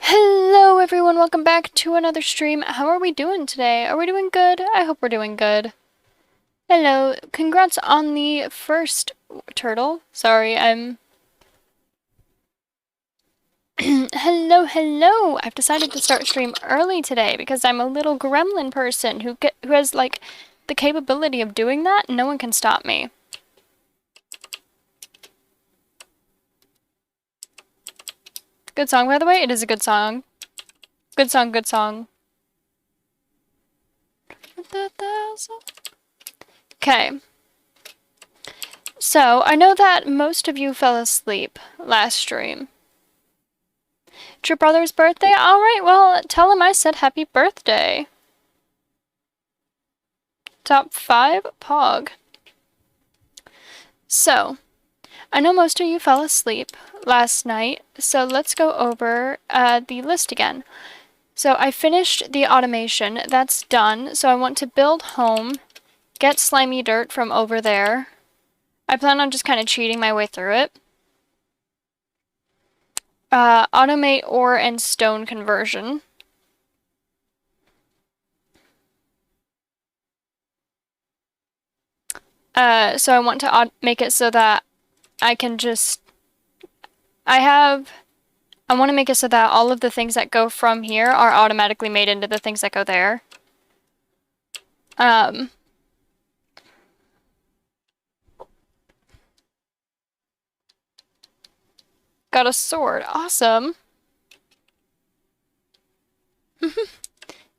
Hello everyone, welcome back to another stream. How are we doing today? Are we doing good? I hope we're doing good. Hello, congrats on the first turtle. Sorry, I'm... hello. I've decided to start stream early today because I'm a little gremlin person who has like the capability of doing that. No one can stop me. Good song, by the way. It is a good song. Good song. Okay. So, I know that most of you fell asleep last stream. It's your brother's birthday? Alright, well, tell him I said happy birthday. Top 5? Pog. So, I know most of you fell asleep last night, so let's go over the list again. So I finished the automation, that's done, so I want to build home, get slimy dirt from over there. I plan on just kind of cheating my way through it. Automate ore and stone conversion. So I want to make it so that I can just... I want to make it so that all of the things that go from here are automatically made into the things that go there. Got a sword. Awesome.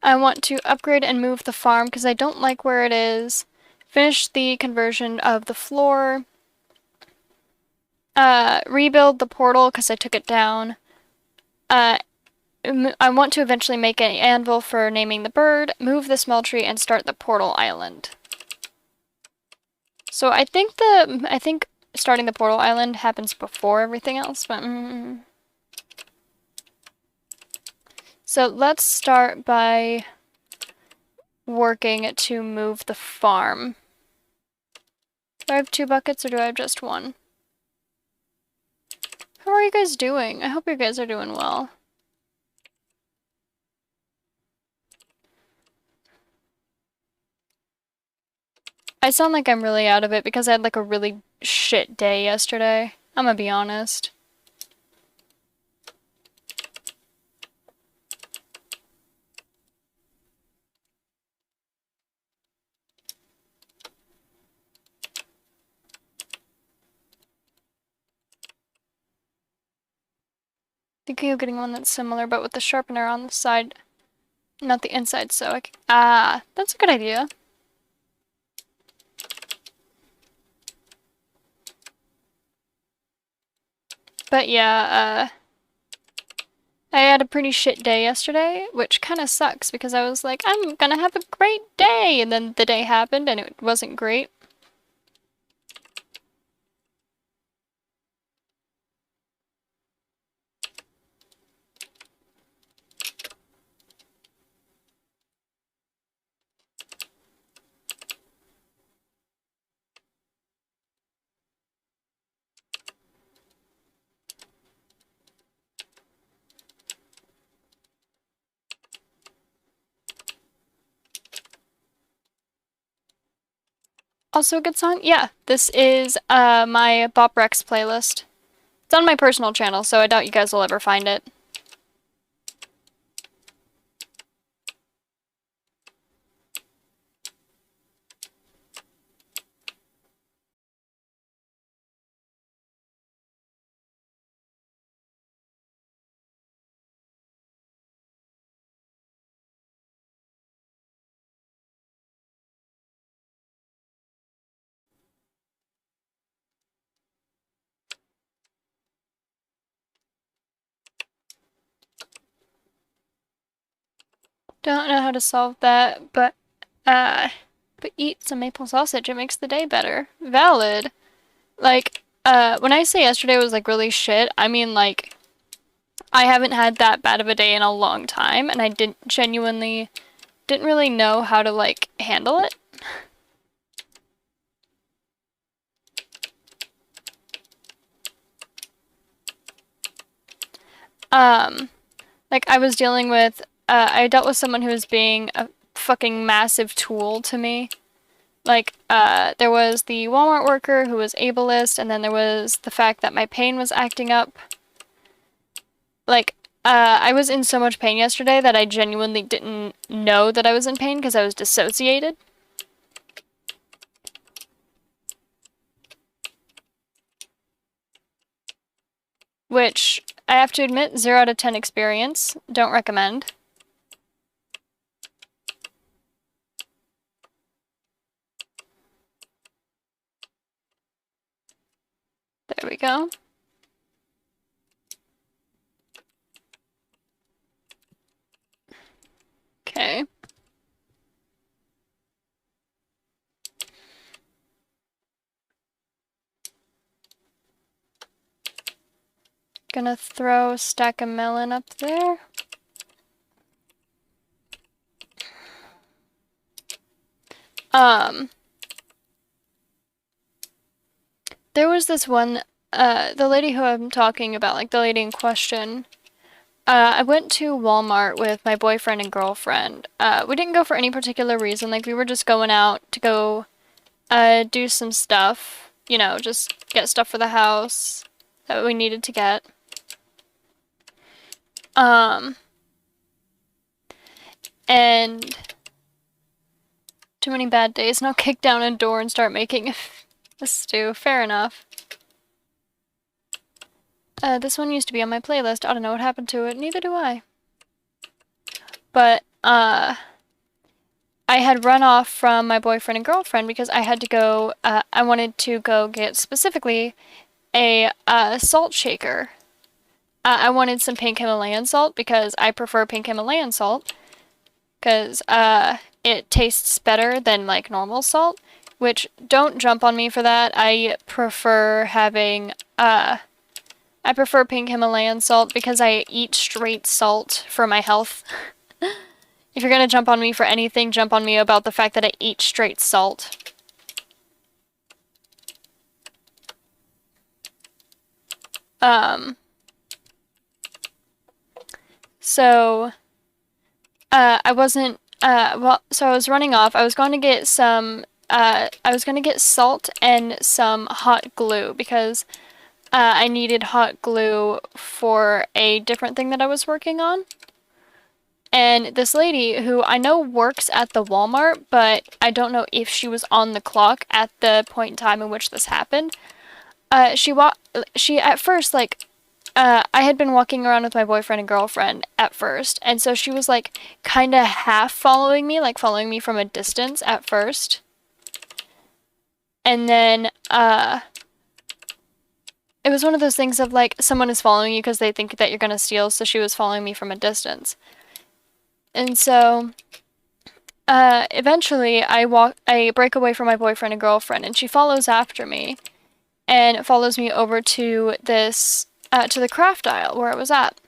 I want to upgrade and move the farm because I don't like where it is. Finish the conversion of the floor. Rebuild the portal because I took it down. I want to eventually make an anvil for naming the bird, move the smeltery, and start the portal island. So I think starting the portal island happens before everything else, but so let's start by working to move the farm. Do I have 2 buckets or do I have just 1? How are you guys doing? I hope you guys are doing well. I sound like I'm really out of it because I had like a really shit day yesterday. I'm gonna be honest. Thinking of getting one that's similar but with the sharpener on the side, not the inside, so that's a good idea. But yeah, I had a pretty shit day yesterday, which kind of sucks because I was like, I'm gonna have a great day, and then the day happened and it wasn't great. Also a good song? Yeah, this is my Bop Rex playlist. It's on my personal channel, so I doubt you guys will ever find it. Don't know how to solve that, but eat some maple sausage. It makes the day better. Valid. Like, when I say yesterday was like really shit, I mean like I haven't had that bad of a day in a long time, and I didn't really know how to like handle it. Like, I was dealing with, I dealt with someone who was being a fucking massive tool to me. Like, there was the Walmart worker who was ableist, and then there was the fact that my pain was acting up. Like, I was in so much pain yesterday that I genuinely didn't know that I was in pain because I was dissociated. Which, I have to admit, 0 out of 10 experience. Don't recommend. There we go. Okay. Gonna throw a stack of melon up there. There was this one, the lady who I'm talking about, like the lady in question. I went to Walmart with my boyfriend and girlfriend. We didn't go for any particular reason. Like, we were just going out to go, do some stuff. You know, just get stuff for the house that we needed to get. And too many bad days. Now kick down a door and start making a stew. Fair enough. This one used to be on my playlist. I don't know what happened to it. Neither do I. But, I had run off from my boyfriend and girlfriend because I had to go, I wanted to go get specifically a, salt shaker. I wanted some pink Himalayan salt because I prefer pink Himalayan salt. Because, it tastes better than, like, normal salt. Which, don't jump on me for that. I prefer having, I prefer pink Himalayan salt because I eat straight salt for my health. If you're gonna jump on me for anything, jump on me about the fact that I eat straight salt. So, I wasn't, so I was running off. I was going to get some, I was going to get salt and some hot glue because I needed hot glue for a different thing that I was working on. And this lady, who I know works at the Walmart, but I don't know if she was on the clock at the point in time in which this happened, she at first, like, I had been walking around with my boyfriend and girlfriend at first, and so she was, like, kind of half following me, like, following me from a distance at first. And then, it was one of those things of, like, someone is following you because they think that you're gonna steal, so she was following me from a distance. And so, eventually I break away from my boyfriend and girlfriend, and she follows after me, and follows me over to this, to the craft aisle where I was at.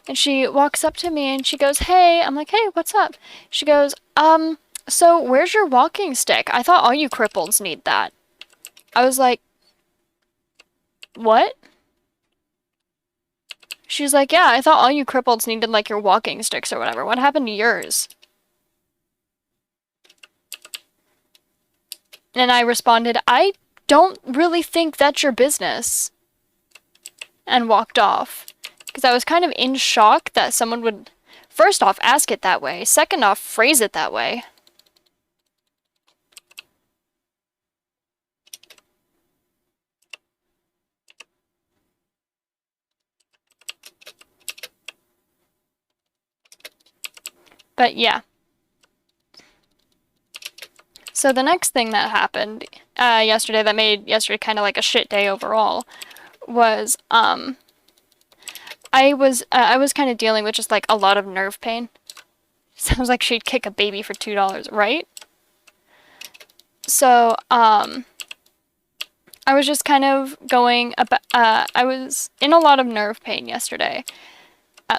And she walks up to me and she goes, "Hey." I'm like, "Hey, what's up?" She goes, "So where's your walking stick? I thought all you cripples need that." I was like, "What?" She's like, "Yeah, I thought all you cripples needed, like, your walking sticks or whatever. What happened to yours?" And I responded, "I don't really think that's your business." And walked off. Because I was kind of in shock that someone would, first off, ask it that way. Second off, phrase it that way. But yeah. So the next thing that happened yesterday that made yesterday kind of like a shit day overall was I was kind of dealing with just like a lot of nerve pain. Sounds like she'd kick a baby for $2, right? So I was just kind of going about, I was in a lot of nerve pain yesterday.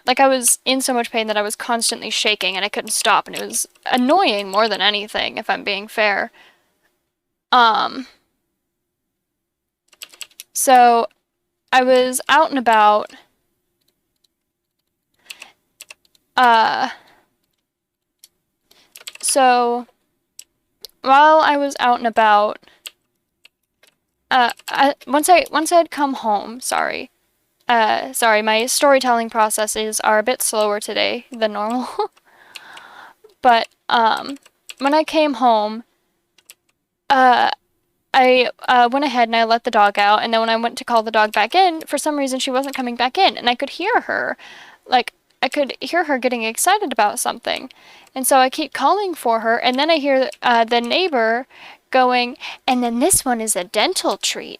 Like, I was in so much pain that I was constantly shaking and I couldn't stop, and it was annoying more than anything, if I'm being fair. So I was out and about, So while I was out and about, once I had come home, sorry, my storytelling processes are a bit slower today than normal. But when I came home, I went ahead and I let the dog out, and then when I went to call the dog back in, for some reason she wasn't coming back in, and I could hear her, like I could hear her getting excited about something, and so I keep calling for her, and then I hear the neighbor going, and then this one is a dental treat,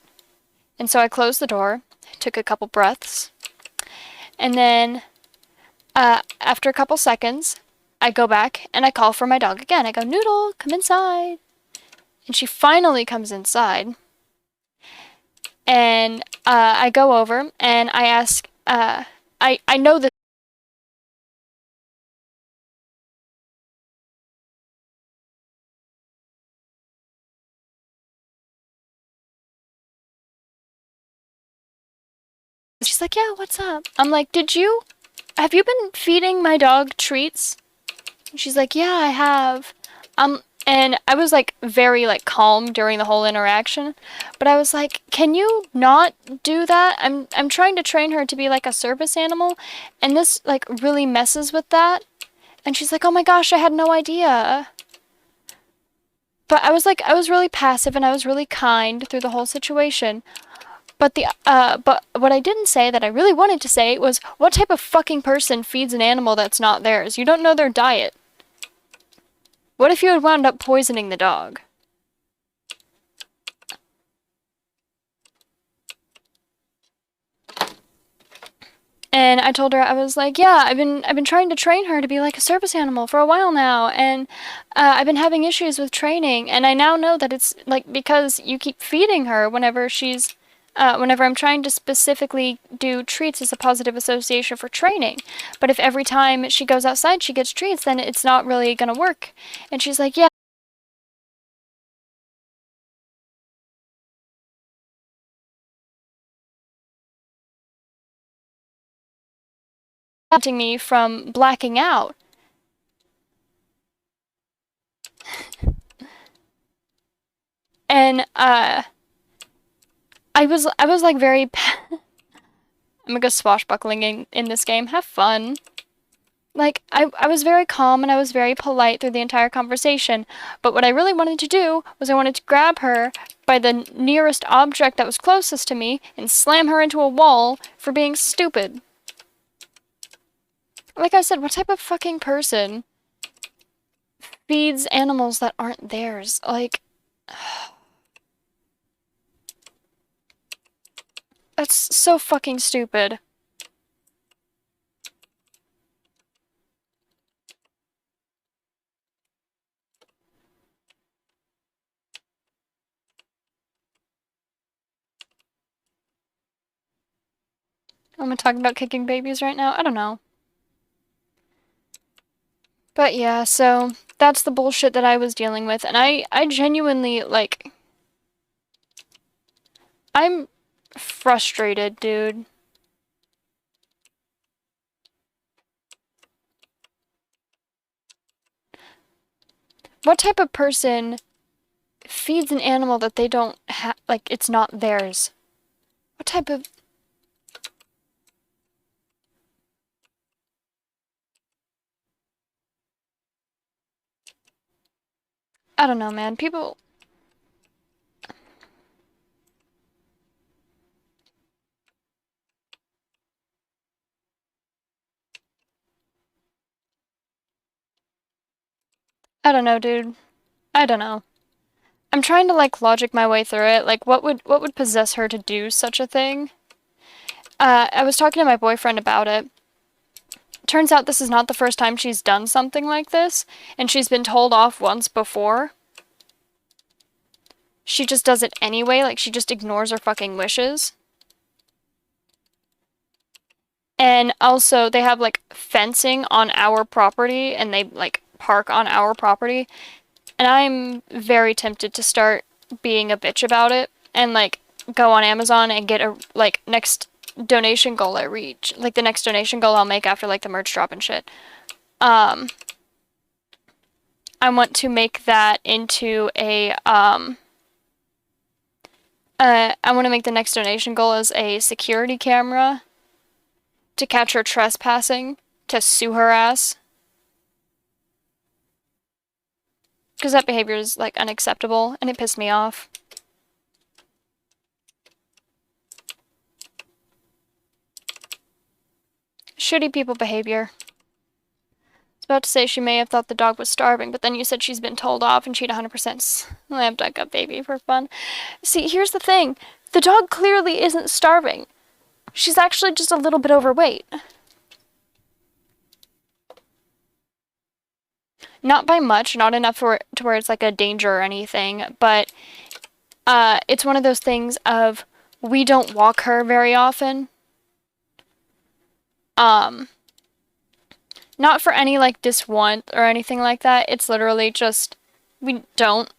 and so I closed the door, took a couple breaths, and then after a couple seconds, I go back and I call for my dog again. I go, Noodle, come inside. And she finally comes inside. And I go over and I ask, I know this. She's like, yeah, what's up? I'm like, have you been feeding my dog treats? And she's like, yeah, I have. And I was like very like calm during the whole interaction, but I was like, can you not do that? I'm trying to train her to be like a service animal, and this like really messes with that. And she's like, oh my gosh, I had no idea. But I was really passive and I was really kind through the whole situation. But what I didn't say that I really wanted to say was, what type of fucking person feeds an animal that's not theirs? You don't know their diet. What if you had wound up poisoning the dog? And I told her, I was like, yeah, I've been trying to train her to be like a service animal for a while now, and I've been having issues with training, and I now know that it's like because you keep feeding her whenever I'm trying to specifically do treats as a positive association for training. But if every time she goes outside she gets treats, then it's not really gonna work. And she's like, yeah. Preventing me from blacking out. And I was like very I'm gonna go swashbuckling in this game. Have fun. Like, I was very calm and I was very polite through the entire conversation, but what I really wanted to do was I wanted to grab her by the nearest object that was closest to me and slam her into a wall for being stupid. Like I said, what type of fucking person feeds animals that aren't theirs? Like, that's so fucking stupid. Am I talking about kicking babies right now? I don't know. But yeah, so that's the bullshit that I was dealing with, and I genuinely, like, I'm frustrated, dude. What type of person feeds an animal that they don't have, like, it's not theirs? What type of... I don't know, man. People... I don't know, dude. I don't know. I'm trying to, like, logic my way through it. Like, what would possess her to do such a thing? I was talking to my boyfriend about it. Turns out this is not the first time she's done something like this, and she's been told off once before. She just does it anyway, like she just ignores her fucking wishes. And also, they have, like, fencing on our property, and they, like, park on our property. And I'm very tempted to start being a bitch about it, and, like, go on Amazon and get a, like, next donation goal I reach. Like, the next donation goal I'll make after, like, the merch drop and shit. I want to make that into a, I want to make the next donation goal as a security camera to catch her trespassing, to sue her ass. Because that behavior is, like, unacceptable, and it pissed me off. Shitty people behavior. I was about to say she may have thought the dog was starving, but then you said she's been told off and she'd 100% slammed dug up baby for fun. See, here's the thing. The dog clearly isn't starving. She's actually just a little bit overweight. Not by much, not enough to where it's like a danger or anything, but it's one of those things of we don't walk her very often. Not for any, like, diswant or anything like that. It's literally just, we don't.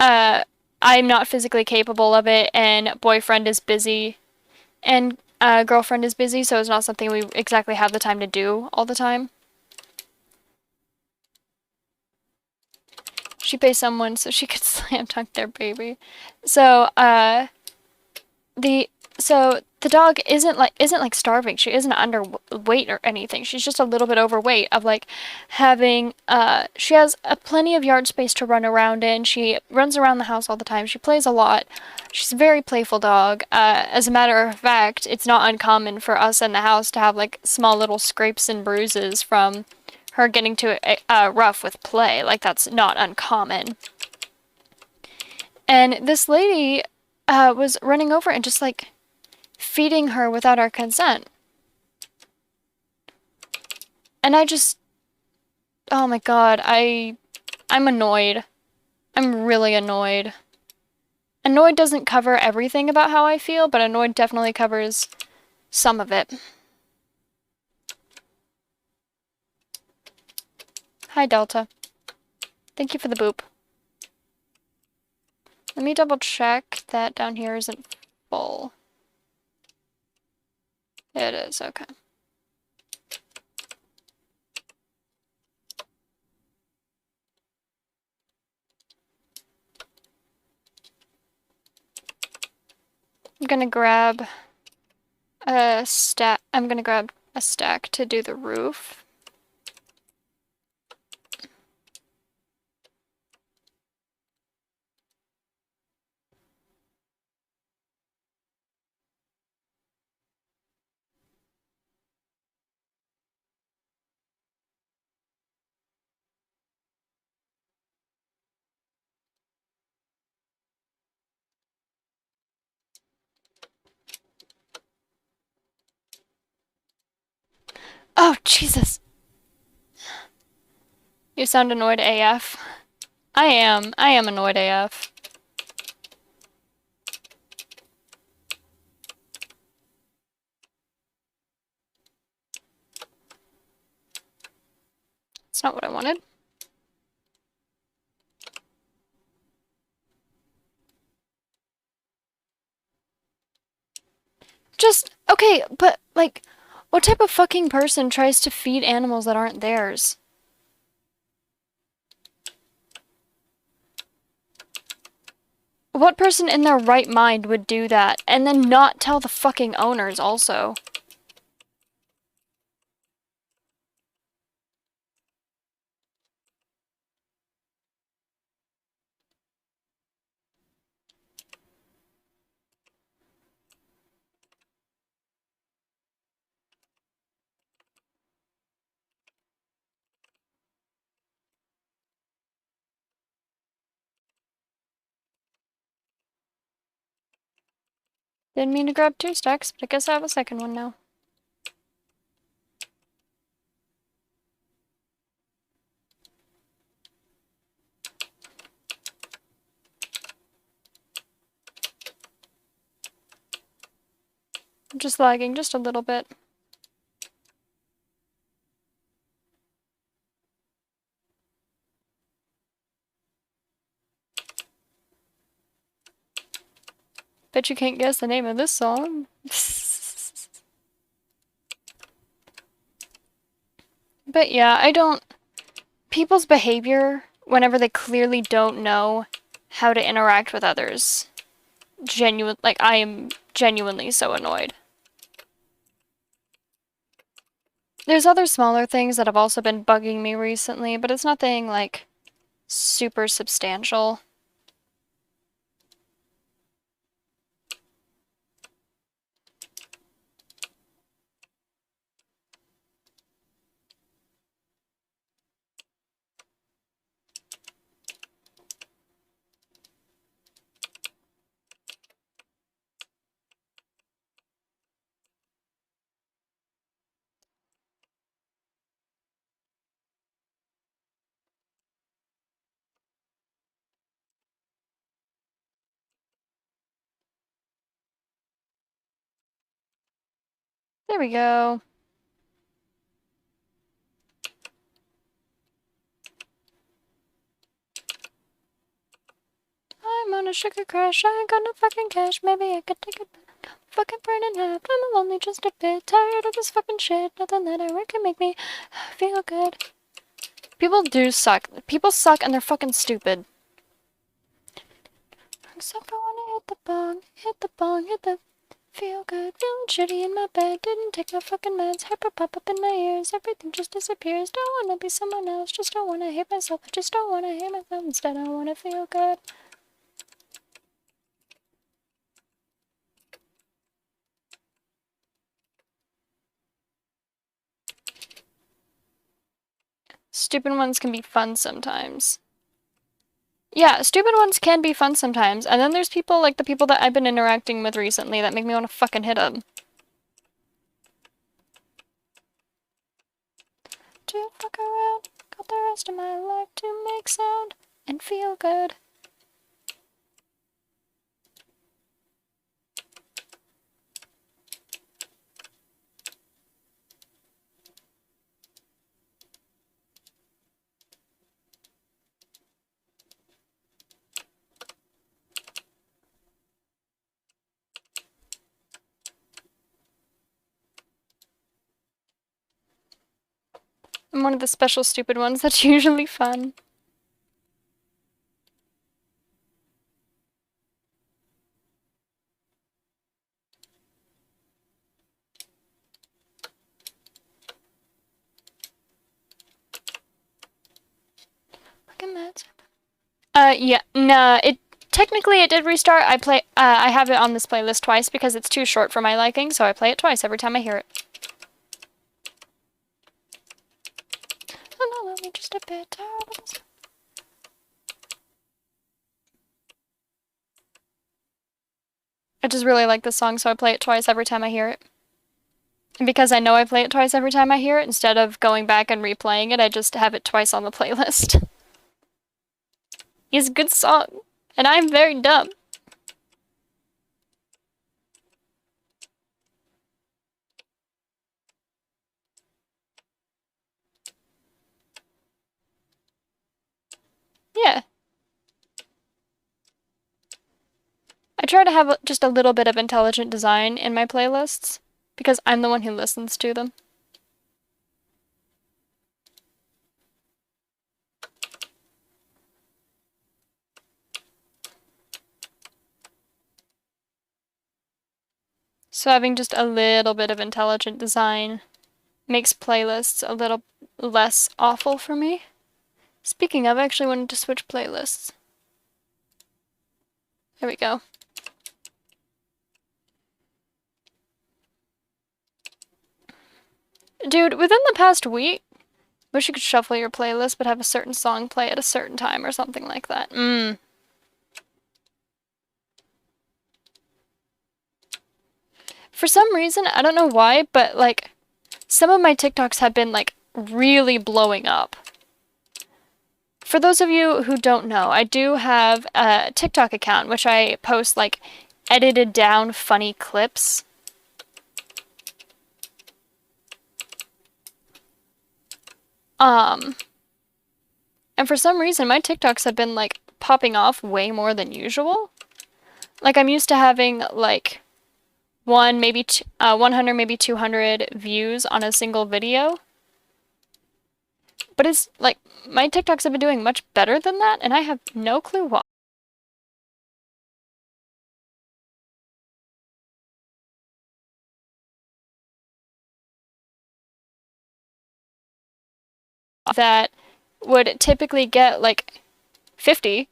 I'm not physically capable of it, and boyfriend is busy, and girlfriend is busy, so it's not something we exactly have the time to do all the time. She pays someone so she could slam dunk their baby. So, the dog isn't like starving. She isn't underweight or anything. She's just a little bit overweight of, like, having, she has plenty of yard space to run around in. She runs around the house all the time. She plays a lot. She's a very playful dog. As a matter of fact, it's not uncommon for us in the house to have, like, small little scrapes and bruises from her getting too rough with play. Like, that's not uncommon. And this lady was running over and just, like, feeding her without our consent. And I just, oh my god, I'm annoyed. I'm really annoyed. Annoyed doesn't cover everything about how I feel, but annoyed definitely covers some of it. Hi, Delta. Thank you for the boop. Let me double check that down here isn't full. It is, okay. I'm gonna grab a stack. I'm gonna grab a stack to do the roof. Oh, Jesus. You sound annoyed AF. I am annoyed AF. It's not what I wanted. Just, okay, but, like, what type of fucking person tries to feed animals that aren't theirs? What person in their right mind would do that and then not tell the fucking owners also? Didn't mean to grab 2 stacks, but I guess I have a second one now. I'm just lagging just a little bit. Bet you can't guess the name of this song. But yeah, I don't... People's behavior, whenever they clearly don't know how to interact with others, like, I am genuinely so annoyed. There's other smaller things that have also been bugging me recently, but it's nothing, like, super substantial. There we go. I'm on a sugar crash, I ain't got no fucking cash, maybe I could take it back. Fucking burn in half, I'm lonely just a bit, tired of this fucking shit, nothing that I work can make me feel good. People do suck. People suck and they're fucking stupid. Except I wanna hit the bong, hit the feel good, feeling shitty in my bed, didn't take my fucking meds, hyper pop up in my ears, everything just disappears, don't wanna be someone else, just don't wanna hate myself, I just don't wanna hate myself, instead I wanna feel good. Stupid ones can be fun sometimes. Yeah, stupid ones can be fun sometimes, and then there's people like the people that I've been interacting with recently that make me want to fucking hit them. To fuck around, got the rest of my life to make sound and feel good. I'm one of the special stupid ones that's usually fun. Fucking that. Yeah, nah, technically it did restart. I have it on this playlist twice because it's too short for my liking, so I play it twice every time I hear it. Oh no, let me just a bit. I just really like this song, so I play it twice every time I hear it. And because I know I play it twice every time I hear it, instead of going back and replaying it, I just have it twice on the playlist. It's a good song, and I'm very dumb. Yeah. I try to have just a little bit of intelligent design in my playlists, because I'm the one who listens to them. So having just a little bit of intelligent design makes playlists a little less awful for me. Speaking of, I actually wanted to switch playlists. There we go. Dude, within the past week, wish you could shuffle your playlist but have a certain song play at a certain time or something like that. For some reason, I don't know why, but like, some of my TikToks have been like really blowing up. For those of you who don't know, I do have a TikTok account which I post like edited down funny clips. And for some reason my TikToks have been like popping off way more than usual. Like I'm used to having like 100, maybe 200 views on a single video. But it's like, my TikToks have been doing much better than that, and I have no clue why. That would typically get like 50.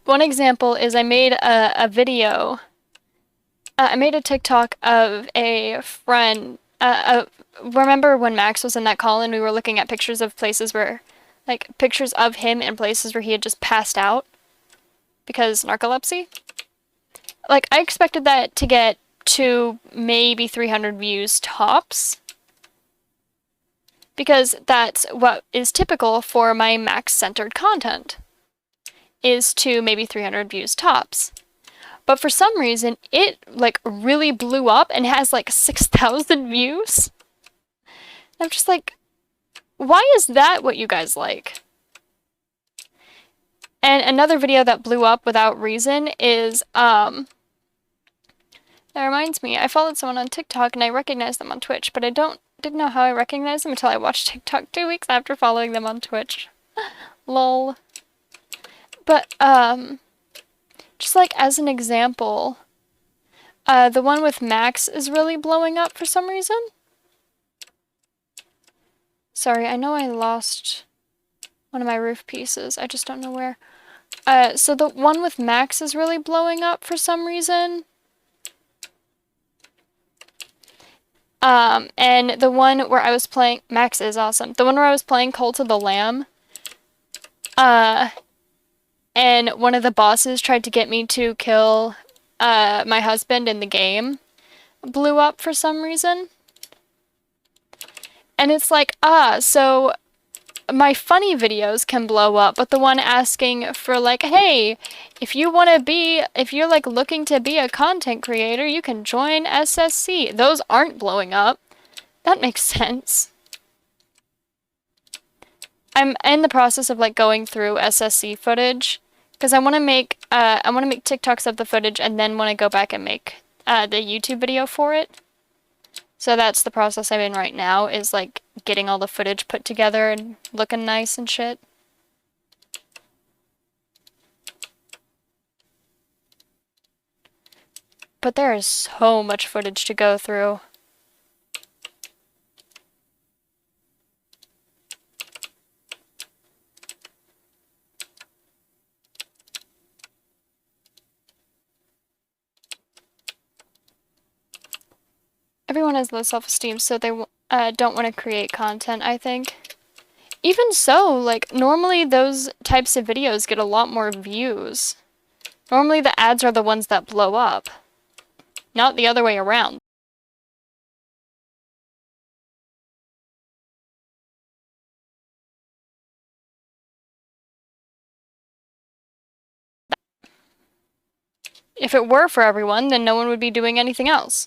One example is I made a video. I made a TikTok of a friend. Remember when Max was in that call and we were looking at pictures of places where, like, pictures of him in places where he had just passed out because narcolepsy? Like, I expected that to get to maybe 300 views tops, because that's what is typical for my Max-centered content, is to maybe 300 views tops. But for some reason, it, like, really blew up and has, like, 6,000 views. I'm just like, why is that what you guys like? And another video that blew up without reason is, that reminds me, I followed someone on TikTok and I recognized them on Twitch, but I didn't know how I recognized them until I watched TikTok 2 weeks after following them on Twitch. Lol. But, just like as an example, the one with Max is really blowing up for some reason. Sorry, I know I lost one of my roof pieces. I just don't know where. So the one with Max is really blowing up for some reason. And the one where I was playing, Max is awesome. The one where I was playing Cult of the Lamb, and one of the bosses tried to get me to kill, my husband in the game, blew up for some reason. And it's like, so my funny videos can blow up, but the one asking for, like, hey, if you're like looking to be a content creator, you can join SSC. Those aren't blowing up. That makes sense. I'm in the process of, like, going through SSC footage, because I want to make TikToks of the footage and then want to go back and make, the YouTube video for it. So that's the process I'm in right now, is, like, getting all the footage put together and looking nice and shit. But there is so much footage to go through. Everyone has low self-esteem, so they don't want to create content, I think. Even so, like, normally those types of videos get a lot more views. Normally the ads are the ones that blow up, not the other way around. If it were for everyone, then no one would be doing anything else.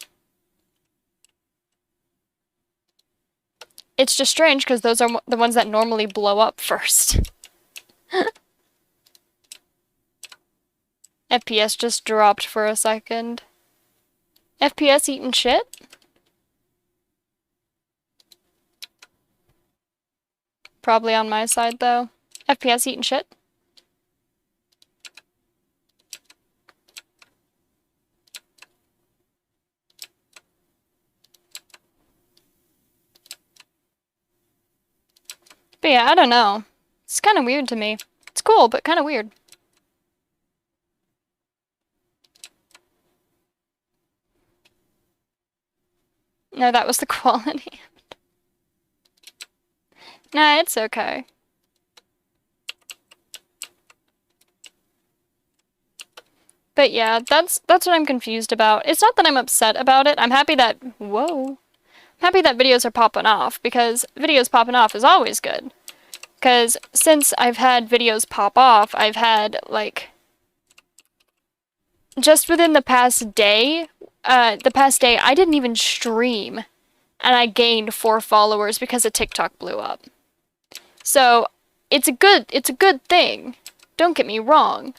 It's just strange, because those are the ones that normally blow up first. FPS just dropped for a second. FPS eating shit? Probably on my side, though. FPS eating shit? But yeah, I don't know. It's kind of weird to me. It's cool, but kind of weird. No, that was the quality. Nah, it's okay. But yeah, that's what I'm confused about. It's not that I'm upset about it. I'm happy that, whoa. I'm happy that videos are popping off, because videos popping off is always good. Because since I've had videos pop off, I've had, like, just within the past day, I didn't even stream, and I gained 4 followers because a TikTok blew up. So, it's a good thing. Don't get me wrong.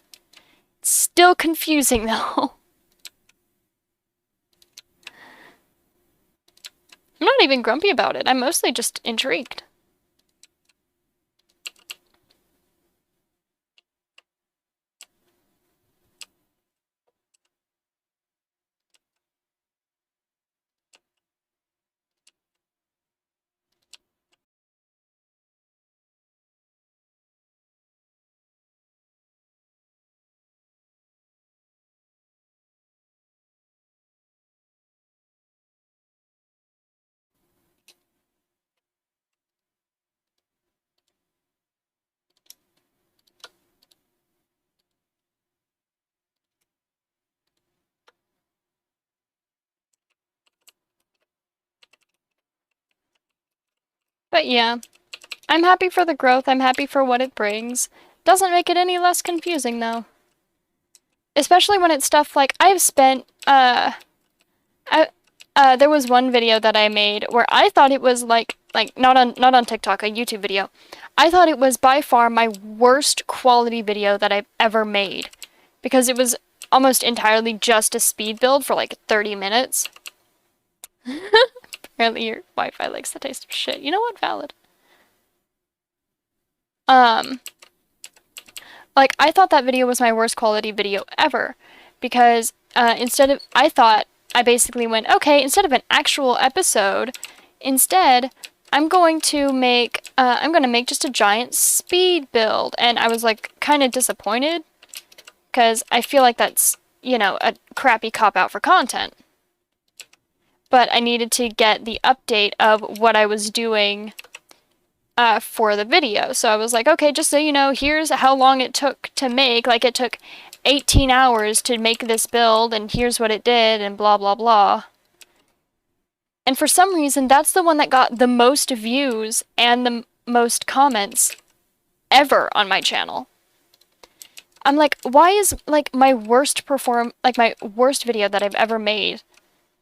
It's still confusing, though. I'm not even grumpy about it. I'm mostly just intrigued. But yeah, I'm happy for the growth. I'm happy for what it brings. Doesn't make it any less confusing, though. Especially when it's stuff like I've spent, there was one video that I made where I thought it was like not on TikTok, a YouTube video. I thought it was by far my worst quality video that I've ever made because it was almost entirely just a speed build for like 30 minutes. Apparently your Wi-Fi likes the taste of shit. You know what? Valid. Like, I thought that video was my worst quality video ever because I basically went, okay, instead of an actual episode, instead, I'm going to make just a giant speed build. And I was like kind of disappointed because I feel like that's, you know, a crappy cop-out for content. But I needed to get the update of what I was doing for the video. So I was like, okay, just so you know, here's how long it took to make. Like, it took 18 hours to make this build, and here's what it did, and blah, blah, blah. And for some reason, that's the one that got the most views and the most comments ever on my channel. I'm like, why is, like, my worst video that I've ever made,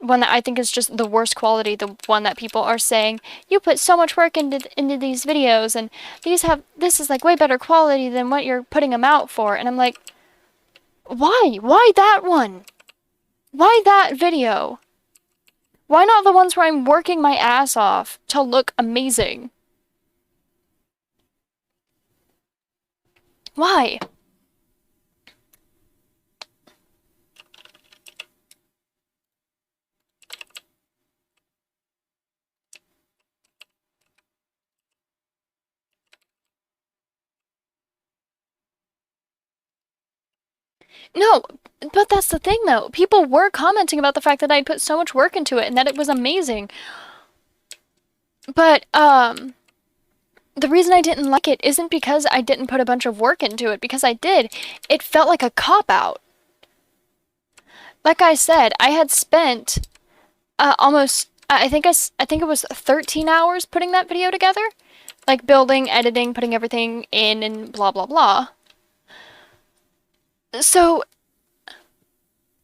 one that I think is just the worst quality, the one that people are saying, you put so much work into these videos, and this is like way better quality than what you're putting them out for. And I'm like, why? Why that one? Why that video? Why not the ones where I'm working my ass off to look amazing? Why? No, but that's the thing, though. People were commenting about the fact that I put so much work into it and that it was amazing. But, the reason I didn't like it isn't because I didn't put a bunch of work into it, because I did. It felt like a cop-out. Like I said, I had spent I think it was 13 hours putting that video together. Like, building, editing, putting everything in, and blah, blah, blah. So,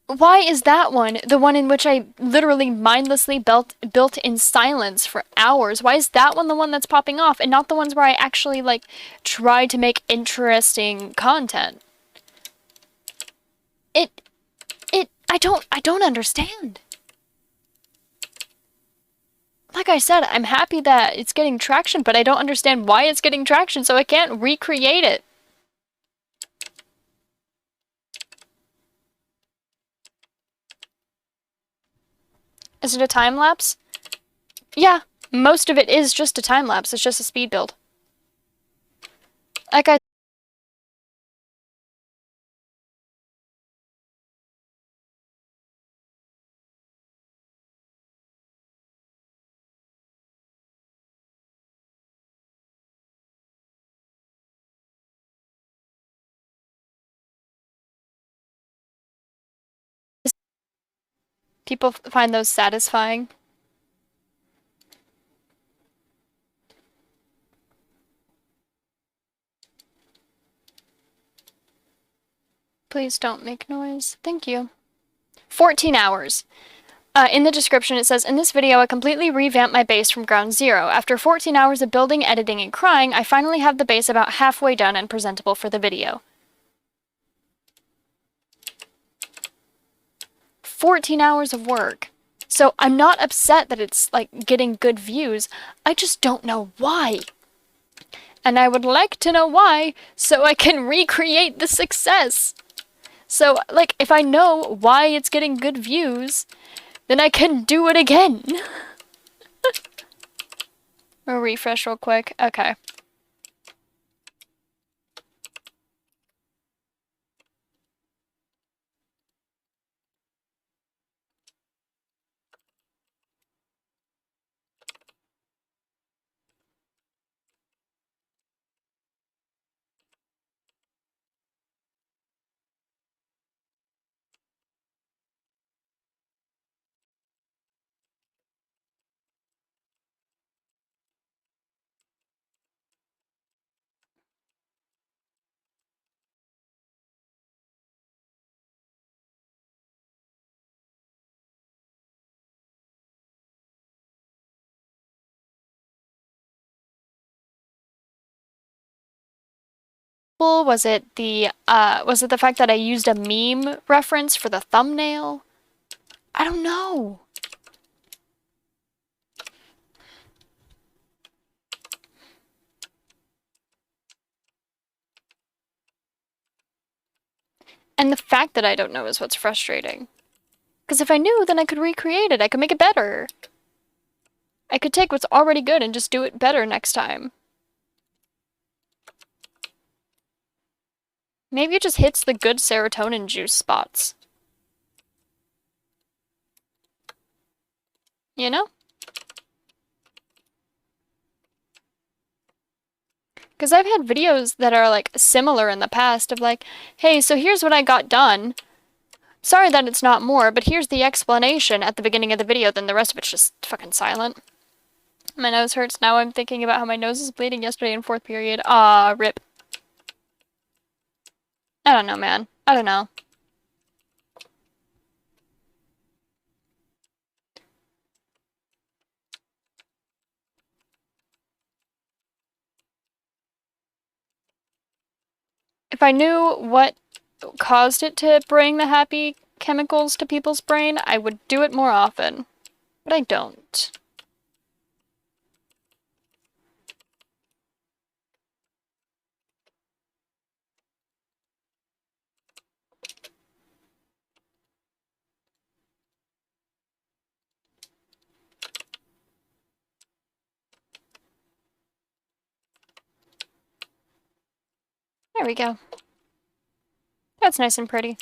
why is that one, the one in which I literally mindlessly built in silence for hours, why is that one the one that's popping off, and not the ones where I actually, like, try to make interesting content? I don't understand. Like I said, I'm happy that it's getting traction, but I don't understand why it's getting traction, so I can't recreate it. Is it a time lapse? Yeah, most of it is just a time lapse. It's just a speed build. Like I People find those satisfying. Please don't make noise. Thank you. 14 hours. In the description it says, in this video I completely revamped my base from ground zero. After 14 hours of building, editing, and crying, I finally have the base about halfway done and presentable for the video. 14 hours of work. So I'm not upset that it's like getting good views. I just don't know why. And I would like to know why so I can recreate the success. So, like, if I know why it's getting good views, then I can do it again. I'll refresh real quick. Okay. Was it the fact that I used a meme reference for the thumbnail? I don't know. And the fact that I don't know is what's frustrating. Because if I knew, then I could recreate it. I could make it better. I could take what's already good and just do it better next time. Maybe it just hits the good serotonin juice spots. You know? Because I've had videos that are like similar in the past of like, hey, so here's what I got done. Sorry that it's not more, but here's the explanation at the beginning of the video, then the rest of it's just fucking silent. My nose hurts. Now I'm thinking about how my nose was bleeding yesterday in 4th period. Ah, rip. I don't know, man. I don't know. If I knew what caused it to bring the happy chemicals to people's brain, I would do it more often. But I don't. There we go. That's nice and pretty.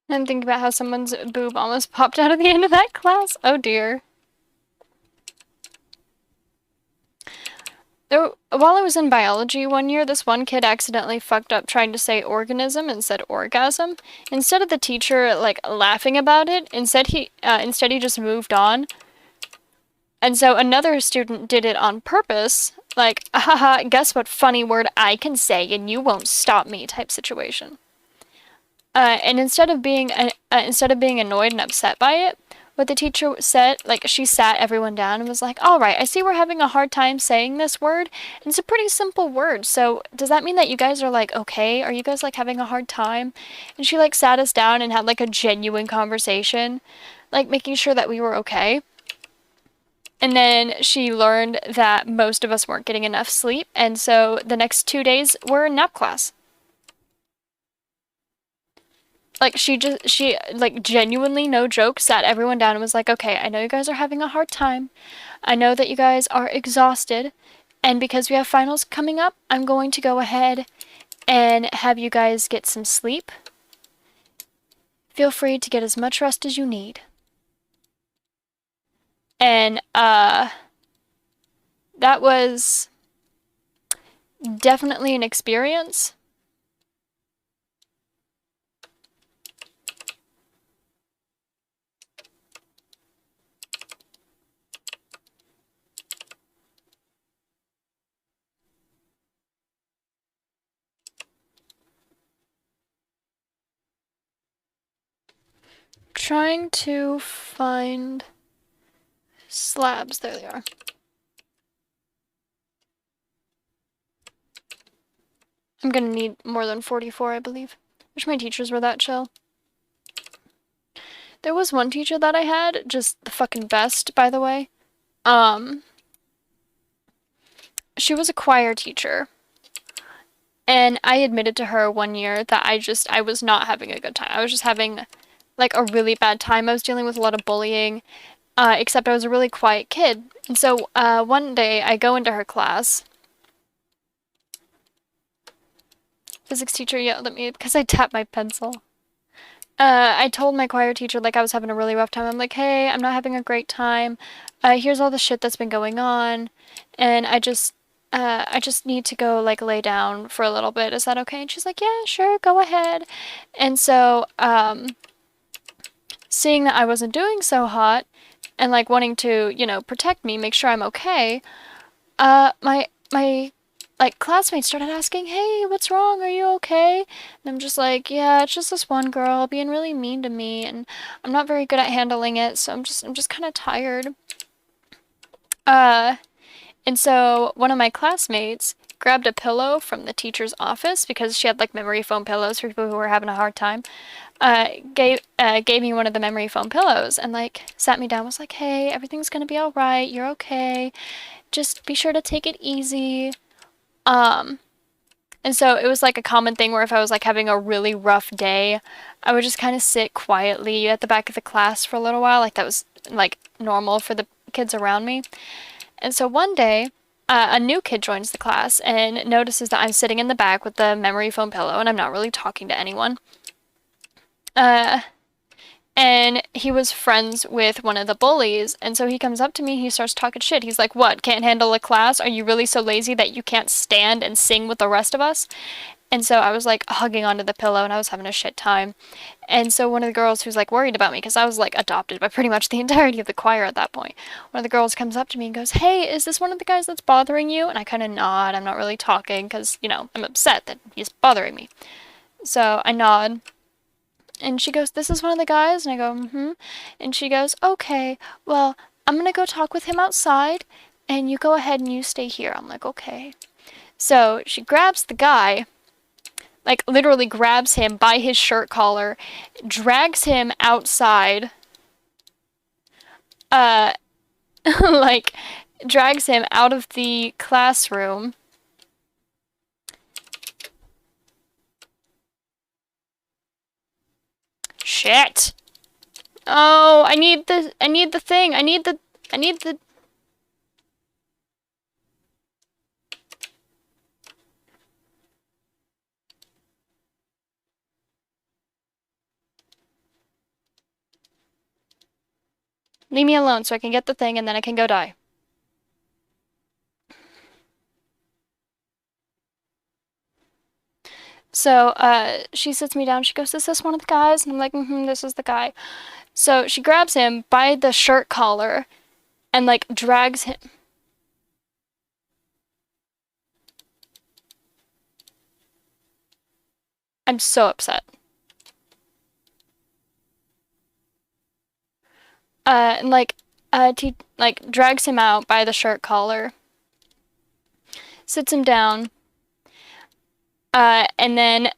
And think about how someone's boob almost popped out at the end of that class. Oh dear. While I was in biology one year, this one kid accidentally fucked up trying to say organism and said orgasm. Instead of the teacher like laughing about it, instead he just moved on. And so another student did it on purpose, like, haha, guess what funny word I can say and you won't stop me type situation. And instead of being annoyed and upset by it, what the teacher said, like, she sat everyone down and was like, all right, I see we're having a hard time saying this word. And it's a pretty simple word. So does that mean that you guys are like, okay? Are you guys like having a hard time? And she like sat us down and had like a genuine conversation, like making sure that we were okay. And then she learned that most of us weren't getting enough sleep. And so the next 2 days were nap class. Like, she like, genuinely, no joke, sat everyone down and was like, okay, I know you guys are having a hard time. I know that you guys are exhausted. And because we have finals coming up, I'm going to go ahead and have you guys get some sleep. Feel free to get as much rest as you need. And, that was definitely an experience. trying to find slabs. There they are. I'm gonna need more than 44, I believe. Wish my teachers were that chill. There was one teacher that I had, just the fucking best, by the way. She was a choir teacher. And I admitted to her one year that I was not having a good time. I was just having, like, a really bad time. I was dealing with a lot of bullying, except I was a really quiet kid. And so, one day, I go into her class. Physics teacher yelled at me because I tapped my pencil. I told my choir teacher, like, I was having a really rough time. I'm like, hey, I'm not having a great time. Here's all the shit that's been going on. And I just need to go, like, lay down for a little bit. Is that okay? And she's like, yeah, sure, go ahead. And so, seeing that I wasn't doing so hot and, like, wanting to, you know, protect me, make sure I'm okay, my like, classmates started asking, hey, what's wrong? Are you okay? And I'm just like, yeah, it's just this one girl being really mean to me, and I'm not very good at handling it, so I'm just kind of tired. And so one of my classmates grabbed a pillow from the teacher's office because she had, like, memory foam pillows for people who were having a hard time. Gave me one of the memory foam pillows and, like, sat me down, was like, hey, everything's gonna be all right, you're okay, just be sure to take it easy. And so it was, like, a common thing where if I was, like, having a really rough day, I would just kind of sit quietly at the back of the class for a little while. Like, that was, like, normal for the kids around me. And so one day, a new kid joins the class and notices that I'm sitting in the back with the memory foam pillow and I'm not really talking to anyone. And he was friends with one of the bullies, and so he comes up to me, he starts talking shit. He's like, what, can't handle a class? Are you really so lazy that you can't stand and sing with the rest of us? And so I was, like, hugging onto the pillow, and I was having a shit time. And so one of the girls who's, like, worried about me, because I was, like, adopted by pretty much the entirety of the choir at that point, one of the girls comes up to me and goes, hey, is this one of the guys that's bothering you? And I kind of nod. I'm not really talking, because, you know, I'm upset that he's bothering me. So I nod. And she goes, this is one of the guys? And I go, mm-hmm. And she goes, okay, well, I'm gonna go talk with him outside, and you go ahead and you stay here. I'm like, okay. So she grabs the guy, like, literally grabs him by his shirt collar, drags him outside, like, drags him out of the classroom. Shit! Oh, I need the thing. I need the leave me alone so I can get the thing and then I can go die. So, she sits me down, she goes, is this one of the guys? And I'm like, mm-hmm, this is the guy. So she grabs him by the shirt collar and, like, drags him. I'm so upset. And, like, drags him out by the shirt collar, sits him down, and then,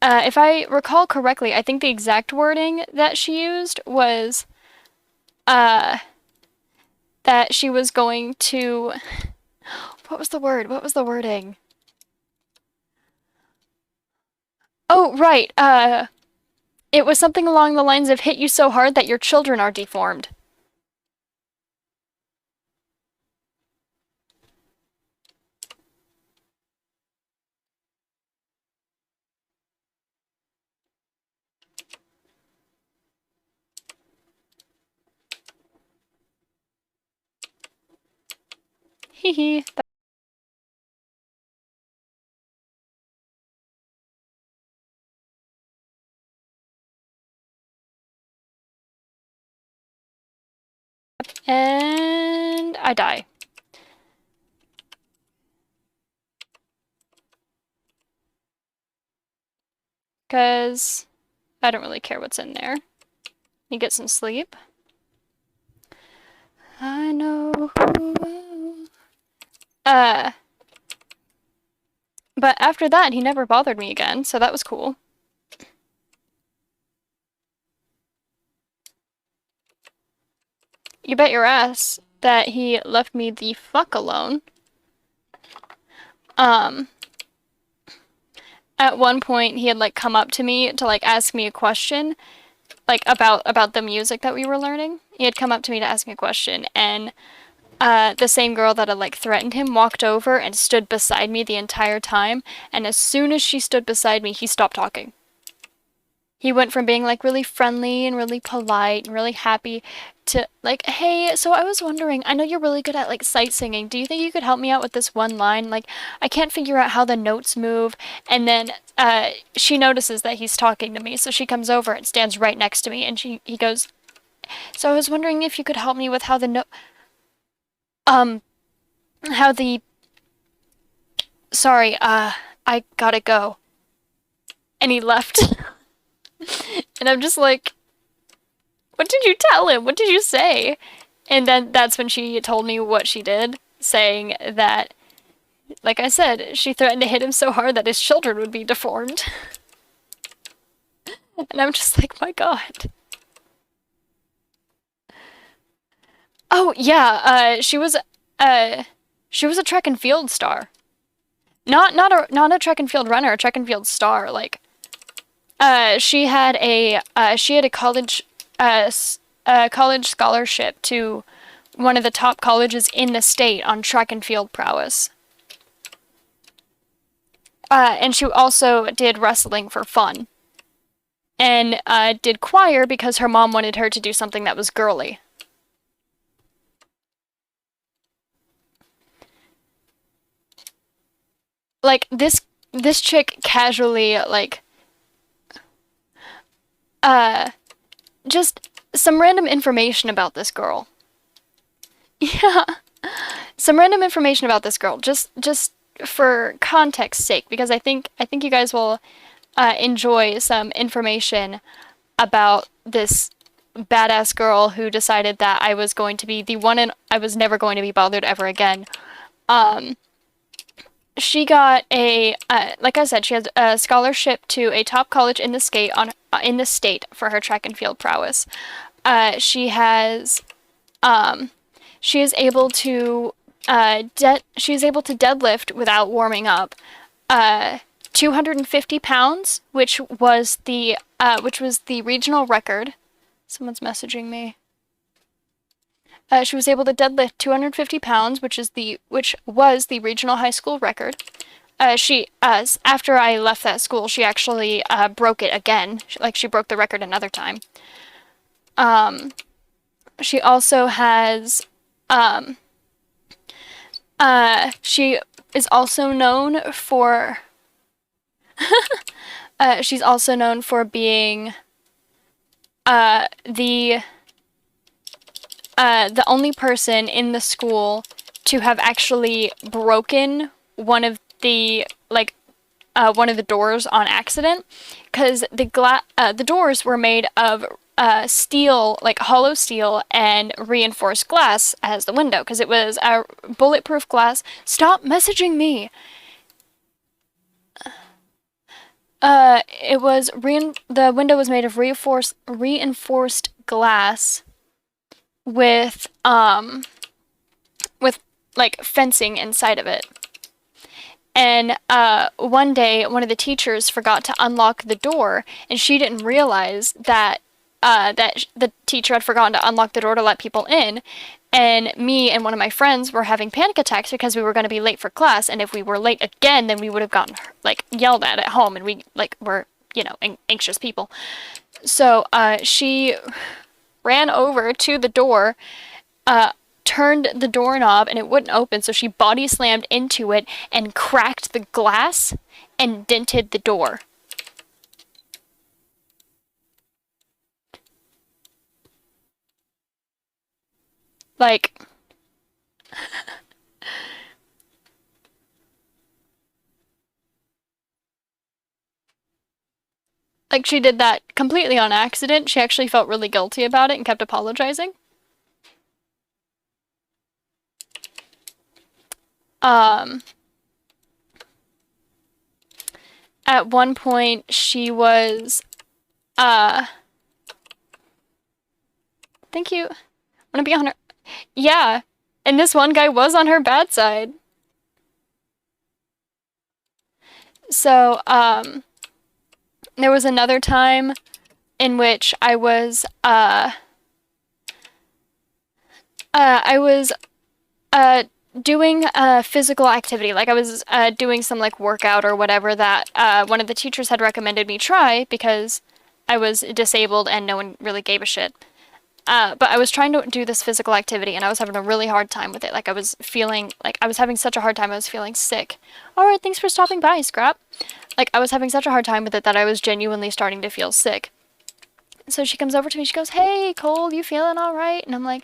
if I recall correctly, I think the exact wording that she used was, that she was going to, what was the word? What was the wording? Oh, right, it was something along the lines of hit you so hard that your children are deformed. Hee hee. And I die. Because I don't really care what's in there. You get some sleep. I know who. But after that, he never bothered me again, so that was cool. You bet your ass that he left me the fuck alone. At one point, he had, like, come up to me to, like, ask me a question, like, about the music that we were learning. He had come up to me to ask me a question, and the same girl that had, like, threatened him walked over and stood beside me the entire time, and as soon as she stood beside me, he stopped talking. He went from being, like, really friendly and really polite and really happy to, like, hey, so I was wondering, I know you're really good at, like, sight singing. Do you think you could help me out with this one line? Like, I can't figure out how the notes move. And then she notices that he's talking to me, so she comes over and stands right next to me, and he goes, so I was wondering if you could help me with how the how the, sorry, I gotta go. And he left. And I'm just like, what did you tell him? What did you say? And then that's when she told me what she did, saying that, like I said, she threatened to hit him so hard that his children would be deformed. And I'm just like, my God. Oh yeah, she was a track and field star. Not a track and field runner, a track and field star. Like, she had a college scholarship to one of the top colleges in the state on track and field prowess. And she also did wrestling for fun. And did choir because her mom wanted her to do something that was girly. Like, this chick casually, like, just some random information about this girl. Yeah. Some random information about this girl, just for context's sake, because I think you guys will enjoy some information about this badass girl who decided that I was going to be the one and I was never going to be bothered ever again. She got a, like I said, she has a scholarship to a top college in the state for her track and field prowess. She has, she is able to, she is able to deadlift without warming up, 250 pounds, which was the regional record. Someone's messaging me. She was able to deadlift 250 pounds, which was the regional high school record. After I left that school, she actually broke it again. She broke the record another time. She also has, she is also known for, she's also known for being, the only person in the school to have actually broken one of the doors on accident, because the doors were made of steel, like hollow steel, and reinforced glass as the window, because it was a bulletproof glass. Stop messaging me. The window was made of reinforced glass with like fencing inside of it. And one day, one of the teachers forgot to unlock the door, and she didn't realize that the teacher had forgotten to unlock the door to let people in. And me and one of my friends were having panic attacks because we were going to be late for class, and if we were late again, then we would have gotten, like, yelled at home, and we, like, were, you know, anxious people. So she ran over to the door, turned the doorknob, and it wouldn't open, so she body slammed into it and cracked the glass and dented the door. Like, Like, she did that completely on accident. She actually felt really guilty about it and kept apologizing. At one point, she was, thank you. Wanna be on her, yeah. And this one guy was on her bad side. So, there was another time in which I was doing a physical activity. Like, I was doing some like workout or whatever that one of the teachers had recommended me try because I was disabled and no one really gave a shit. But I was trying to do this physical activity and I was having a really hard time with it. Like, I was feeling like I was having such a hard time. I was feeling sick. Alright, thanks for stopping by, Scrap. Like, I was having such a hard time with it that I was genuinely starting to feel sick. So she comes over to me, she goes, "Hey, Cole, you feeling alright?" And I'm like,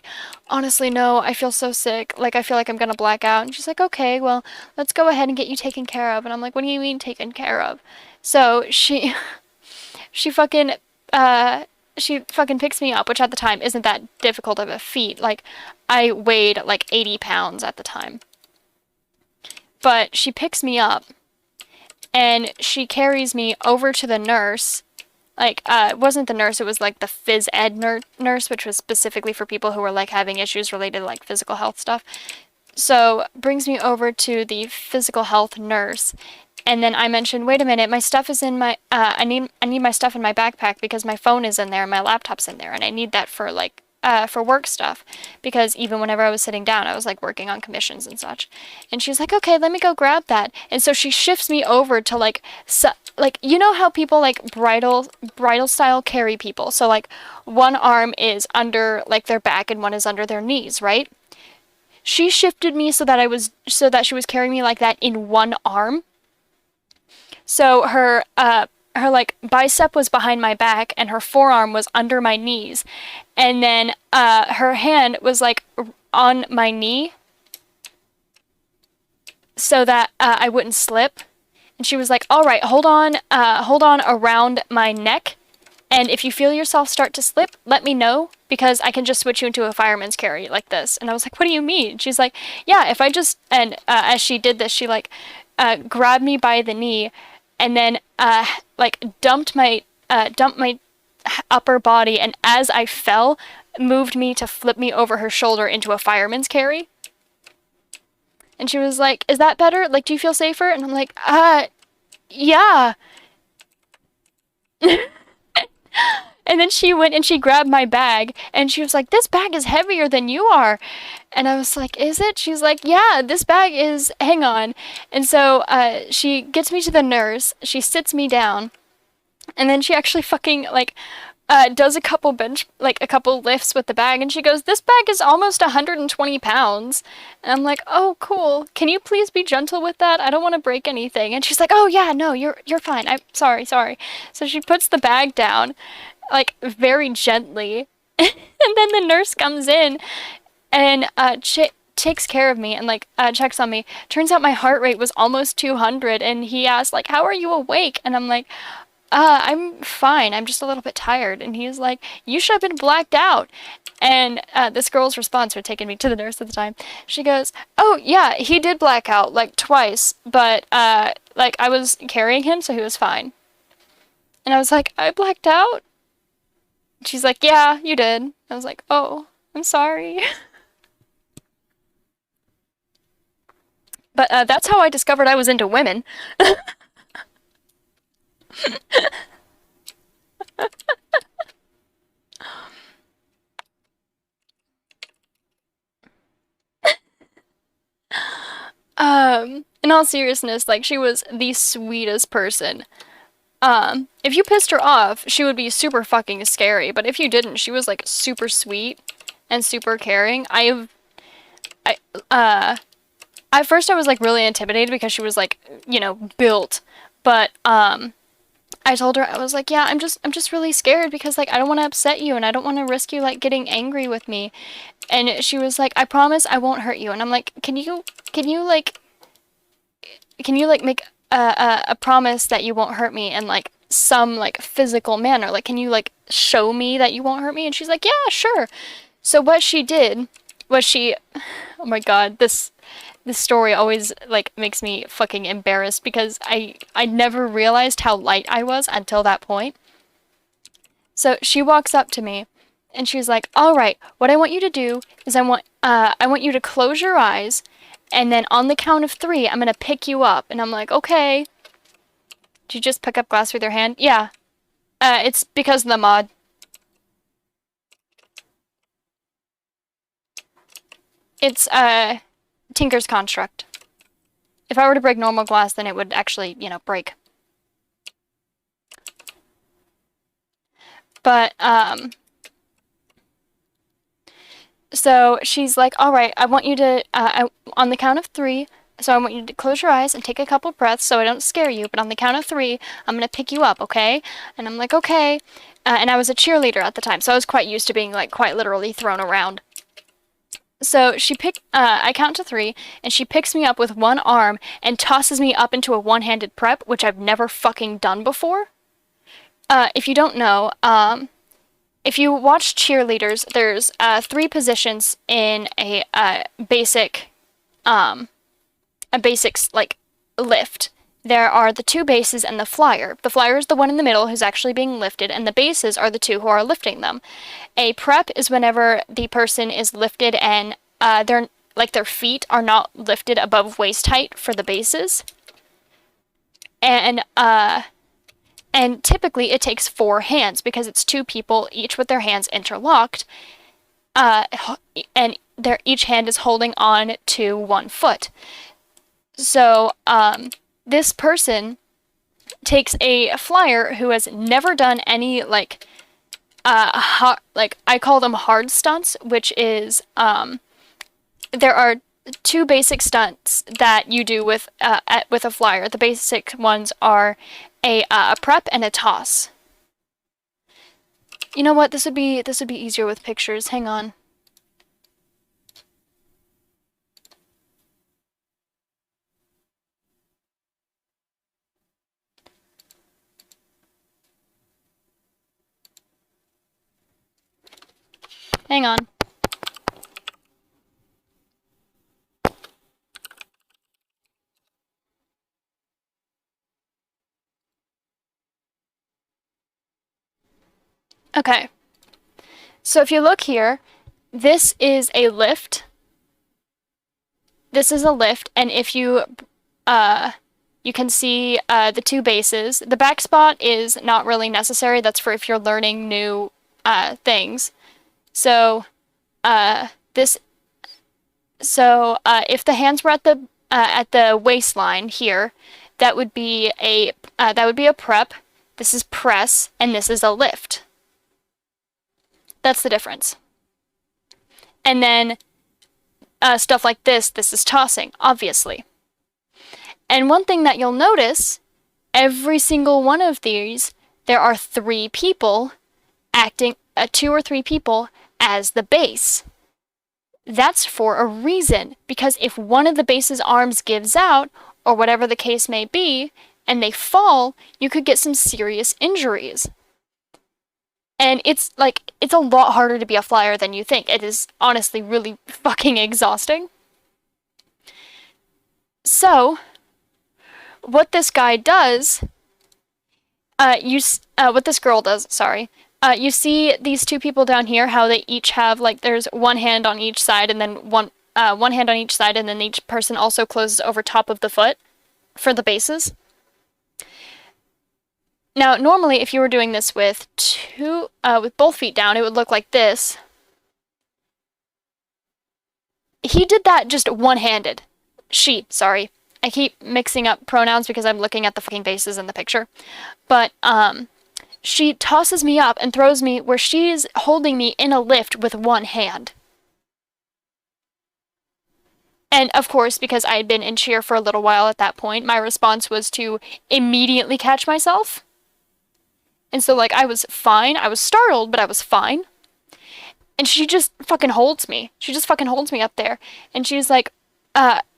"Honestly, no, I feel so sick. Like, I feel like I'm gonna black out." And she's like, "Okay, well, let's go ahead and get you taken care of." And I'm like, "What do you mean taken care of?" So she fucking, she fucking picks me up, which at the time isn't that difficult of a feat. Like, I weighed like 80 pounds at the time. But she picks me up, and she carries me over to the nurse. Like, it wasn't the nurse, it was like the phys ed nurse, which was specifically for people who were like having issues related to like physical health stuff. So, brings me over to the physical health nurse. And then I mentioned, "Wait a minute, my stuff is in my, I need my stuff in my backpack because my phone is in there and my laptop's in there and I need that for like, for work stuff." Because even whenever I was sitting down, I was like working on commissions and such. And she's like, "Okay, let me go grab that." And so she shifts me over to like, like, you know how people like bridal style carry people? So like one arm is under like their back and one is under their knees, right? She shifted me so that she was carrying me like that in one arm. So her like bicep was behind my back and her forearm was under my knees. And then her hand was like on my knee so that I wouldn't slip. And she was like, "All right, hold on around my neck. And if you feel yourself start to slip, let me know because I can just switch you into a fireman's carry like this." And I was like, "What do you mean?" She's like, "Yeah, if I just," and as she did this, she like grabbed me by the knee and then like dumped my upper body, and as I fell, moved me to flip me over her shoulder into a fireman's carry. And she was like, "Is that better? Like, do you feel safer?" And I'm like, yeah. And then she went and she grabbed my bag and she was like, "This bag is heavier than you are." And I was like, "Is it?" She's like, "Yeah, this bag is, hang on." And so she gets me to the nurse, she sits me down, and then she actually fucking like does a couple lifts with the bag, and she goes, "This bag is almost 120 pounds. And I'm like, "Oh, cool. Can you please be gentle with that? I don't want to break anything." And she's like, "Oh yeah, no, you're fine. I'm sorry." So she puts the bag down, like, very gently. And then the nurse comes in and takes care of me and like checks on me. Turns out my heart rate was almost 200, and he asked like, "How are you awake?" And I'm like, "I'm fine. I'm just a little bit tired." And he's like, "You should have been blacked out." And this girl's response, who had taken me to the nurse at the time, she goes, "Oh yeah, he did black out like twice, but like I was carrying him, so he was fine." And I was like, "I blacked out?" She's like, "Yeah, you did." I was like, "Oh, I'm sorry." But that's how I discovered I was into women. In all seriousness, like, she was the sweetest person. If you pissed her off, she would be super fucking scary, but if you didn't, she was, like, super sweet and super caring. At first I was, like, really intimidated because she was, like, you know, built, but, I told her, I was like, "Yeah, I'm just really scared because, like, I don't want to upset you and I don't want to risk you, like, getting angry with me." And she was like, "I promise I won't hurt you." And I'm like, can you make a promise that you won't hurt me and like some like physical manner. Like, can you like show me that you won't hurt me? And she's like, yeah, sure. So what she did was oh my god, this story always like makes me fucking embarrassed because I never realized how light I was until that point. So she walks up to me and she's like, "All right, what I want you to do is I want you to close your eyes, and then on the count of 3, I'm gonna pick you up." And I'm like, "Okay." Did you just pick up glass with your hand? Yeah. It's because of the mod. It's Tinker's construct. If I were to break normal glass, then it would actually, you know, break. But, so she's like, all right, I want you to, on the count of 3, so I want you to close your eyes and take a couple breaths so I don't scare you, but on the count of 3, I'm gonna pick you up, okay? And I'm like, okay. And I was a cheerleader at the time, so I was quite used to being, like, quite literally thrown around. So I count to 3, and she picks me up with one arm and tosses me up into a one-handed prep, which I've never fucking done before. If you don't know, if you watch cheerleaders, there's 3 positions in a basic like lift. There are the 2 bases and the flyer. The flyer is the one in the middle who's actually being lifted, and the bases are the 2 who are lifting them. A prep is whenever the person is lifted and their feet are not lifted above waist height for the bases. And typically it takes 4 hands because it's 2 people, each with their hands interlocked, and each hand is holding on to 1 foot. So this person takes a flyer who has never done any I call them hard stunts, which is there are 2 basic stunts that you do with a flyer. The basic ones are a prep and a toss. You know what? This would be easier with pictures. Hang on. Hang on. Okay. So if you look here, this is a lift. This is a lift, and if you can see the 2 bases. The back spot is not really necessary. That's for if you're learning new things. So if the hands were at the waistline here, that would be a prep. This is press, and this is a lift. That's the difference. And then stuff like this is tossing, obviously. And one thing that you'll notice, every single one of these, there are 3 people acting, 2 or 3 people as the base. That's for a reason, because if one of the base's arms gives out, or whatever the case may be, and they fall, you could get some serious injuries. And it's a lot harder to be a flyer than you think. It is honestly really fucking exhausting. So, what this guy does, what this girl does, sorry, you see these 2 people down here, how they each have, there's 1 hand on each side, and then one hand on each side, and then each person also closes over top of the foot for the bases. Now, normally, if you were doing this with both feet down, it would look like this. He did that just one-handed. She, sorry. I keep mixing up pronouns because I'm looking at the fucking bases in the picture. But, she tosses me up and throws me where she's holding me in a lift with 1 hand. And, of course, because I had been in cheer for a little while at that point, my response was to immediately catch myself. And so, I was fine. I was startled, but I was fine. And she just fucking holds me. She just fucking holds me up there. And she's like,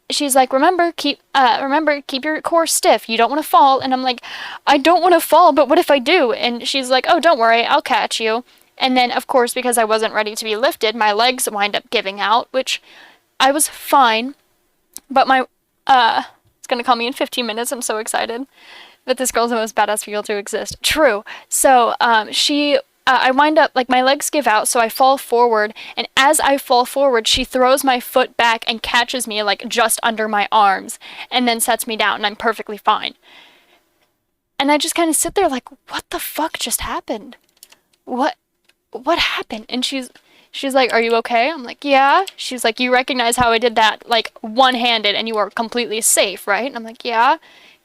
she's like, remember, keep your core stiff. You don't want to fall. And I'm like, I don't want to fall, but what if I do? And she's like, oh, don't worry, I'll catch you. And then, of course, because I wasn't ready to be lifted, my legs wind up giving out, which I was fine. But it's gonna call me in 15 minutes. I'm so excited. But this girl's the most badass female to exist. True. So, I wind up, like, my legs give out, so I fall forward, and as I fall forward, she throws my foot back and catches me, like, just under my arms, and then sets me down, and I'm perfectly fine. And I just kind of sit there like, what the fuck just happened? What happened? And she's like, are you okay? I'm like, yeah. She's like, you recognize how I did that, like, one-handed, and you are completely safe, right? And I'm like, yeah.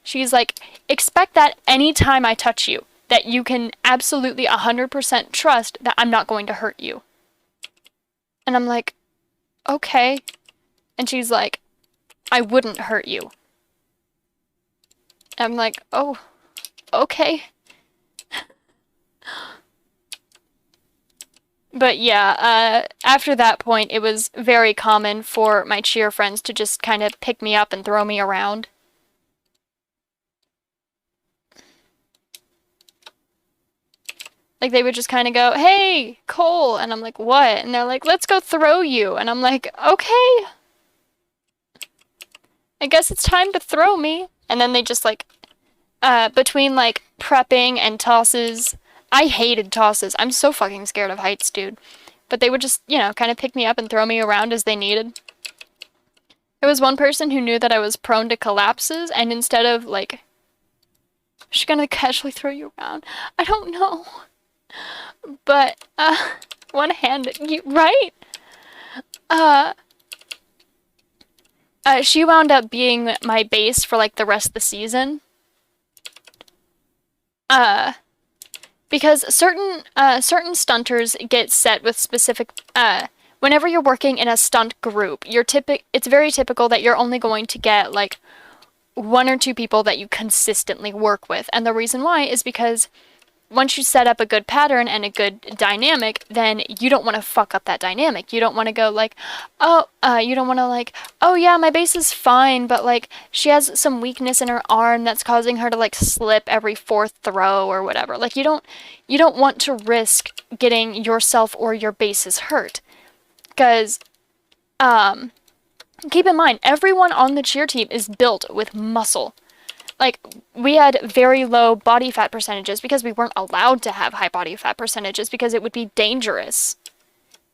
She's like, expect that anytime I touch you, that you can absolutely 100% trust that I'm not going to hurt you. And I'm like, okay. And she's like, I wouldn't hurt you. I'm like, oh, okay. But yeah, after that point, it was very common for my cheer friends to just kind of pick me up and throw me around. Like, they would just kind of go, hey, Cole, and I'm like, what? And they're like, let's go throw you. And I'm like, okay. I guess it's time to throw me. And then they just, like, between, like, prepping and tosses, I hated tosses. I'm so fucking scared of heights, dude. But they would just, you know, kind of pick me up and throw me around as they needed. There was one person who knew that I was prone to collapses, and instead of, like, she's gonna casually throw you around. I don't know. But, one-handed, right? She wound up being my base for, like, the rest of the season. Because certain stunters get set with specific, whenever you're working in a stunt group, it's very typical that you're only going to get, like, 1 or 2 people that you consistently work with. And the reason why is because once you set up a good pattern and a good dynamic, then you don't want to fuck up that dynamic. You don't want to go like, oh, you don't want to like, oh yeah, my base is fine, but like, she has some weakness in her arm that's causing her to like slip every 4th throw or whatever. Like, you don't want to risk getting yourself or your bases hurt. Because, keep in mind, everyone on the cheer team is built with muscle. Like, we had very low body fat percentages because we weren't allowed to have high body fat percentages because it would be dangerous.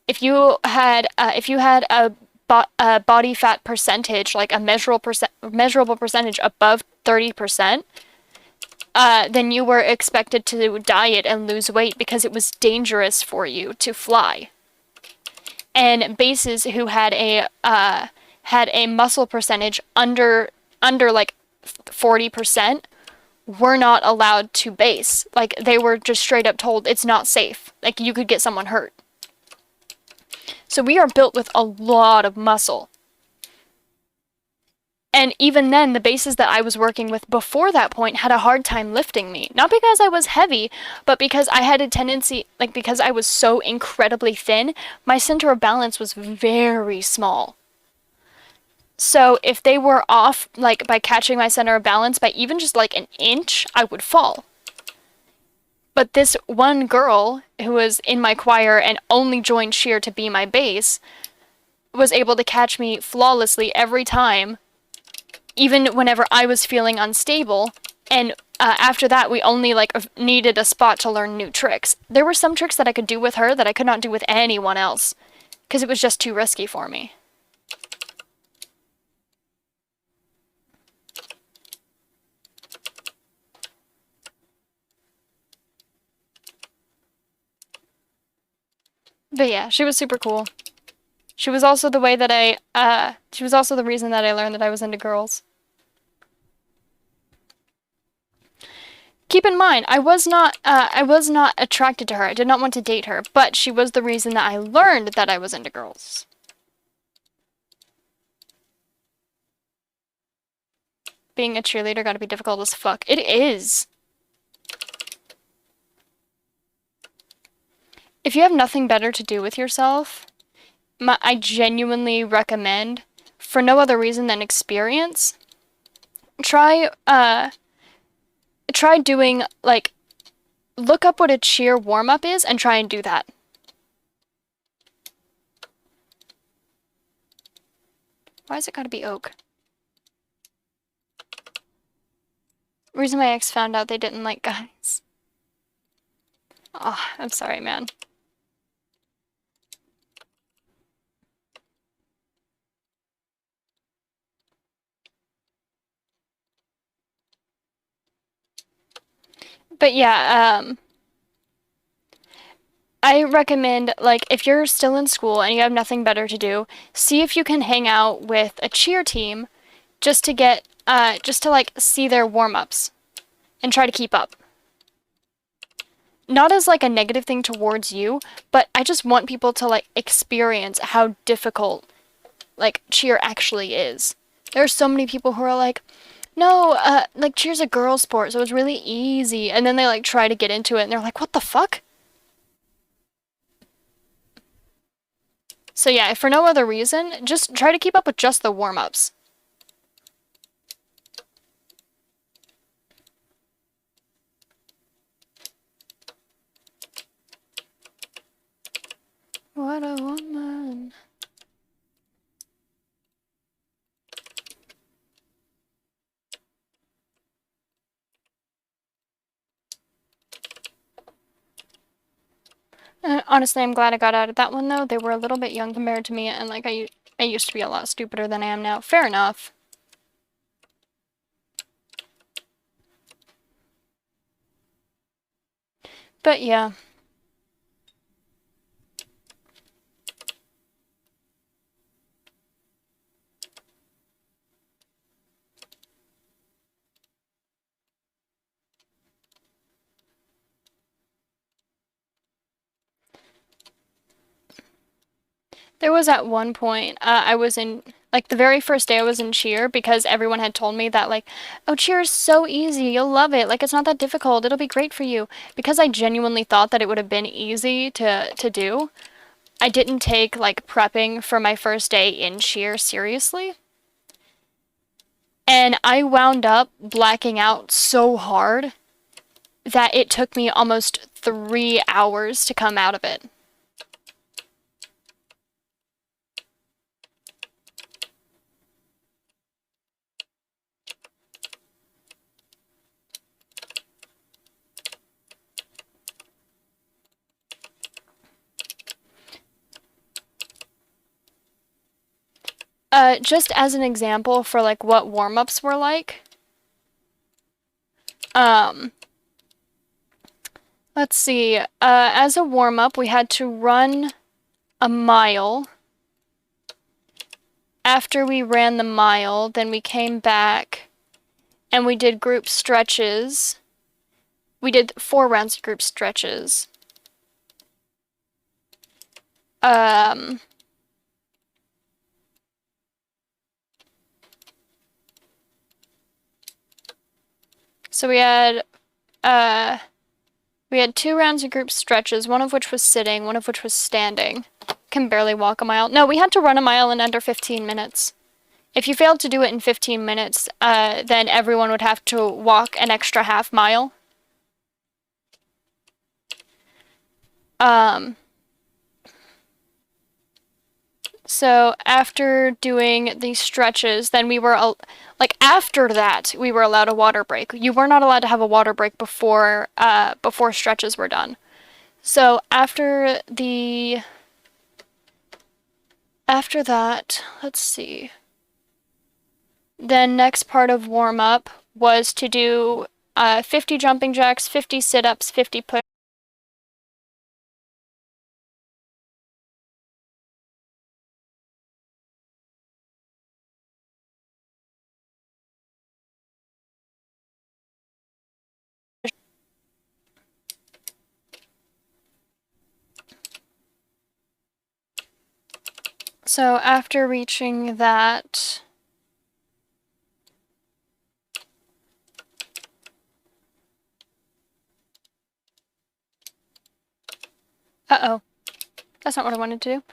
If you had a body fat percentage, like a measurable percentage above 30%, then you were expected to diet and lose weight because it was dangerous for you to fly. And bases who had a muscle percentage under like 40% were not allowed to base. Like, they were just straight up told it's not safe. Like, you could get someone hurt. So we are built with a lot of muscle. And even then, the bases that I was working with before that point had a hard time lifting me. Not because I was heavy, but because I had a tendency, like, because I was so incredibly thin, my center of balance was very small. So if they were off, like, by catching my center of balance by even just, like, an inch, I would fall. But this one girl who was in my choir and only joined cheer to be my base was able to catch me flawlessly every time, even whenever I was feeling unstable. And after that, we only, like, needed a spot to learn new tricks. There were some tricks that I could do with her that I could not do with anyone else, because it was just too risky for me. But yeah, she was super cool. She was also the way that she was also the reason that I learned that I was into girls. Keep in mind, I was not attracted to her. I did not want to date her, but she was the reason that I learned that I was into girls. Being a cheerleader gotta be difficult as fuck. It is. If you have nothing better to do with yourself, I genuinely recommend for no other reason than experience, try doing, like, look up what a cheer warm-up is and try and do that. Why has it gotta be oak? Reason my ex found out they didn't like guys. Oh, I'm sorry, man. But yeah, I recommend, like, if you're still in school and you have nothing better to do, see if you can hang out with a cheer team just to get, just to, like, see their warm-ups and try to keep up. Not as, like, a negative thing towards you, but I just want people to, like, experience how difficult, like, cheer actually is. There are so many people who are like, no, like, cheer's a girl sport, so it's really easy. And then they, like, try to get into it, and they're like, what the fuck? So yeah, if for no other reason, just try to keep up with just the warm-ups. What a woman. Honestly, I'm glad I got out of that one, though. They were a little bit young compared to me, and, like, I used to be a lot stupider than I am now. Fair enough. But yeah. There was at one point, I was in, like, the very first day I was in cheer because everyone had told me that, like, oh, cheer is so easy, you'll love it, like, it's not that difficult, it'll be great for you. Because I genuinely thought that it would have been easy to do, I didn't take, like, prepping for my first day in cheer seriously. And I wound up blacking out so hard that it took me almost 3 hours to come out of it. Just as an example for, like, what warm-ups were like. Let's see. As a warm-up, we had to run a mile. After we ran the mile, then we came back and we did group stretches. We did 4 rounds of group stretches. So we had 2 rounds of group stretches, one of which was sitting, one of which was standing. Can barely walk a mile. No, we had to run a mile in under 15 minutes. If you failed to do it in 15 minutes, then everyone would have to walk an extra half mile. So after doing these stretches, then we were, like, after that, we were allowed a water break. You were not allowed to have a water break before stretches were done. So after that, let's see. Then next part of warm-up was to do 50 jumping jacks, 50 sit-ups, 50 push. So after reaching that, uh-oh, that's not what I wanted to do.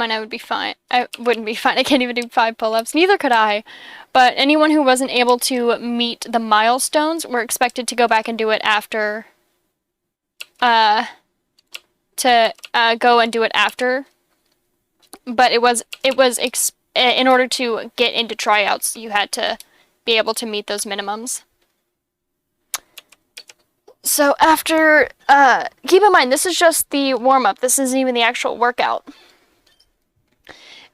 I would be fine. I wouldn't be fine. I can't even do 5 pull-ups. Neither could I. But anyone who wasn't able to meet the milestones were expected to go back and do it after. Go and do it after. But it was in order to get into tryouts, you had to be able to meet those minimums. So after, keep in mind, this is just the warm-up. This isn't even the actual workout.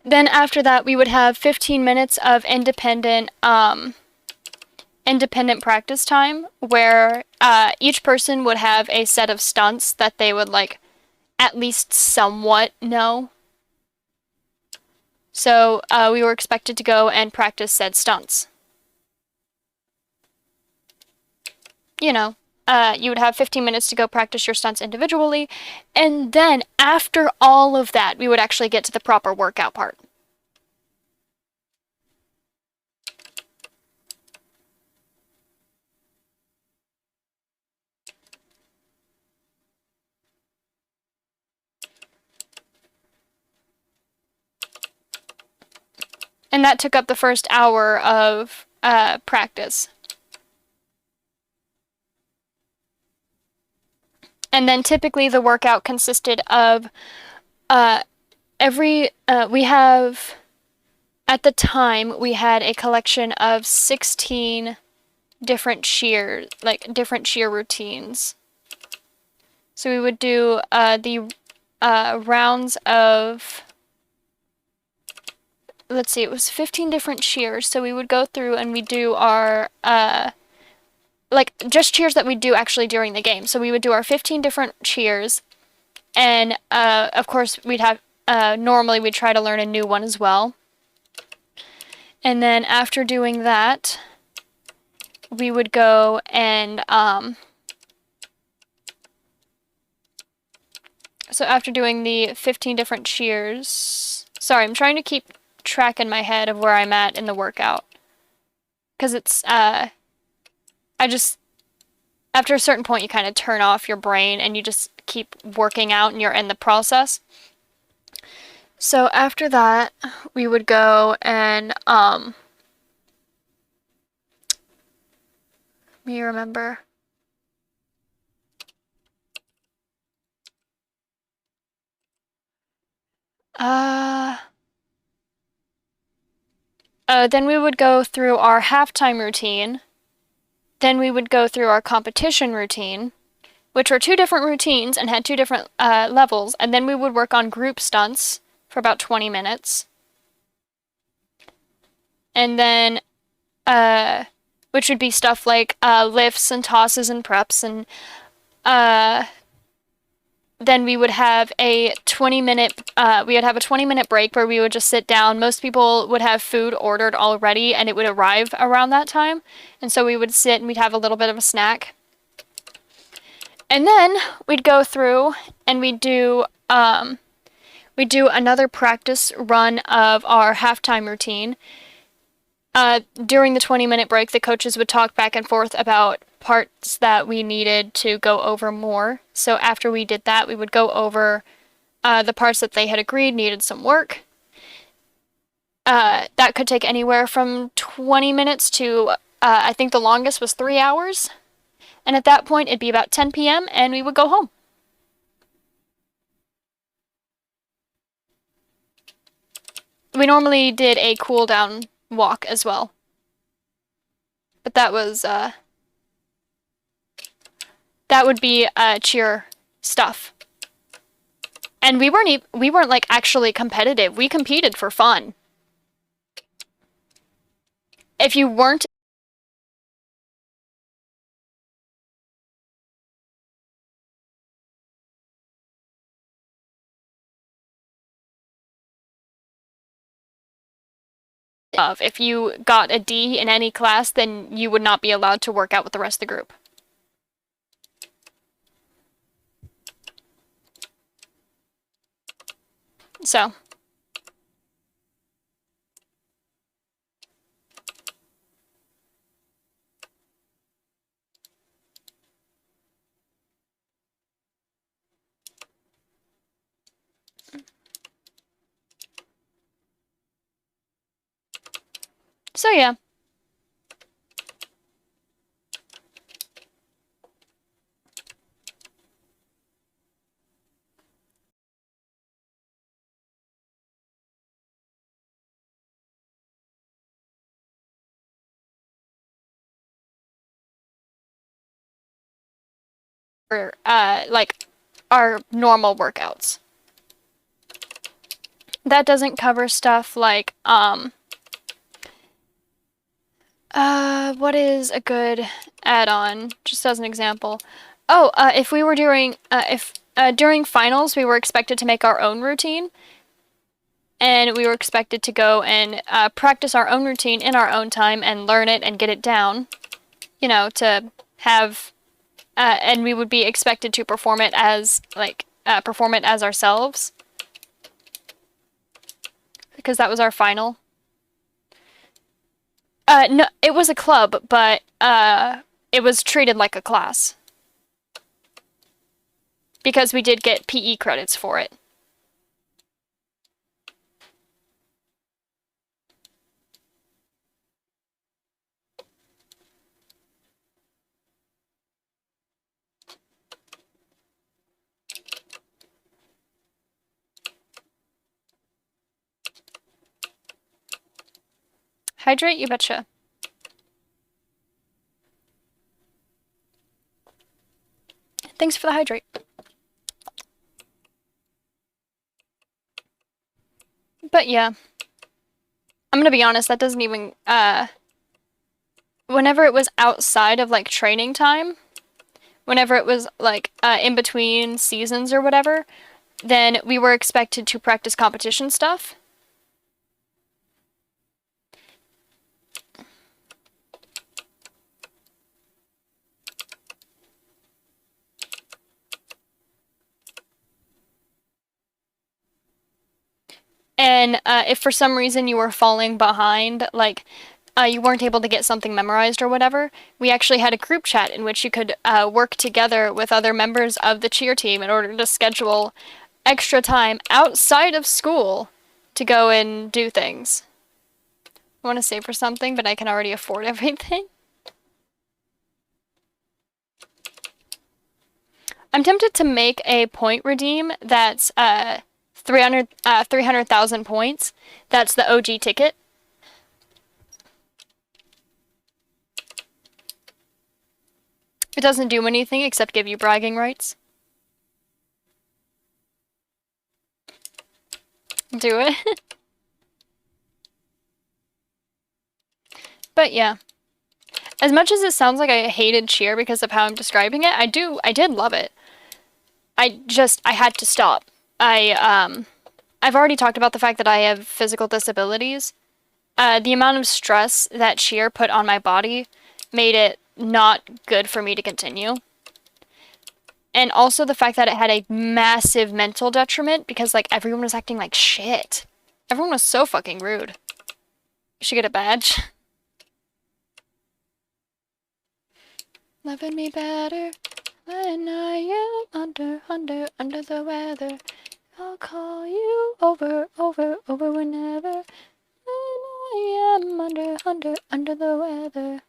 Then after that, we would have 15 minutes of independent practice time, where each person would have a set of stunts that they would, like, at least somewhat know. So we were expected to go and practice said stunts. You know, you would have 15 minutes to go practice your stunts individually, and then after all of that, we would actually get to the proper workout part. And that took up the first hour of practice. And then typically the workout consisted of we have, at the time, we had a collection of 16 different shear routines. So we would do the rounds of, let's see, it was 15 different shears. So we would go through and we do our, like, just cheers that we do actually during the game. So we would do our 15 different cheers, and of course we'd have, normally we'd try to learn a new one as well. And then after doing that, we would go and, so after doing the 15 different cheers, sorry, I'm trying to keep track in my head of where I'm at in the workout. Because it's, after a certain point, you kind of turn off your brain and you just keep working out and you're in the process. So after that, we would go and, let me remember. Then we would go through our halftime routine. Then we would go through our competition routine, which were 2 different routines and had 2 different levels. And then we would work on group stunts for about 20 minutes. And then, which would be stuff like lifts and tosses and preps. And then we would have a 20-minute break where we would just sit down. Most people would have food ordered already and it would arrive around that time. And so we would sit and we'd have a little bit of a snack. And then we'd go through and we'd do another practice run of our halftime routine. During the 20-minute break, the coaches would talk back and forth about parts that we needed to go over more. So after we did that, we would go over the parts that they had agreed needed some work. That could take anywhere from 20 minutes to, I think the longest was 3 hours. And at that point, it'd be about 10 p.m. and we would go home. We normally did a cool down walk as well. But that was, that would be cheer stuff. And we weren't like actually competitive. We competed for fun. If you weren't if you got a D in any class, then you would not be allowed to work out with the rest of the group. So. So yeah. For like our normal workouts. That doesn't cover stuff like what is a good add-on? Just as an example. Oh, if we were doing if during finals we were expected to make our own routine, and we were expected to go and practice our own routine in our own time and learn it and get it down, you know, to have, and we would be expected to perform it as ourselves, because that was our final. No, it was a club, but it was treated like a class because we did get PE credits for it. Hydrate, you betcha. Thanks for the hydrate. But yeah, I'm gonna be honest, that doesn't even, whenever it was outside of like training time, whenever it was like in between seasons or whatever, then we were expected to practice competition stuff. And if for some reason you were falling behind, like you weren't able to get something memorized or whatever, we actually had a group chat in which you could work together with other members of the cheer team in order to schedule extra time outside of school to go and do things. I want to save for something, but I can already afford everything. I'm tempted to make a point redeem that's 300,000 points. That's the OG ticket. It doesn't do anything except give you bragging rights. Do it. But yeah. As much as it sounds like I hated cheer because of how I'm describing it, I did love it. I had to stop. I've already talked about the fact that I have physical disabilities. The amount of stress that cheer put on my body made it not good for me to continue. And also the fact that it had a massive mental detriment because, like, everyone was acting like shit. Everyone was so fucking rude. You should get a badge. Loving me better when I am under the weather. I'll call you over whenever when I am under the weather.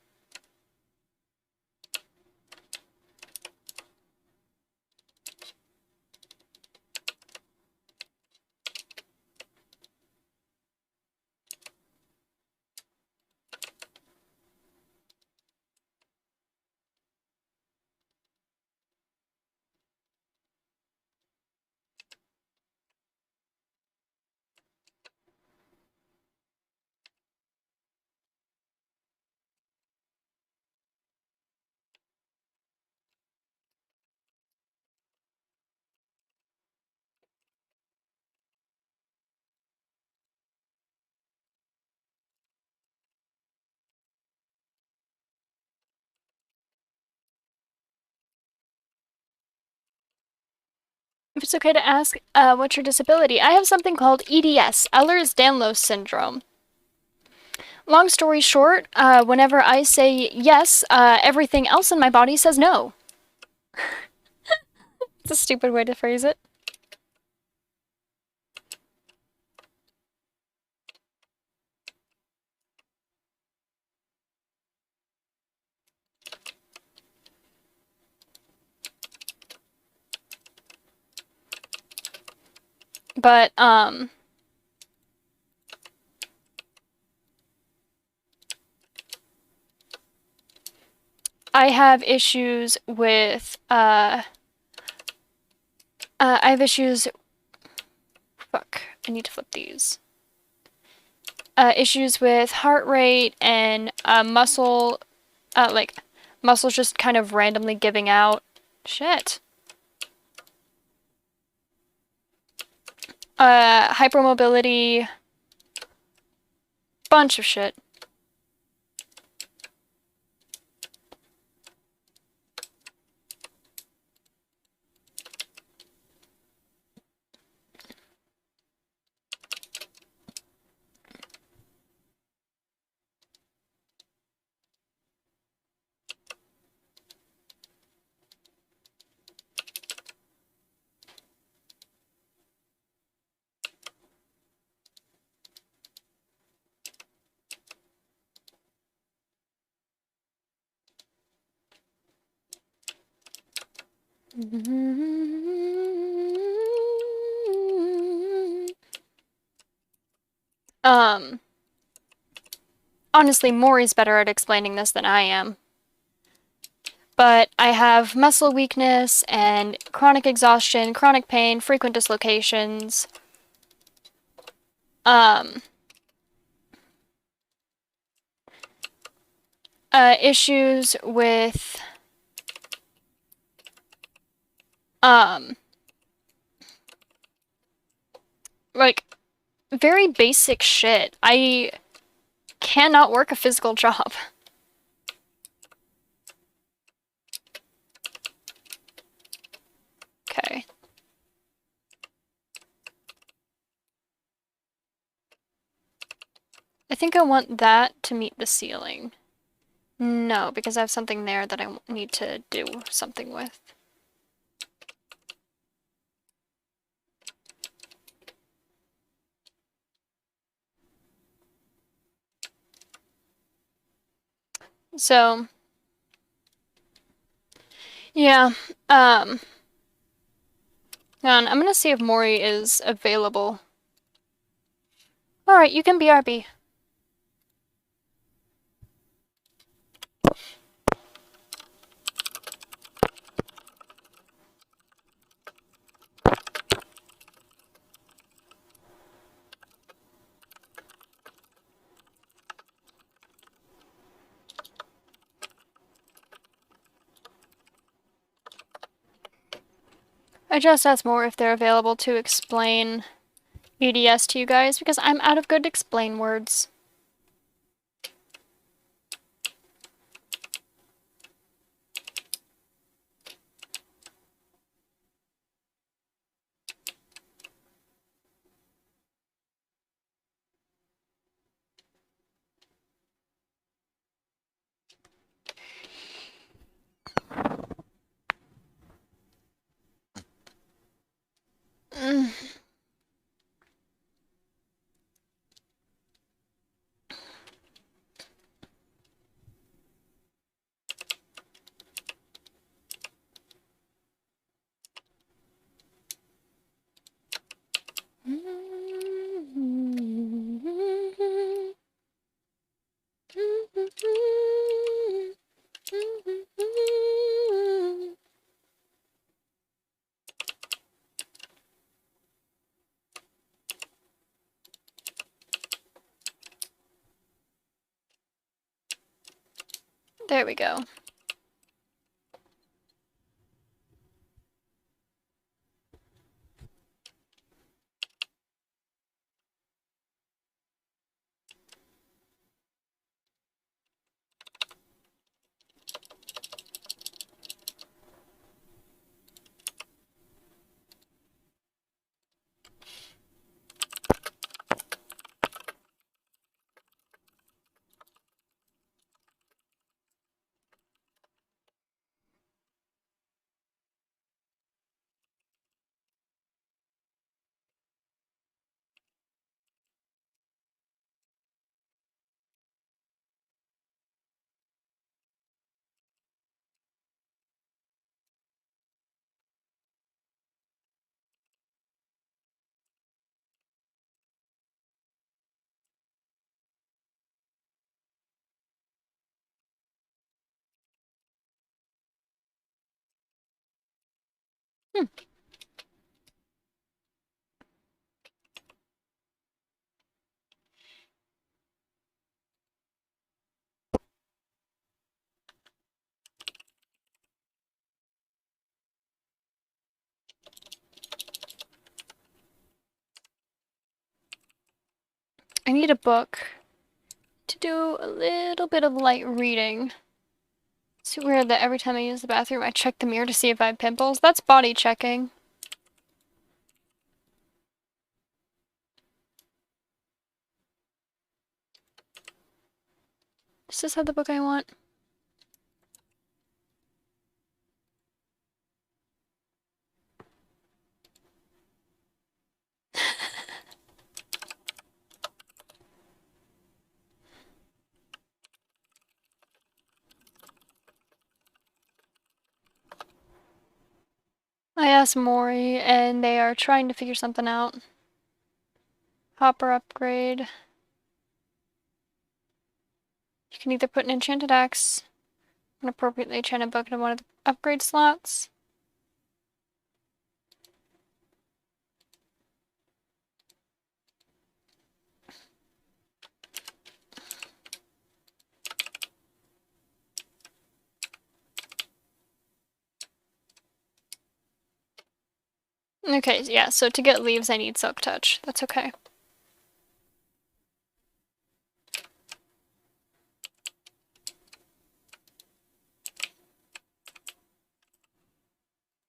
If it's okay to ask, what's your disability? I have something called EDS, Ehlers-Danlos syndrome. Long story short, whenever I say yes, everything else in my body says no. It's a stupid way to phrase it. But, I have issues with, I have issues, fuck, I need to flip these. Issues with heart rate and, muscles just kind of randomly giving out. Shit. Hypermobility. Bunch of shit. Honestly, Maury's better at explaining this than I am. But I have muscle weakness and chronic exhaustion, chronic pain, frequent dislocations. Issues with, like, very basic shit. I cannot work a physical job. Okay. I think I want that to meet the ceiling. No, because I have something there that I need to do something with. So, yeah, hang on, I'm gonna see if Maury is available. Alright, you can BRB. I just asked Maury if they're available to explain EDS to you guys, because I'm out of good explain words. There we go. Hmm. I need a book to do a little bit of light reading. It's weird that every time I use the bathroom, I check the mirror to see if I have pimples. That's body checking. Does this have the book I want? I asked Mori, and they are trying to figure something out. Hopper upgrade. You can either put an enchanted axe, an appropriately enchanted book into one of the upgrade slots. Okay, yeah, so to get leaves, I need Silk Touch. That's okay.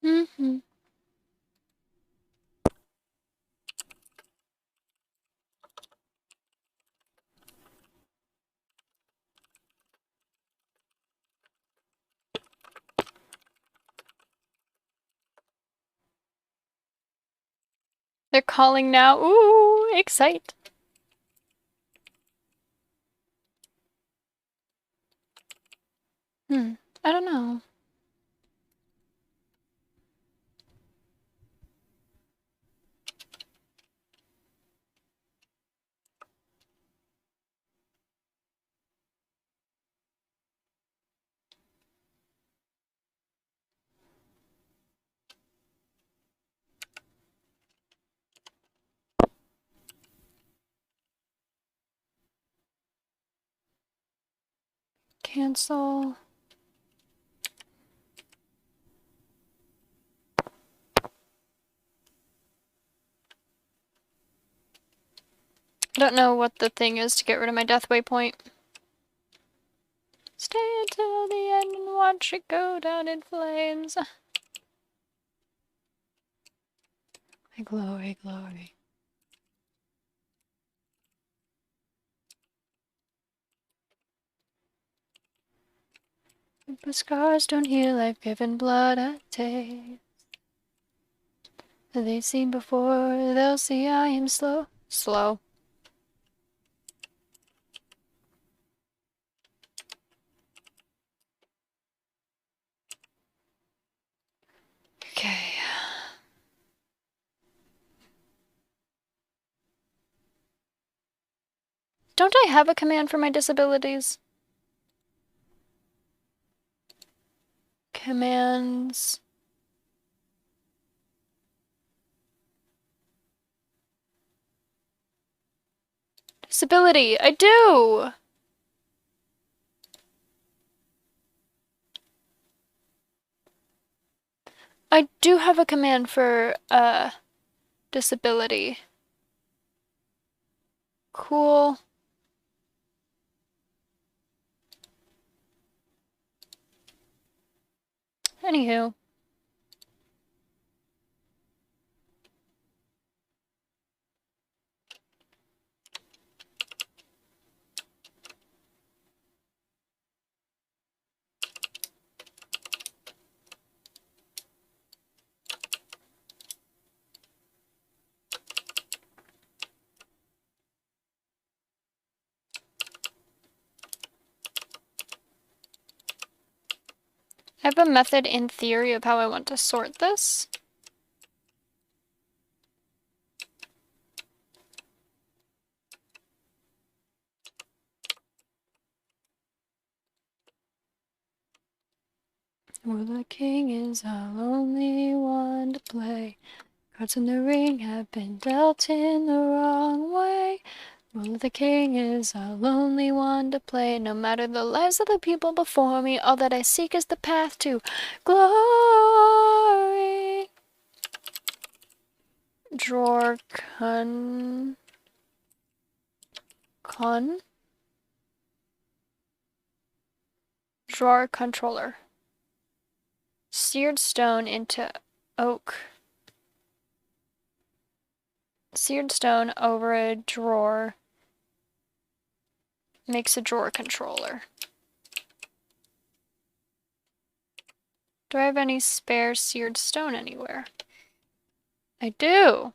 Mm-hmm. They're calling now. Ooh, excite. I don't know. Cancel. I don't know what the thing is to get rid of my death waypoint. Stay until the end and watch it go down in flames. My glory, glory. But scars don't heal, I've given blood a taste. They've seen before, they'll see I am slow. Slow. Okay. Don't I have a command for my disabilities? Commands. Disability, I do! I do have a command for, disability. Cool. Anywho. I have a method in theory of how I want to sort this. Well, the king is a lonely one to play. Cards in the ring have been dealt in the wrong way. Well, the king is a lonely one to play. No matter the lives of the people before me, all that I seek is the path to glory. Drawer drawer controller. Seared stone into oak. Seared stone over a drawer makes a drawer controller. Do I have any spare seared stone anywhere? I do.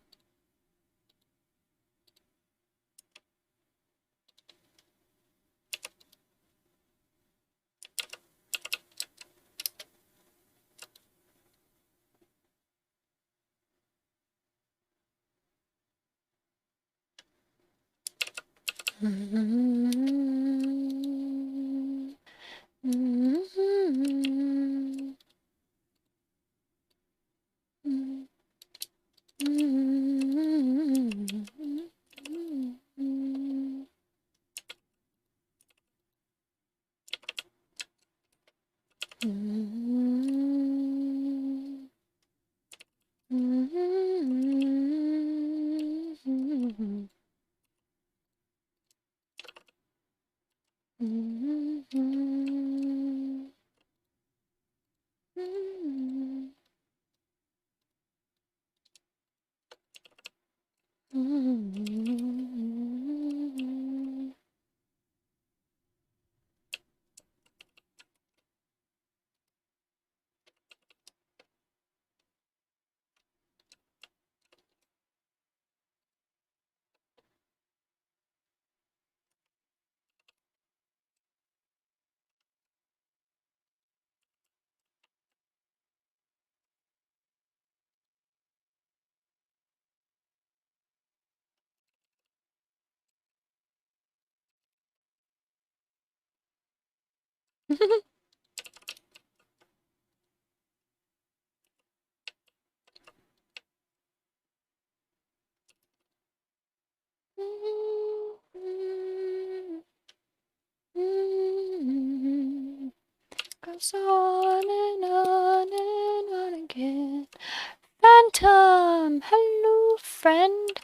Goes on and on and on again. Phantom! Hello, friend.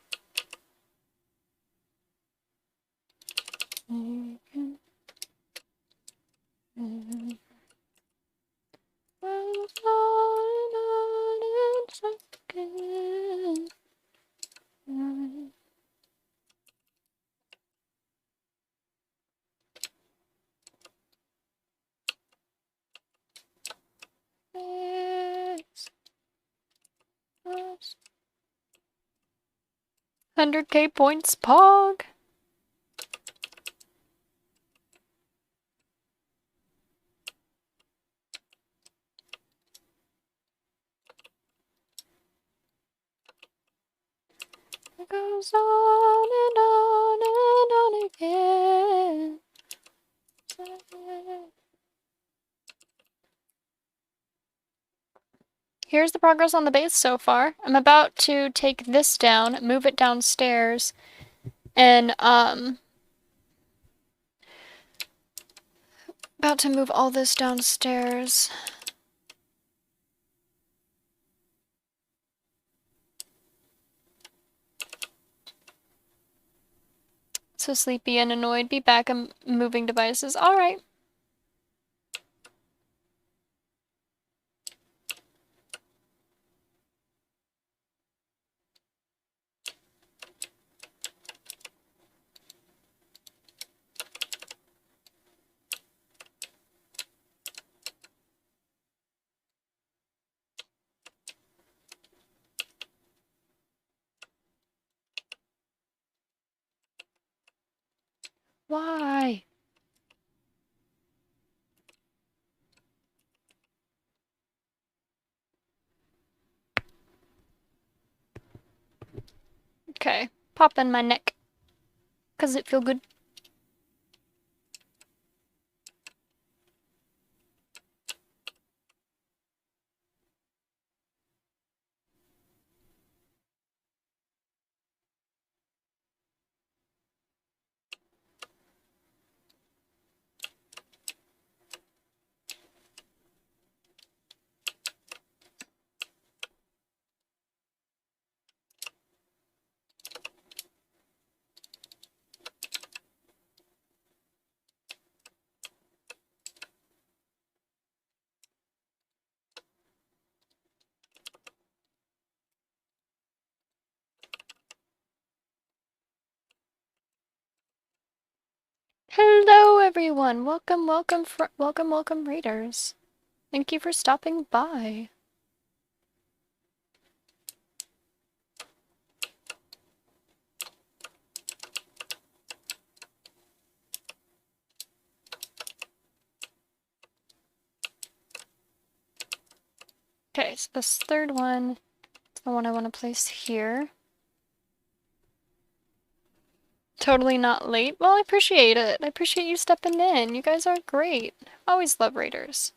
Yes. 100k points, Pog. It goes on and on and on again. Here's the progress on the base so far. I'm about to take this down, move it downstairs, and about to move all this downstairs. So sleepy and annoyed. Be back. I'm moving devices. All right. Why? Okay. Pop in my neck. 'Cause it feel good. Hello, everyone. Welcome, welcome, readers. Thank you for stopping by. Okay, so this third one is the one I want to place here. Totally not late. Well, I appreciate it. I appreciate you stepping in. You guys are great. Always love readers.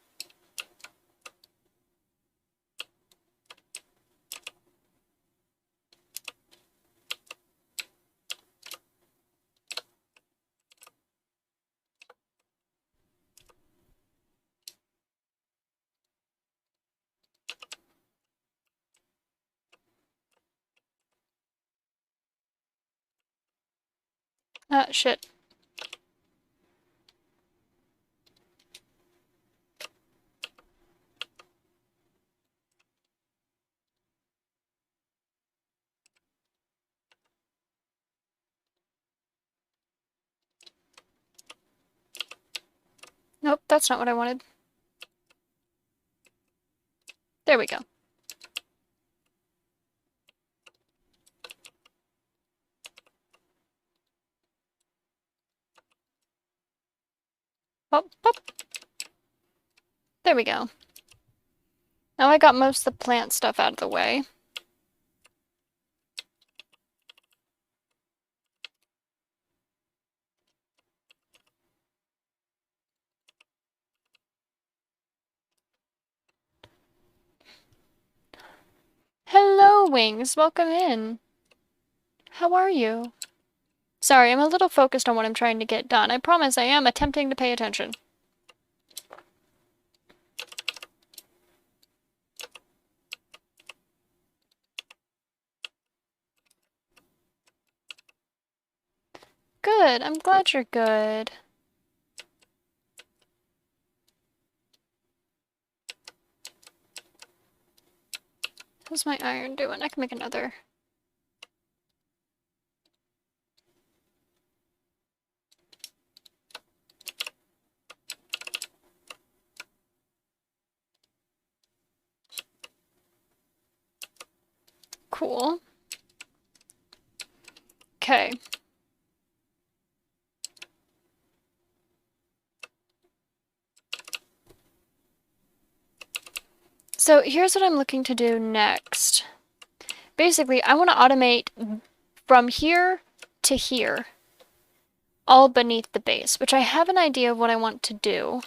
Ah, shit. Nope, that's not what I wanted. There we go. Pop, pop. There we go. Now I got most of the plant stuff out of the way. Hello, Wings. Welcome in. How are you? Sorry, I'm a little focused on what I'm trying to get done. I promise I am attempting to pay attention. Good. I'm glad you're good. How's my iron doing? I can make another. Cool. Okay. So here's what I'm looking to do next. Basically, I want to automate from here to here, all beneath the base, which I have an idea of what I want to do.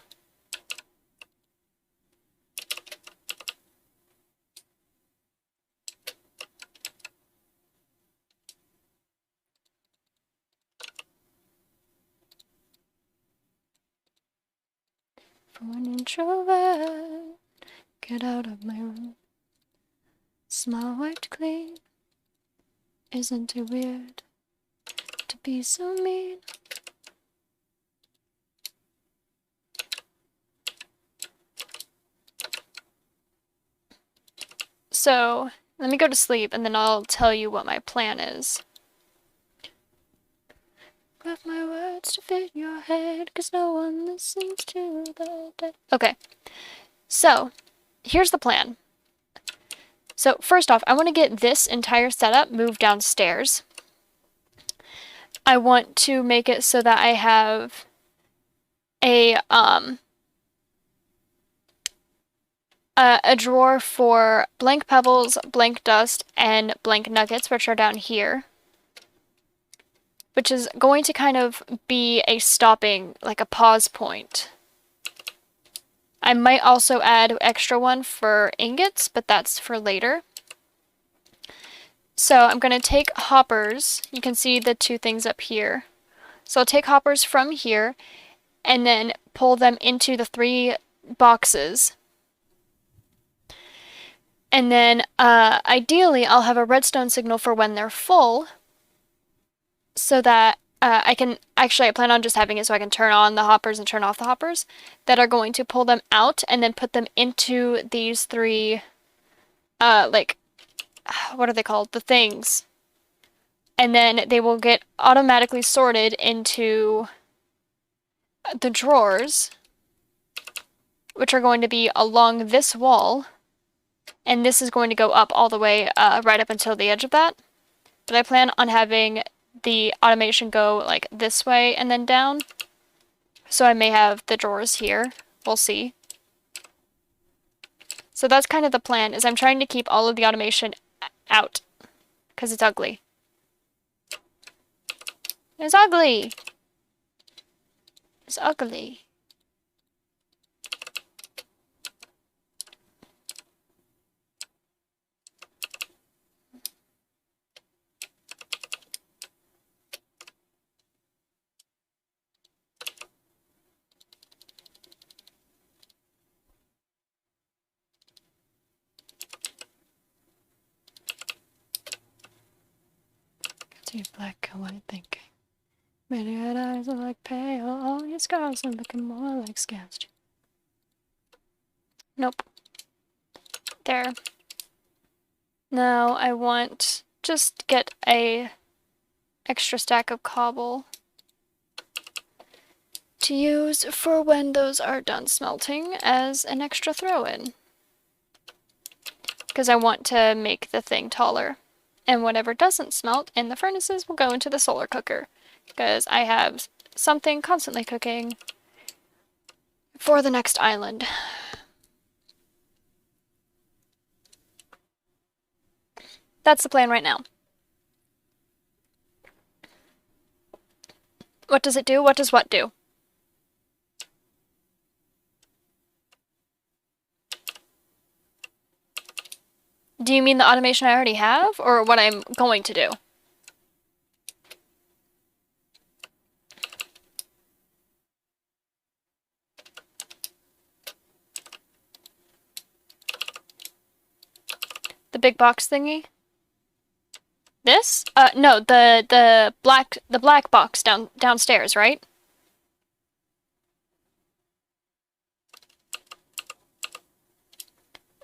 For an introvert, get out of my room. Smile wiped clean. Isn't it weird to be so mean? So, let me go to sleep and then I'll tell you what my plan is. Craft my words to fit your head, 'cause no one listens to the dead. Okay, so here's the plan. So first off, I want to get this entire setup moved downstairs. I want to make it so that I have a drawer for blank pebbles, blank dust, and blank nuggets, which are down here. Which is going to kind of be a stopping, like a pause point. I might also add extra one for ingots, but that's for later. So I'm going to take hoppers. You can see the two things up here. So I'll take hoppers from here and then pull them into the 3 boxes. And then ideally I'll have a redstone signal for when they're full so that I plan on just having it so I can turn on the hoppers and turn off the hoppers that are going to pull them out and then put them into these 3, like, what are they called? The things. And then they will get automatically sorted into the drawers, which are going to be along this wall, and this is going to go up all the way right up until the edge of that. But I plan on having the automation go like this way and then down. So I may have the drawers here. We'll see. So that's kind of the plan, is I'm trying to keep all of the automation out because it's ugly. It's ugly. It's ugly. See black and white thinking. Many red eyes are like pale, all your scars are looking more like scabs. Nope. There. Now I want just get a extra stack of cobble to use for when those are done smelting as an extra throw-in. Because I want to make the thing taller. And whatever doesn't smelt in the furnaces will go into the solar cooker. Because I have something constantly cooking for the next island. That's the plan right now. What does it do? What does what do? Do you mean the automation I already have, or what I'm going to do? The big box thingy? This? No, the black box downstairs, right?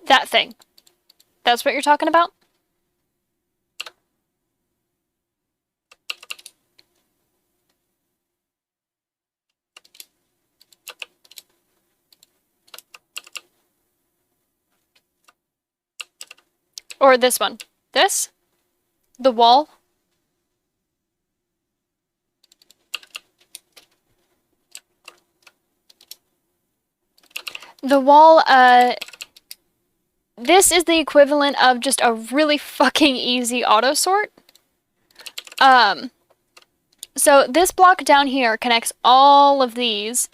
That thing. That's what you're talking about? Or this one. This? The wall? The wall, this is the equivalent of just a really fucking easy auto sort. So this block down here connects all of these,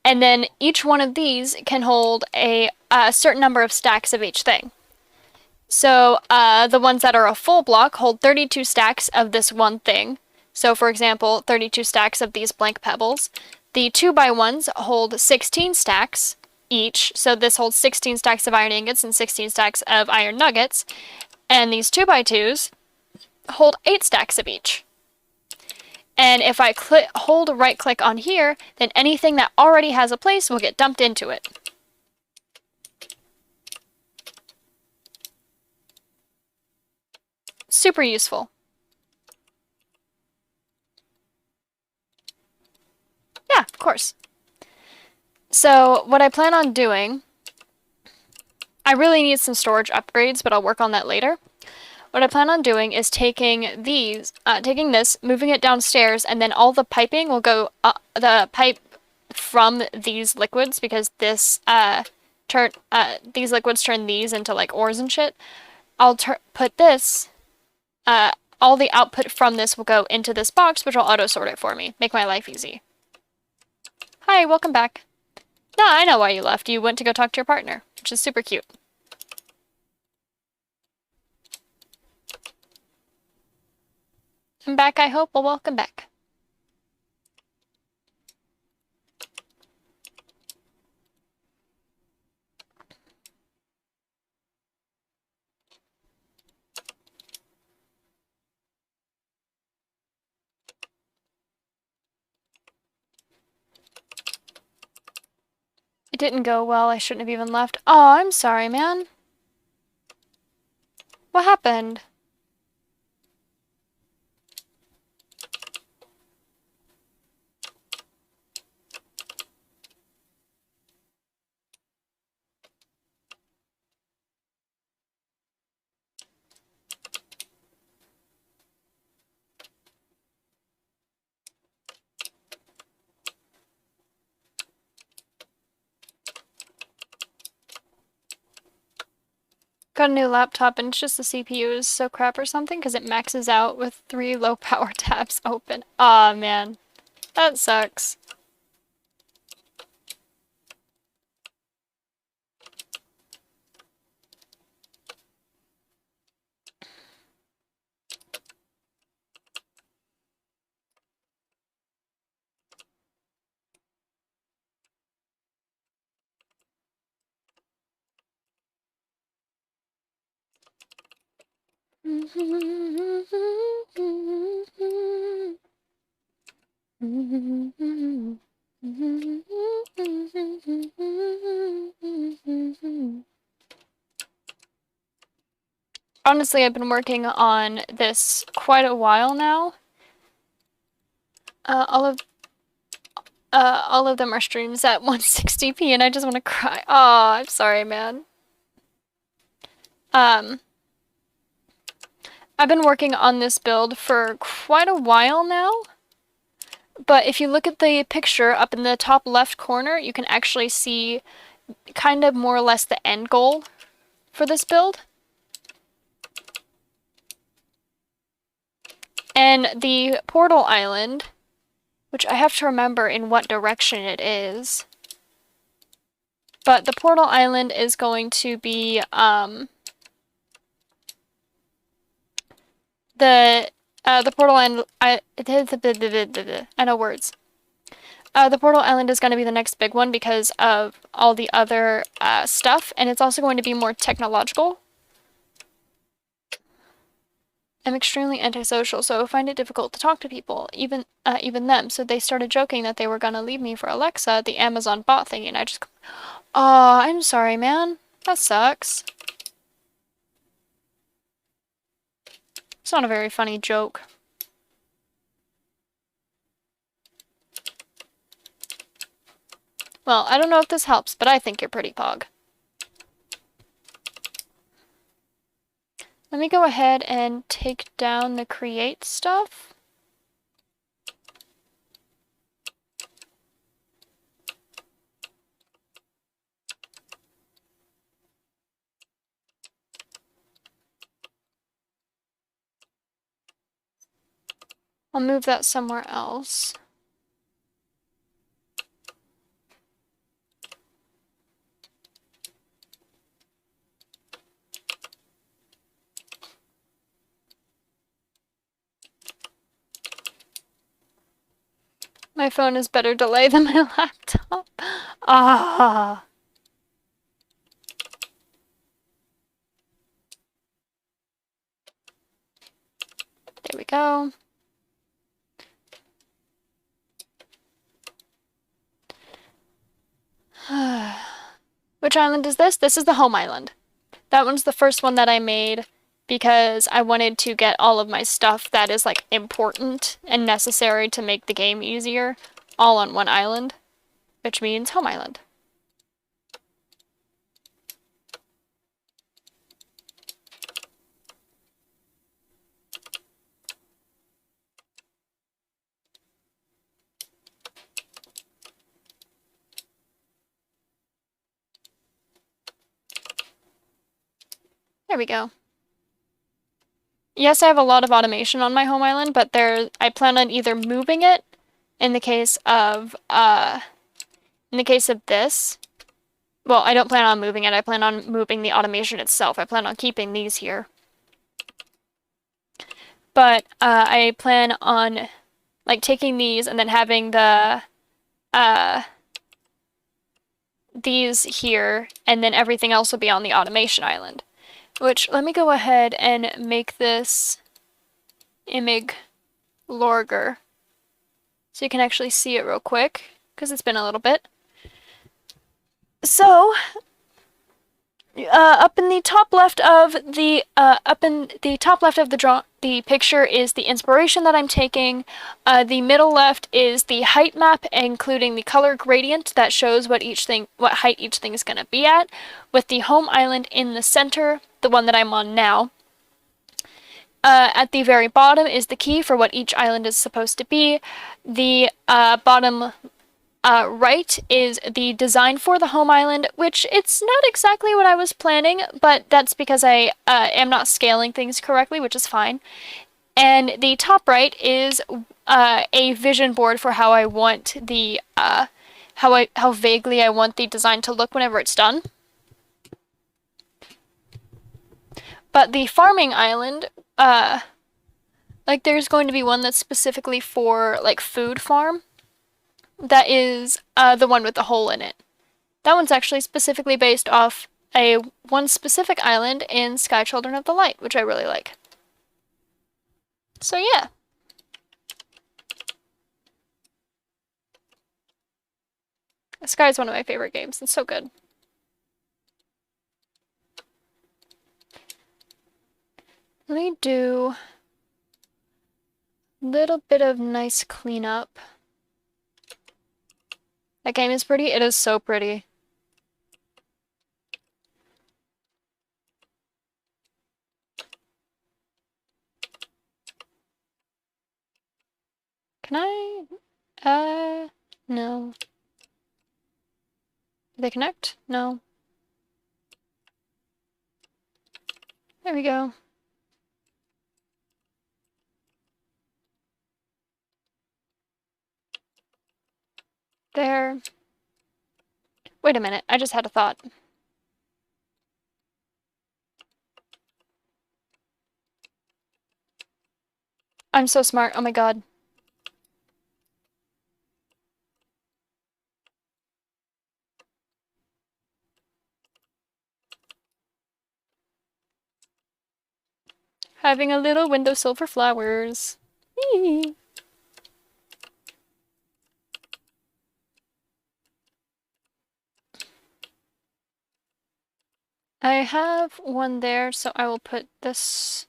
and then each one of these can hold a certain number of stacks of each thing. So the ones that are a full block hold 32 stacks of this one thing. So for example, 32 stacks of these blank pebbles. The 2x1s hold 16 stacks each. So this holds 16 stacks of iron ingots and 16 stacks of iron nuggets. And these 2x2s hold 8 stacks of each. And if I hold right click on here, then anything that already has a place will get dumped into it. Super useful. Yeah, of course. So what I plan on doing, I really need some storage upgrades, but I'll work on that later. What I plan on doing is taking this, moving it downstairs, and then all the piping will go up the pipe from these liquids, because this these liquids turn these into like ores and shit. I'll put this, all the output from this will go into this box, which will auto sort it for me, make my life easy. Hi, welcome back. No, I know why you left. You went to go talk to your partner, which is super cute. I'm back, I hope. Well, welcome back. It didn't go well. I shouldn't have even left. Oh, I'm sorry, man. What happened? Got a new laptop and it's just the CPU is so crap or something because it maxes out with 3 low power tabs open. Aw, man. That sucks. Honestly, I've been working on this quite a while now. All of them are streams at 160p and I just want to cry. Aw, I'm sorry, man. I've been working on this build for quite a while now. But if you look at the picture up in the top left corner, you can actually see kind of more or less the end goal for this build. And the portal island, which I have to remember in what direction it is. But the portal island is going to be, the portal island, I know words. The portal island is going to be the next big one because of all the other stuff, and it's also going to be more technological. I'm extremely antisocial, so I find it difficult to talk to people, even them. So they started joking that they were gonna leave me for Alexa, the Amazon bot thingy, and I just, oh, I'm sorry, man. That sucks. It's not a very funny joke. Well, I don't know if this helps, but I think you're pretty pog. Let me go ahead and take down the create stuff. I'll move that somewhere else. My phone is better delay than my laptop. Ah. There we go. Which island is this? This is the home island. That one's the first one that I made because I wanted to get all of my stuff that is like important and necessary to make the game easier all on one island, which means home island. There we go. Yes, I have a lot of automation on my home island, but I plan on either moving it in the case of this. Well, I don't plan on moving it. I plan on moving the automation itself. I plan on keeping these here. But I plan on like taking these and then having the these here, and then everything else will be on the automation island. Which, let me go ahead and make this image larger so you can actually see it real quick, because it's been a little bit. So, up in the top left of the the picture is the inspiration that I'm taking. The middle left is the height map, including the color gradient that shows what height each thing is going to be at, with the home island in the center, the one that I'm on now. At the very bottom is the key for what each island is supposed to be. The bottom right is the design for the home island, which it's not exactly what I was planning, but that's because I am not scaling things correctly, which is fine. And the top right is a vision board for how I want the how vaguely I want the design to look whenever it's done. But the farming island, like there's going to be one that's specifically for like food farm. That is the one with the hole in it. That one's actually specifically based off a one specific island in Sky Children of the Light, which I really like. So yeah. Sky is one of my favorite games. It's so good. Let me do a little bit of nice cleanup. That game is pretty. It is so pretty. Can I? No. Do they connect? No. There we go. There. Wait a minute, I just had a thought. I'm so smart, oh my god. Having a little windowsill for flowers. Eee. I have one there, so I will put this...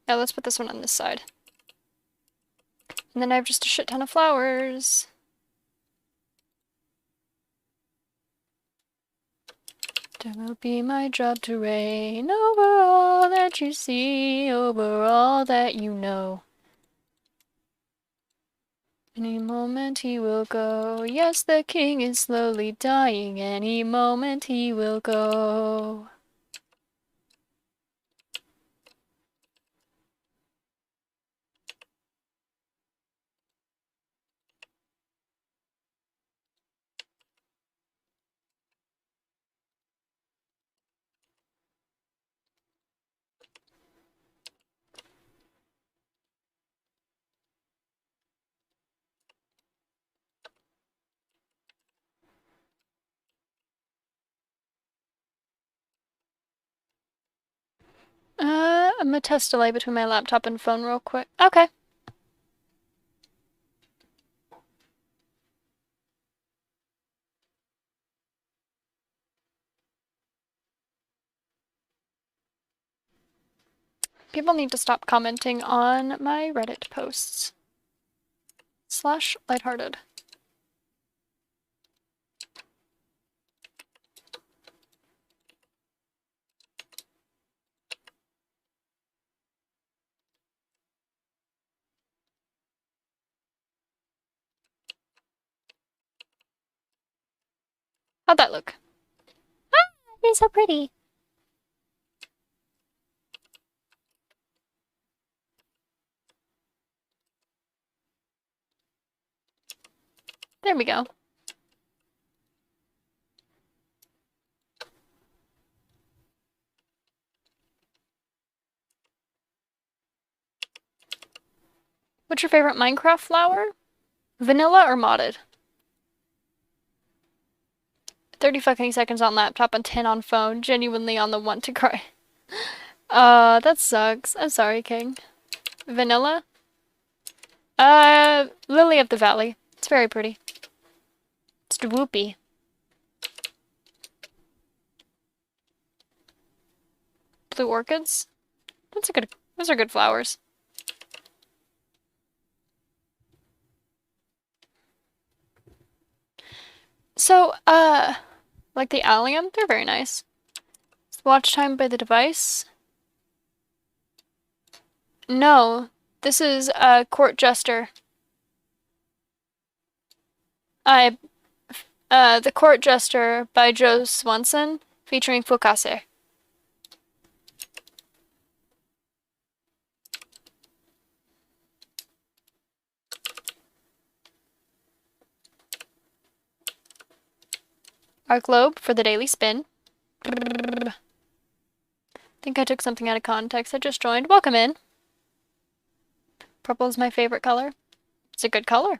Yeah, let's put this one on this side. And then I have just a shit ton of flowers. It will be my job to reign over all that you see, over all that you know. Any moment he will go. Yes, the king is slowly dying. Any moment he will go. I'm gonna test delay between my laptop and phone real quick. Okay. People need to stop commenting on my Reddit posts. / lighthearted. How'd that look? Ah, it's so pretty. There we go. What's your favorite Minecraft flower? Vanilla or modded? 30 fucking seconds on laptop and 10 on phone. Genuinely on the want to cry. That sucks. I'm sorry, King. Vanilla? Lily of the Valley. It's very pretty. It's swoopy. Blue orchids? Those are good flowers. So, like the allium, they're very nice. Watch time by the device. No, this is a court jester. I The Court Jester by Joe Swanson, featuring Fukase. Our globe for the daily spin. Think I took something out of context. I just joined. Welcome in. Purple is my favorite color. It's a good color.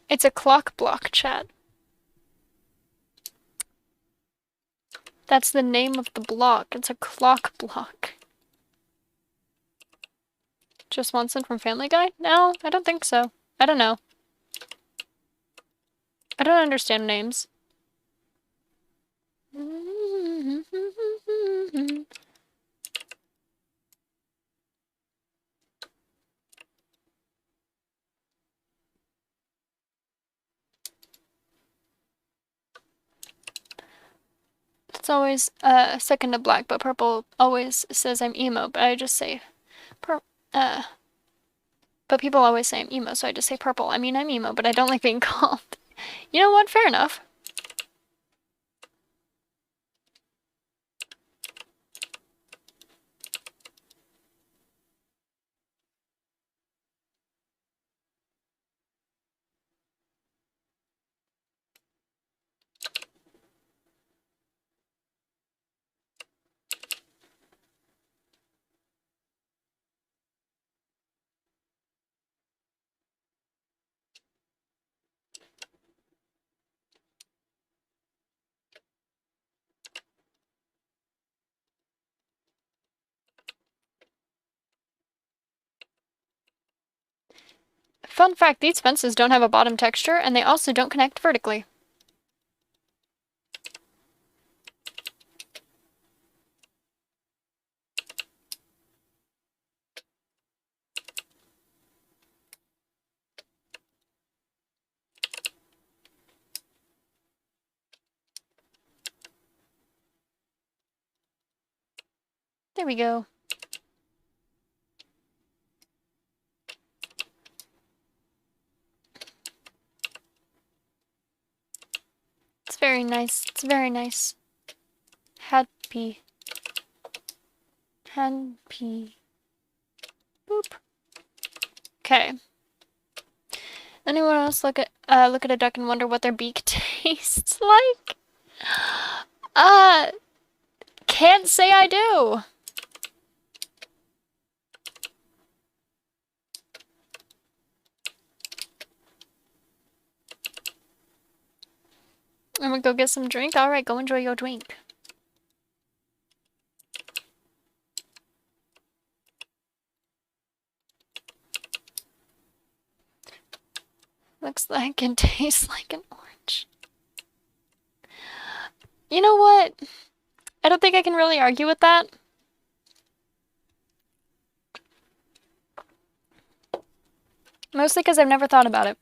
It's a clock block, chat. That's the name of the block. It's a clock block. Just Swanson from Family Guy? No, I don't think so. I don't know. I don't understand names. It's always second to black, but purple always says I'm emo, but I just say but people always say I'm emo, so I just say purple. I mean, I'm emo, but I don't like being called. You know what? Fair enough. Fun fact, these fences don't have a bottom texture, and they also don't connect vertically. There we go. It's very nice. It's very nice. Happy. Happy. Boop. Okay. Anyone else look at a duck and wonder what their beak tastes like? Can't say I do. I'm gonna go get some drink. Alright, go enjoy your drink. Looks like and tastes like an orange. You know what? I don't think I can really argue with that. Mostly because I've never thought about it.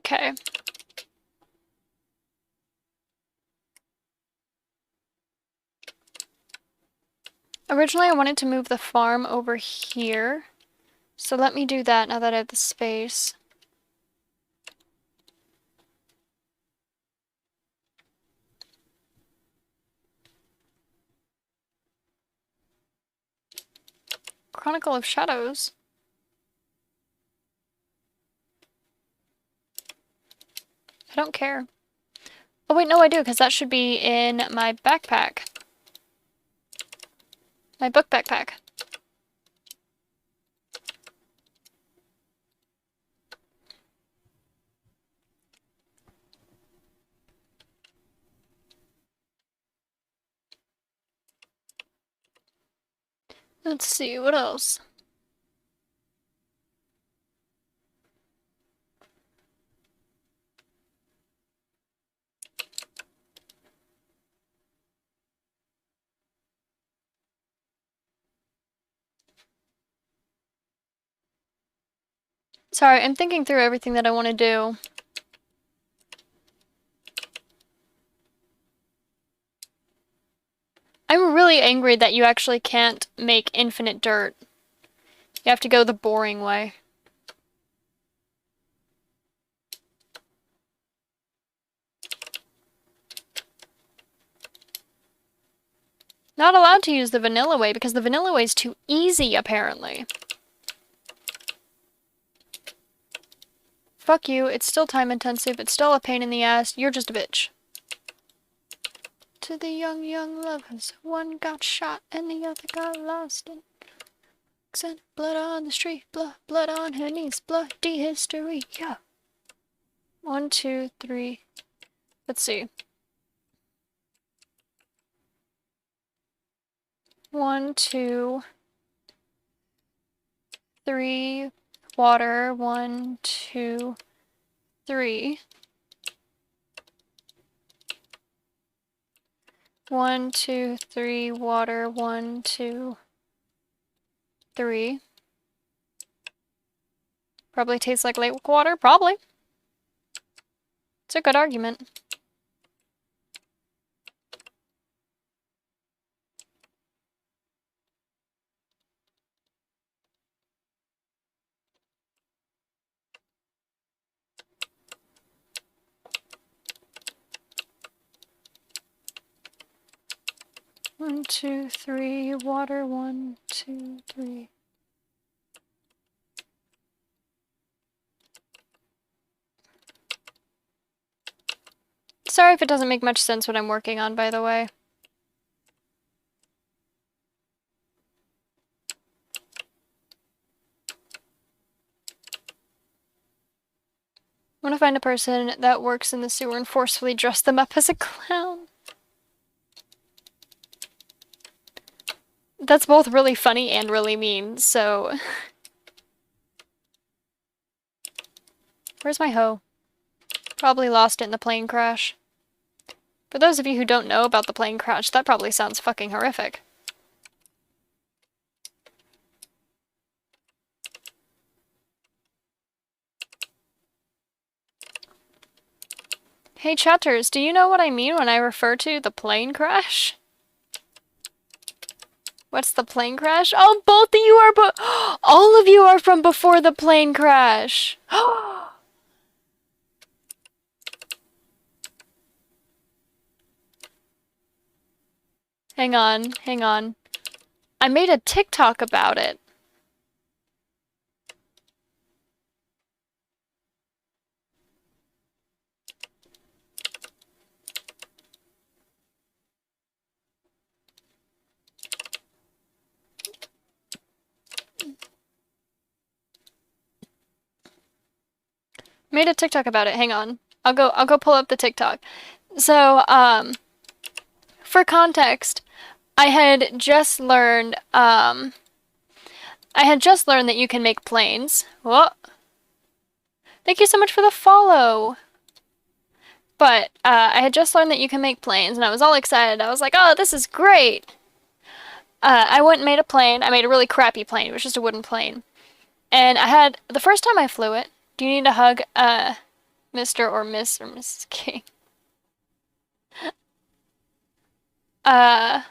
Okay. Originally, I wanted to move the farm over here. So let me do that now that I have the space. Chronicle of Shadows. I don't care. Oh wait, no I do, because that should be in my backpack. My book backpack. Let's see, what else? Sorry, I'm thinking through everything that I want to do. I'm really angry that you actually can't make infinite dirt. You have to go the boring way. Not allowed to use the vanilla way because the vanilla way is too easy, apparently. Fuck you, it's still time intensive, it's still a pain in the ass, you're just a bitch. To the young, young lovers, one got shot and the other got lost in blood on the street, blood on her knees, bloody history, yeah. 1, 2, 3. Let's see. 1, 2, 3. Water. 1, 2, 3. 1, 2, 3. Water. 1, 2, 3. Probably tastes like lake water. Probably. It's a good argument. One, 2, 3. Water. 1, 2, 3. Sorry if it doesn't make much sense what I'm working on, by the way. I want to find a person that works in the sewer and forcefully dress them up as a clown. That's both really funny and really mean, so... Where's my hoe? Probably lost it in the plane crash. For those of you who don't know about the plane crash, that probably sounds fucking horrific. Hey chatters, do you know what I mean when I refer to the plane crash? What's the plane crash? Oh, both of you are all of you are from before the plane crash. Hang on, hang on. I made a TikTok about it. Made a TikTok about it. Hang on. I'll go pull up the TikTok. So, for context, I had just learned that you can make planes. Whoa. Thank you so much for the follow. But I had just learned that you can make planes, and I was all excited. I was like, oh, this is great. I went and made a plane. I made a really crappy plane. It was just a wooden plane. And I had, the first time I flew it, do you need a hug, Mr. or Miss or Mrs. King? So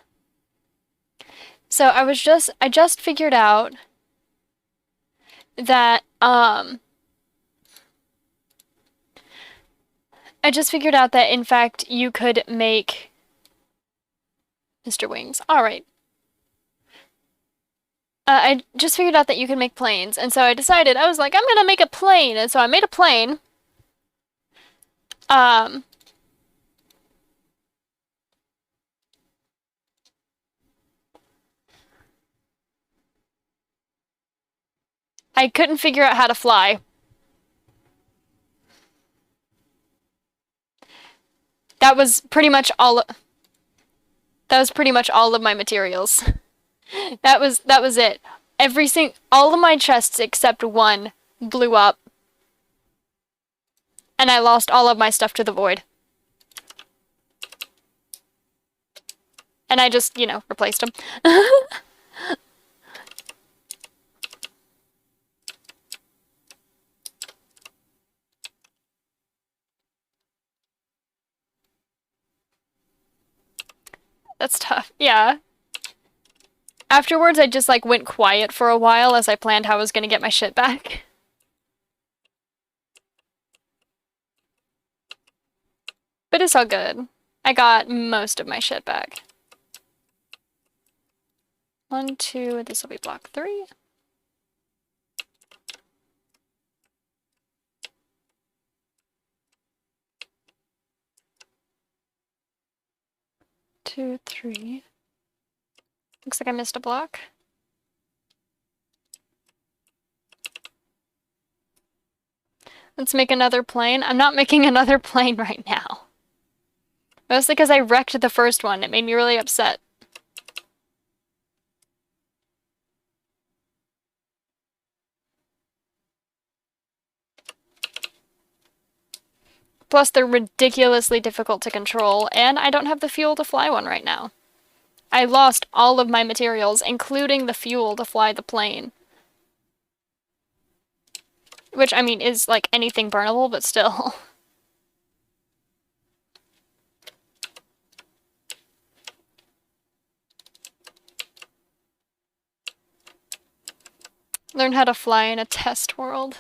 I just figured out that, in fact, you could make Mr. Wings. Alright. I just figured out that you can make planes, and so I decided, I was like, I'm gonna make a plane, and so I made a plane. I couldn't figure out how to fly. That was pretty much all of my materials. That was it. All of my chests except one blew up, and I lost all of my stuff to the void. And I just, you know, replaced them. That's tough. Yeah. Afterwards, I just like went quiet for a while as I planned how I was gonna get my shit back. But it's all good. I got most of my shit back. 1, 2, this will be block 3. Two, 3. Looks like I missed a block. Let's make another plane. I'm not making another plane right now. Mostly because I wrecked the first one. It made me really upset. Plus, they're ridiculously difficult to control, and I don't have the fuel to fly one right now. I lost all of my materials, including the fuel to fly the plane. Which, I mean, is like anything burnable, but still. Learn how to fly in a test world.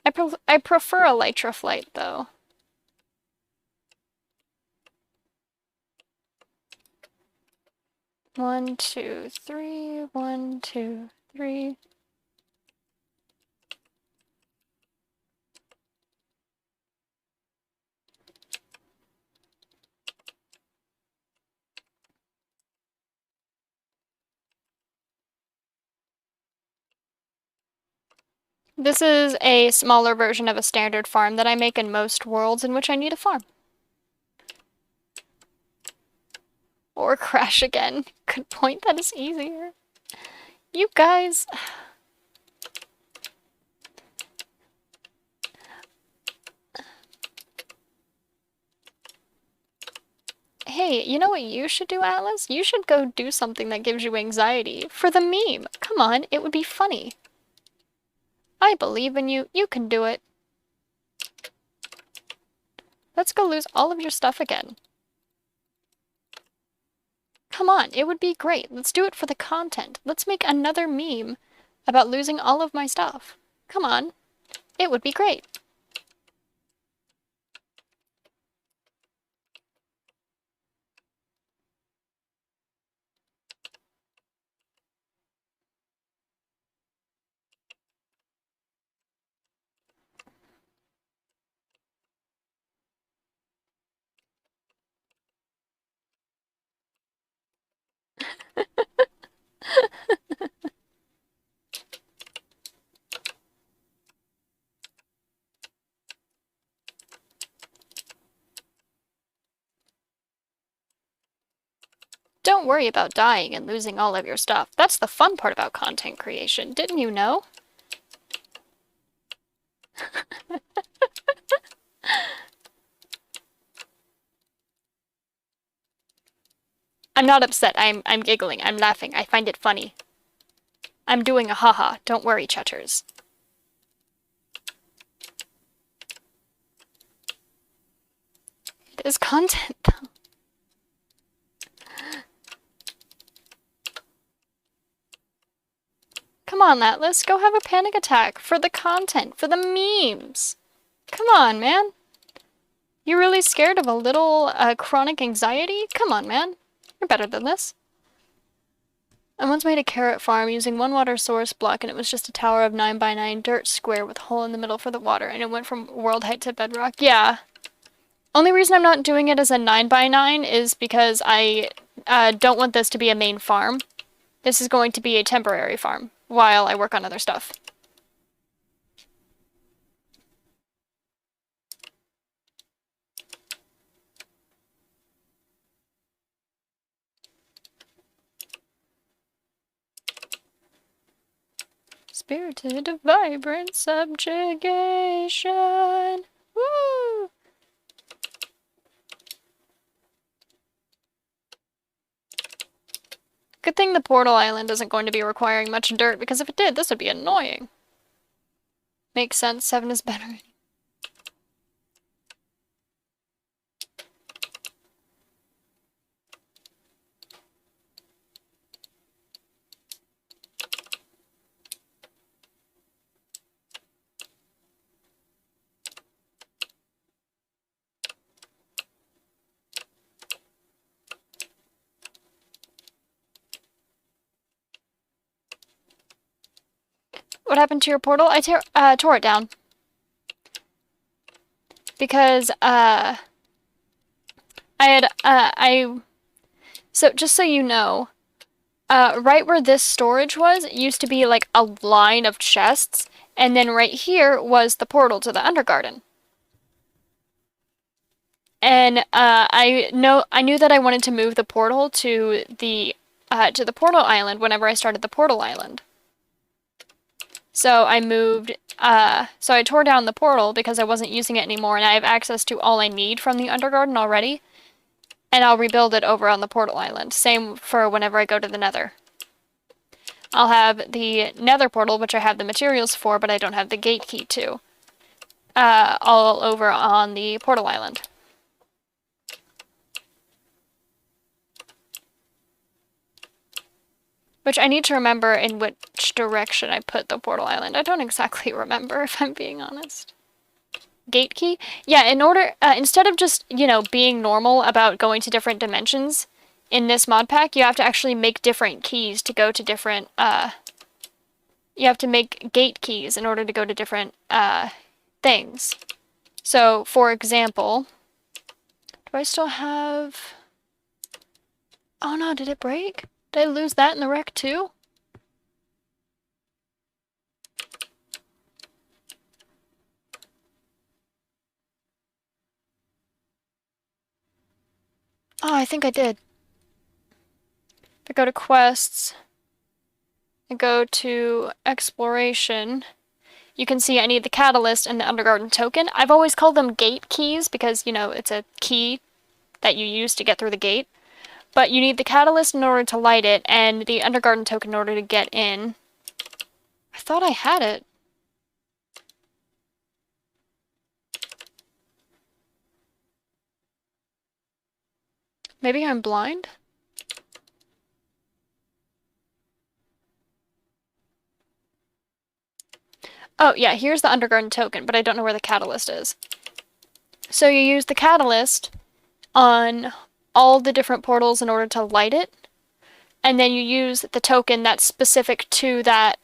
I prefer elytra flight, though. One, two, three. 1, 2, 3. This is a smaller version of a standard farm that I make in most worlds in which I need a farm. Or crash again. Good point, that is easier. You guys... Hey, you know what you should do, Atlas? You should go do something that gives you anxiety. For the meme. Come on, it would be funny. I believe in you. You can do it. Let's go lose all of your stuff again. Come on, it would be great. Let's do it for the content. Let's make another meme about losing all of my stuff. Come on. It would be great. Don't worry about dying and losing all of your stuff. That's the fun part about content creation. Didn't you know? I'm not upset. I'm giggling. I'm laughing. I find it funny. I'm doing a haha. Don't worry, chatters. It is content, though. Come on, Atlas. Go have a panic attack. For the content. For the memes. Come on, man. You're really scared of a little chronic anxiety? Come on, man. You're better than this. I once made a carrot farm using one water source block, and it was just a tower of 9 by 9 dirt square with a hole in the middle for the water, and it went from world height to bedrock. Yeah. Only reason I'm not doing it as a 9 by 9 is because I don't want this to be a main farm. This is going to be a temporary farm while I work on other stuff. Spirited of vibrant subjugation. Woo! Good thing the portal island isn't going to be requiring much dirt, because if it did, this would be annoying. Makes sense, 7 is better. What happened to your portal? I tore it down. Because, so just so you know, right where this storage was, it used to be like a line of chests, and then right here was the portal to the Undergarden. And, I knew that I wanted to move the portal to the portal island whenever I started the portal island. So I moved, so I tore down the portal because I wasn't using it anymore, and I have access to all I need from the Undergarden already. And I'll rebuild it over on the portal island. Same for whenever I go to the Nether. I'll have the Nether portal, which I have the materials for, but I don't have the gate key to. All over on the portal island. Which I need to remember in which direction I put the portal island. I don't exactly remember, if I'm being honest. Gate key? Yeah, in order, instead of just, you know, being normal about going to different dimensions in this mod pack, you have to actually make different keys to go to different, you have to make gate keys in order to go to different, things. So, for example, do I still have... Oh no, did it break? Did I lose that in the wreck too? Oh, I think I did. If I go to quests, I go to exploration, you can see I need the catalyst and the Undergarden token. I've always called them gate keys because, you know, it's a key that you use to get through the gate. But you need the catalyst in order to light it, and the Undergarden token in order to get in. I thought I had it. Maybe I'm blind? Oh, yeah, here's the Undergarden token, but I don't know where the catalyst is. So you use the catalyst on all the different portals in order to light it, and then you use the token that's specific to that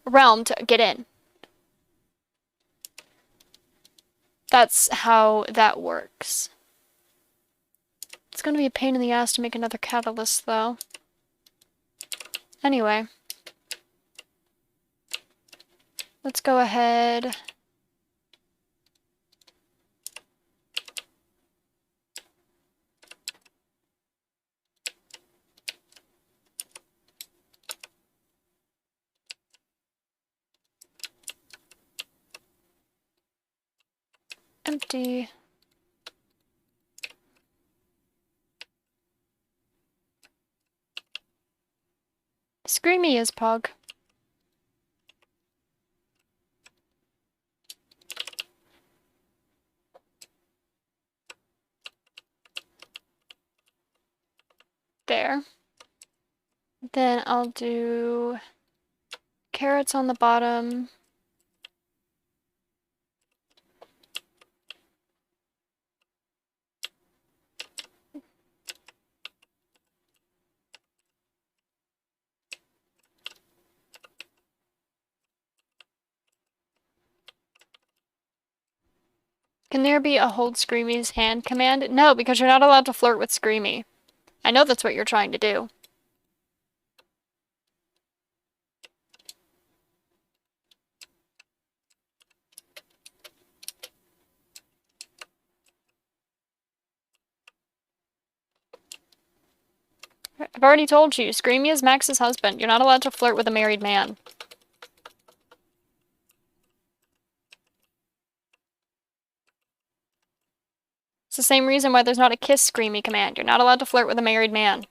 realm to get in. That's how that works. It's gonna be a pain in the ass to make another catalyst, though. Anyway. Let's go ahead. Empty. Screamy is Pog. There. Then I'll do carrots on the bottom. Can there be a hold Screamy's hand command? No, because you're not allowed to flirt with Screamy. I know that's what you're trying to do. I've already told you, Screamy is Max's husband. You're not allowed to flirt with a married man. the same reason why there's not a kiss screamy command. You're not allowed to flirt with a married man.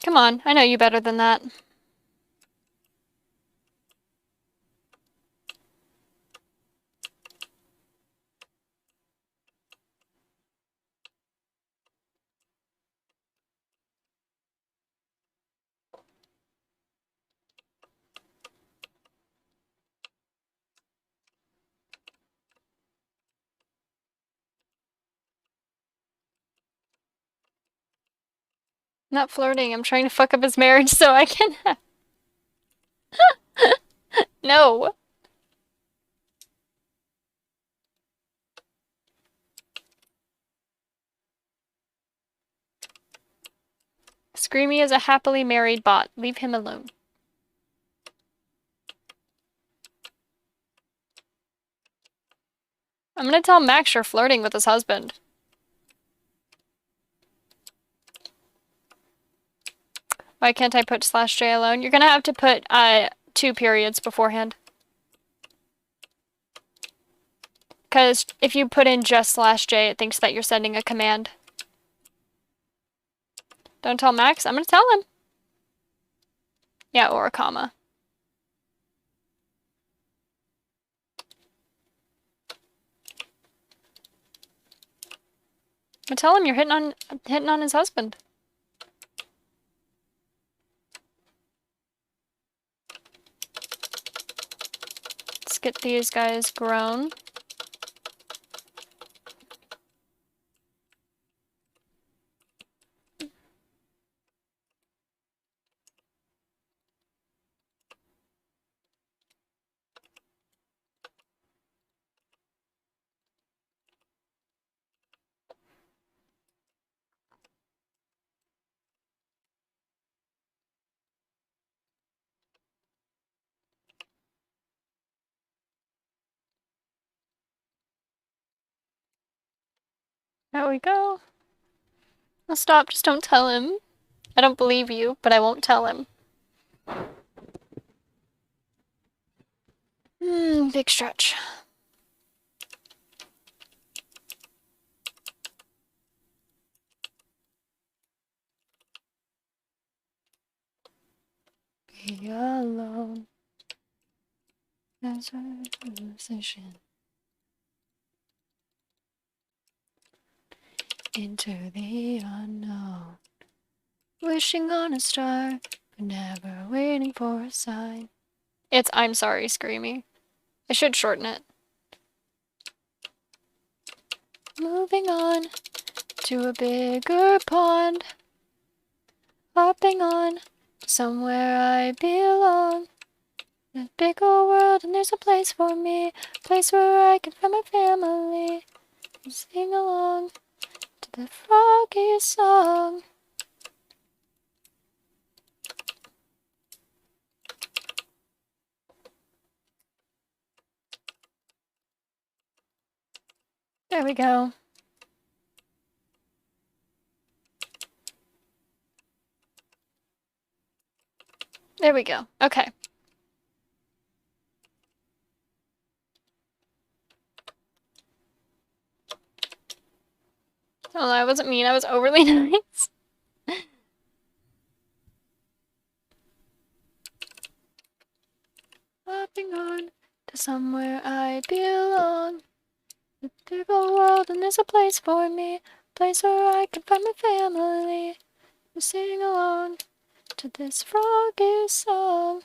Come on, I know you better than that. I'm not flirting, I'm trying to fuck up his marriage so I can No. Screamy is a happily married bot. Leave him alone. I'm gonna tell Max you're flirting with his husband. Why can't I put /J alone? You're gonna have to put 2 periods beforehand. Because if you put in just /J, it thinks that you're sending a command. Don't tell Max. I'm gonna tell him. Yeah, or a comma. I'm gonna tell him you're hitting on his husband. Let's get these guys grown. There we go. I'll stop, just don't tell him. I don't believe you, but I won't tell him. Big stretch. Be alone. That's our conversation. Into the unknown. Wishing on a star, but never waiting for a sign. It's I'm sorry, Screamy. I should shorten it. Moving on to a bigger pond. Hopping on to somewhere I belong. There's a big old world and there's a place for me. A place where I can find my family. And sing along to the froggy song. There we go. There we go. Okay. Oh, I wasn't mean. I was overly nice. Hopping on to somewhere I belong. The big old world and there's a place for me. A place where I can find my family. And sing along to this froggy song.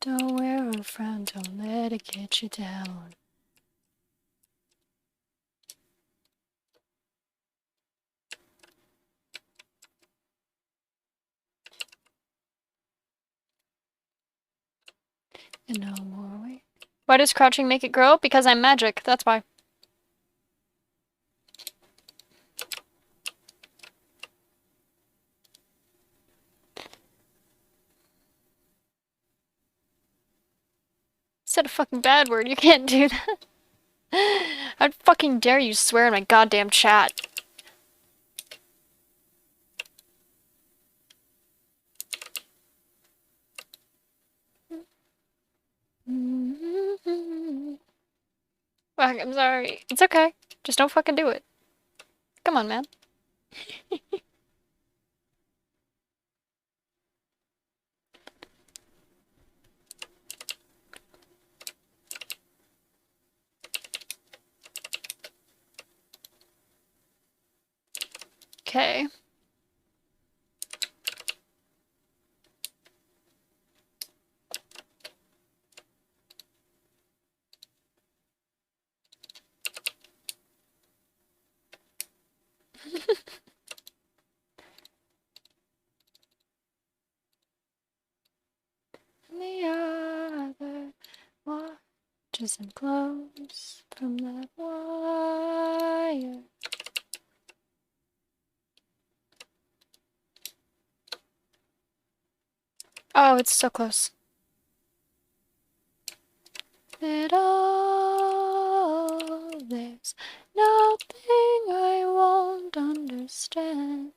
Don't wear a frown, don't let it get you down. And no more wait. Why does crouching make it grow? Because I'm magic, that's why. Said a fucking bad word, you can't do that. I'd fucking dare you swear in my goddamn chat. Fuck, I'm sorry. It's okay. Just don't fucking do it. Come on, man. Okay. The other watches him close from that wire. Oh, it's so close. At all, there's nothing I won't understand.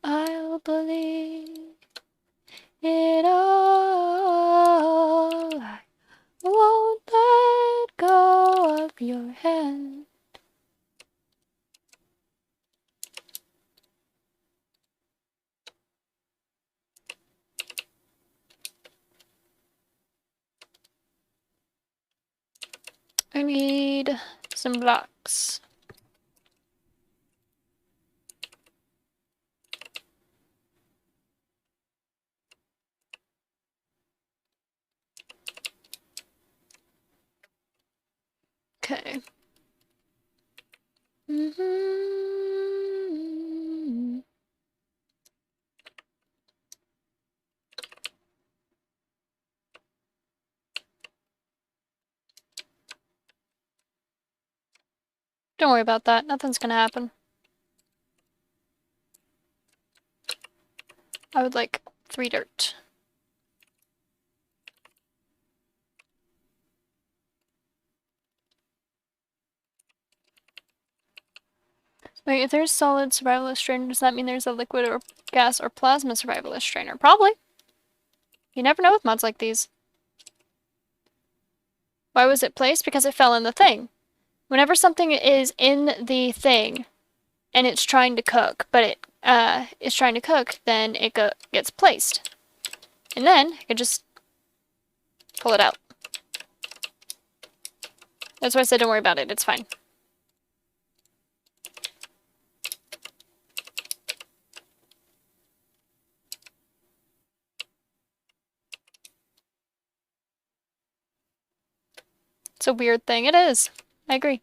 I'll believe it all. I won't let go of your hand. I need some blocks. Okay. Don't worry about that. Nothing's gonna happen. I would like 3 dirt. Wait, if there's solid survivalist strainer, does that mean there's a liquid or gas or plasma survivalist strainer? Probably. You never know with mods like these. Why was it placed? Because it fell in the thing. Whenever something is in the thing and it's trying to cook, but it is trying to cook, then it gets placed. And then I can just pull it out. That's why I said don't worry about it. It's fine. It's a weird thing. It is. I agree.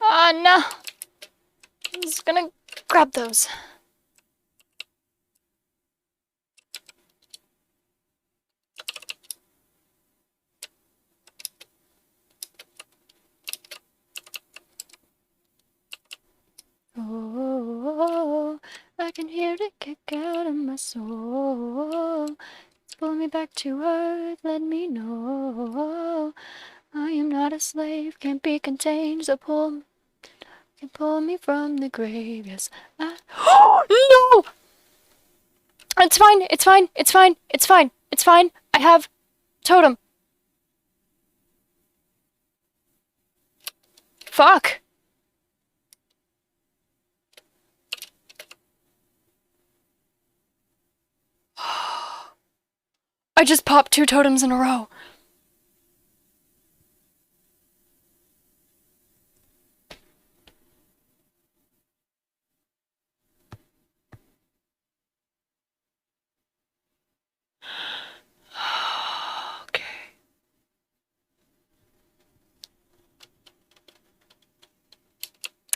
Ah, no. I'm just gonna grab those. Oh, I can hear it kick out of my soul. It's pulling me back to earth, let me know. I am not a slave, can't be contained, so pull me from the grave, yes. Oh, no! It's fine, it's fine, it's fine, it's fine, it's fine. I have totem. Fuck. I just popped 2 totems in a row. Okay.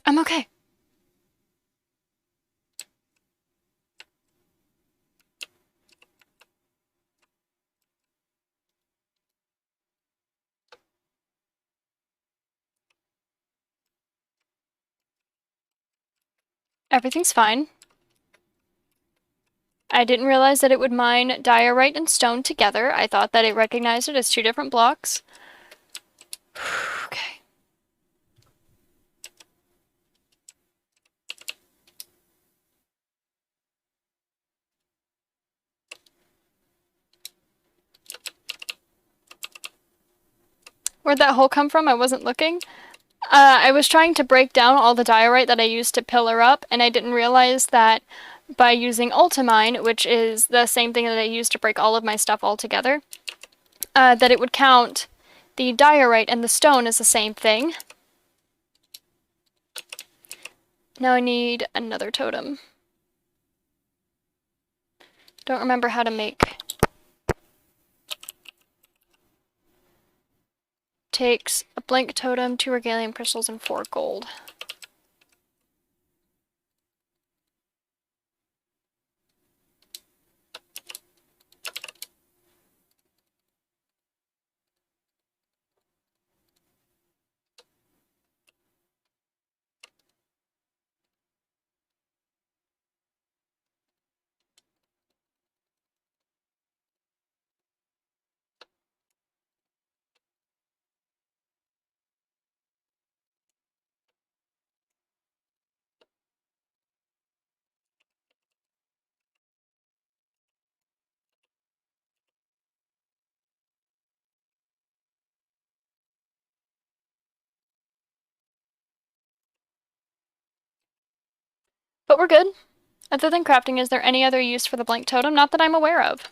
I'm okay. Everything's fine. I didn't realize that it would mine diorite and stone together. I thought that it recognized it as 2 different blocks. Okay. Where'd that hole come from? I wasn't looking. I was trying to break down all the diorite that I used to pillar up, and I didn't realize that by using Ultimine, which is the same thing that I used to break all of my stuff all together, that it would count the diorite and the stone as the same thing. Now I need another totem. Don't remember how to make. Takes a blank totem, 2 regalium crystals, and 4 gold. But we're good. Other than crafting, is there any other use for the blank totem? Not that I'm aware of.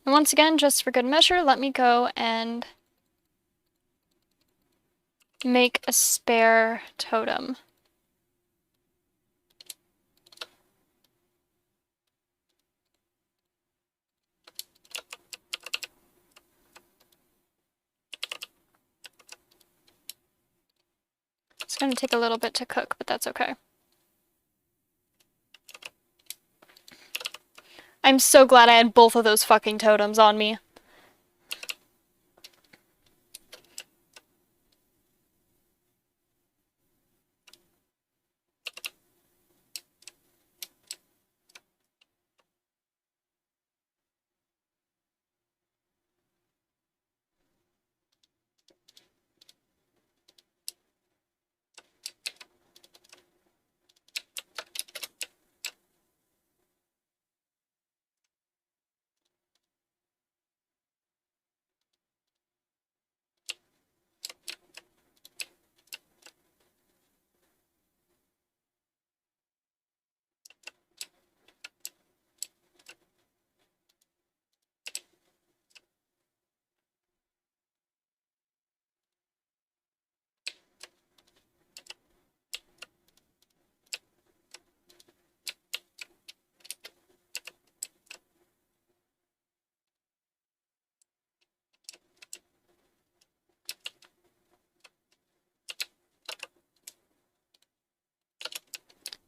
And once again, just for good measure, let me go and make a spare totem. It's gonna take a little bit to cook, but that's okay. I'm so glad I had both of those fucking totems on me.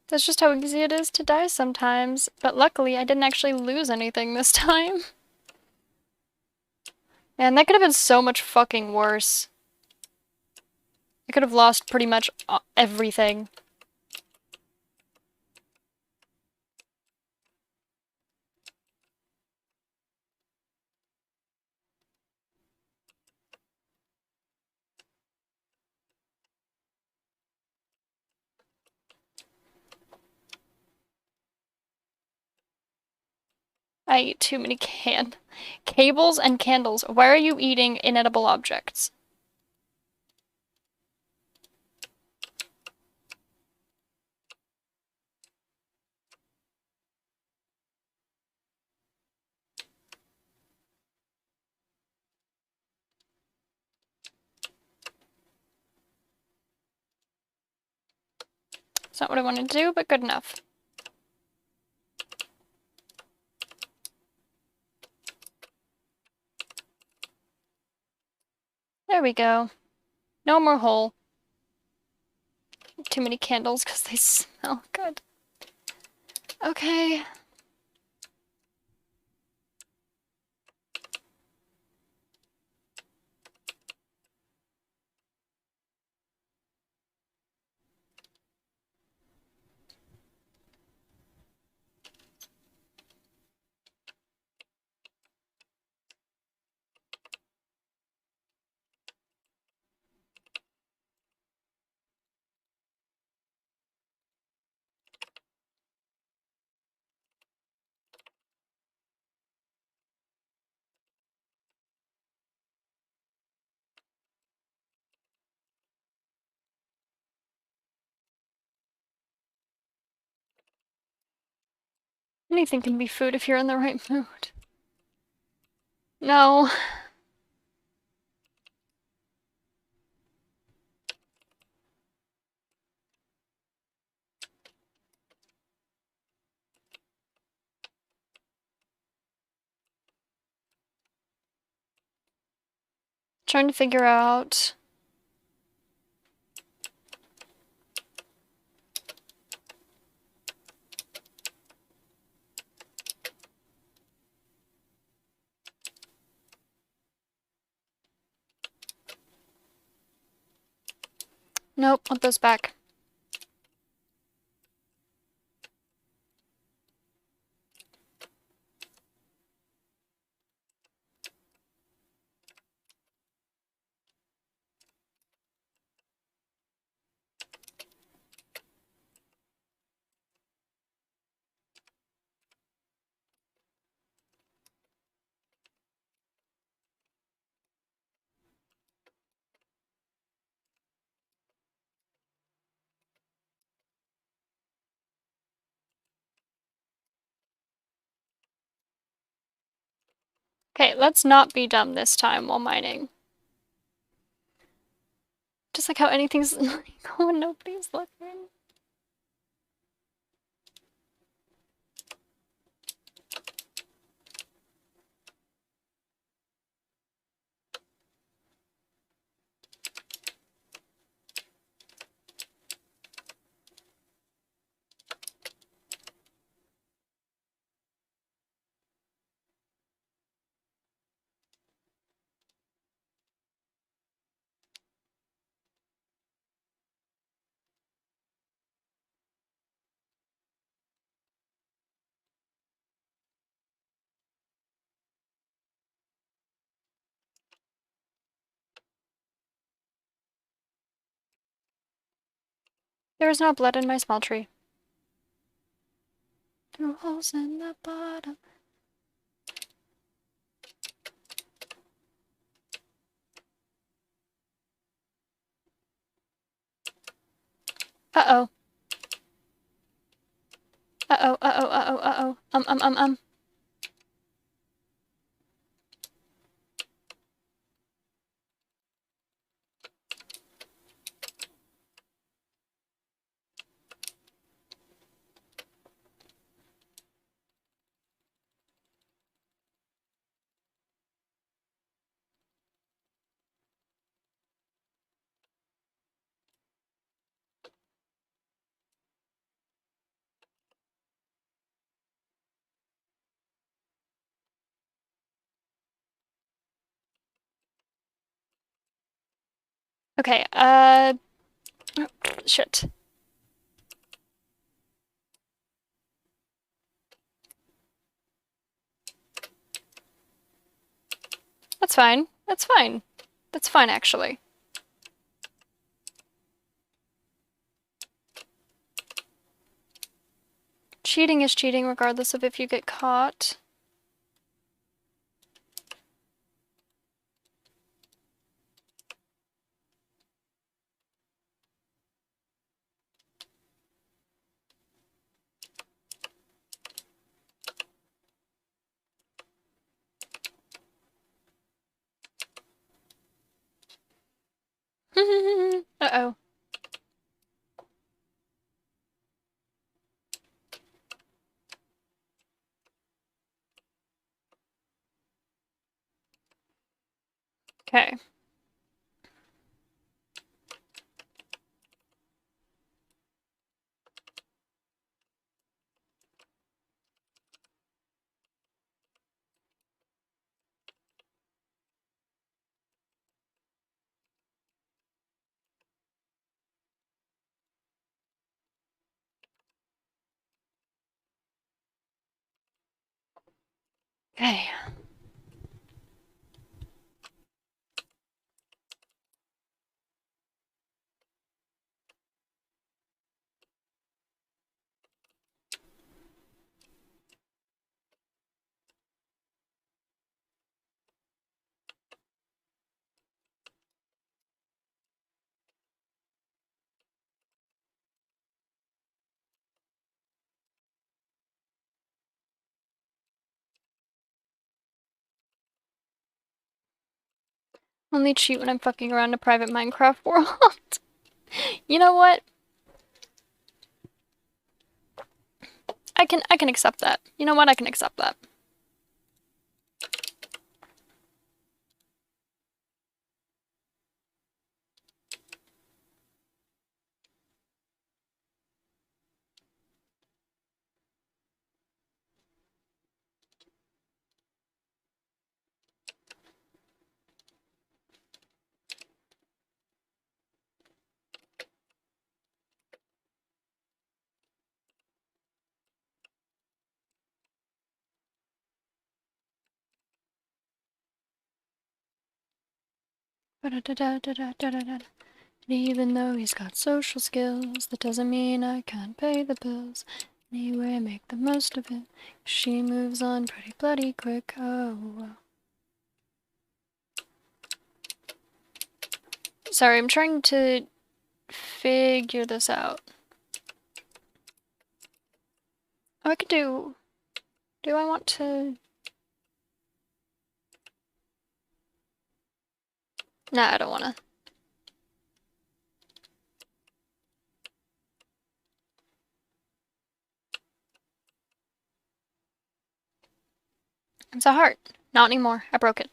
That's just how easy it is to die sometimes. But luckily, I didn't actually lose anything this time. Man, that could have been so much fucking worse. I could have lost pretty much everything. I eat too many cables and candles. Why are you eating inedible objects? It's not what I wanted to do, but good enough. There we go. No more hole. Too many candles because they smell good. Okay. Anything can be food if you're in the right mood. No. Trying to figure out... Nope, want those back. Okay, let's not be dumb this time while mining. Just like how anything's illegal when nobody's looking. There is no blood in my small tree. Two holes in the bottom. Uh-oh. Uh-oh, uh-oh, uh-oh, uh-oh. Okay, shit. That's fine. That's fine. That's fine, actually. Cheating is cheating regardless of if you get caught. Uh-oh. Okay. Okay. Only cheat when I'm fucking around a private Minecraft world. You know what? I can accept that. You know what? I can accept that. Even though he's got social skills, that doesn't mean I can't pay the bills. Anyway, make the most of it. She moves on pretty bloody quick. Oh. Sorry, I'm trying to figure this out. Oh, I could do... Do I want to... Nah, I don't wanna. It's a heart. Not anymore. I broke it.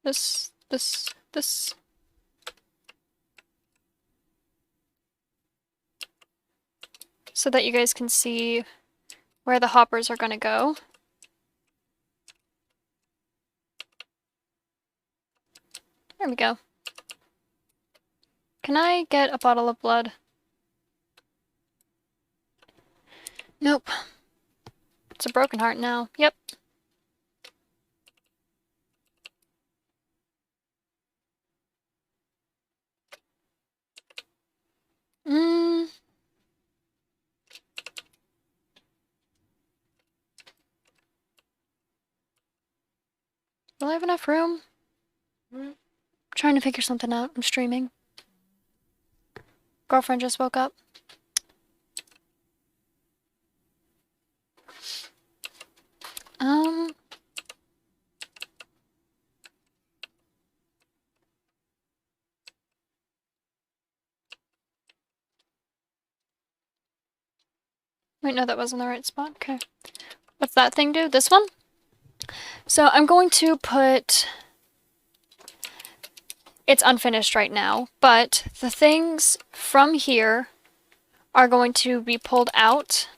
This. So that you guys can see where the hoppers are gonna go. There we go. Can I get a bottle of blood? Nope. It's a broken heart now. Yep. Mmm. Will I have enough room? I'm trying to figure something out. I'm streaming. Girlfriend just woke up. Wait, no, that wasn't the right spot. Okay. What's that thing do? This one? So I'm going to put... It's unfinished right now, but the things from here are going to be pulled out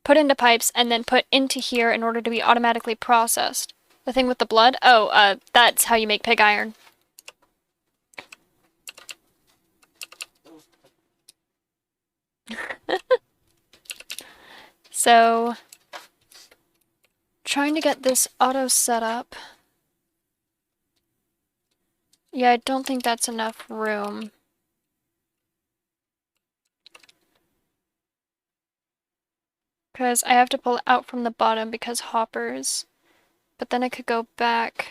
put into pipes, and then put into here in order to be automatically processed. The thing with the blood? Oh, that's how you make pig iron. So, trying to get this auto set up. Yeah, I don't think that's enough room. Because I have to pull it out from the bottom because hoppers. But then I could go back.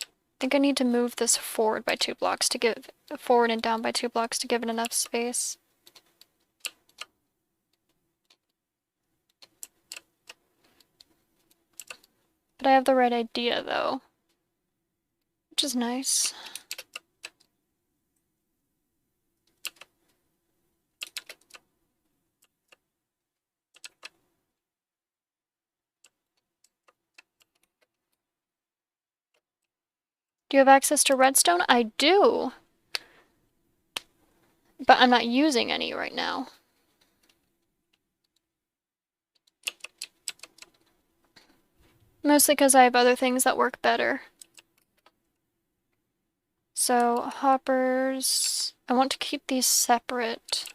I think I need to move this forward by 2 blocks to give forward and down by 2 blocks to give it enough space. But I have the right idea though, which is nice. Do you have access to redstone? I do. But I'm not using any right now. Mostly because I have other things that work better. So, hoppers... I want to keep these separate.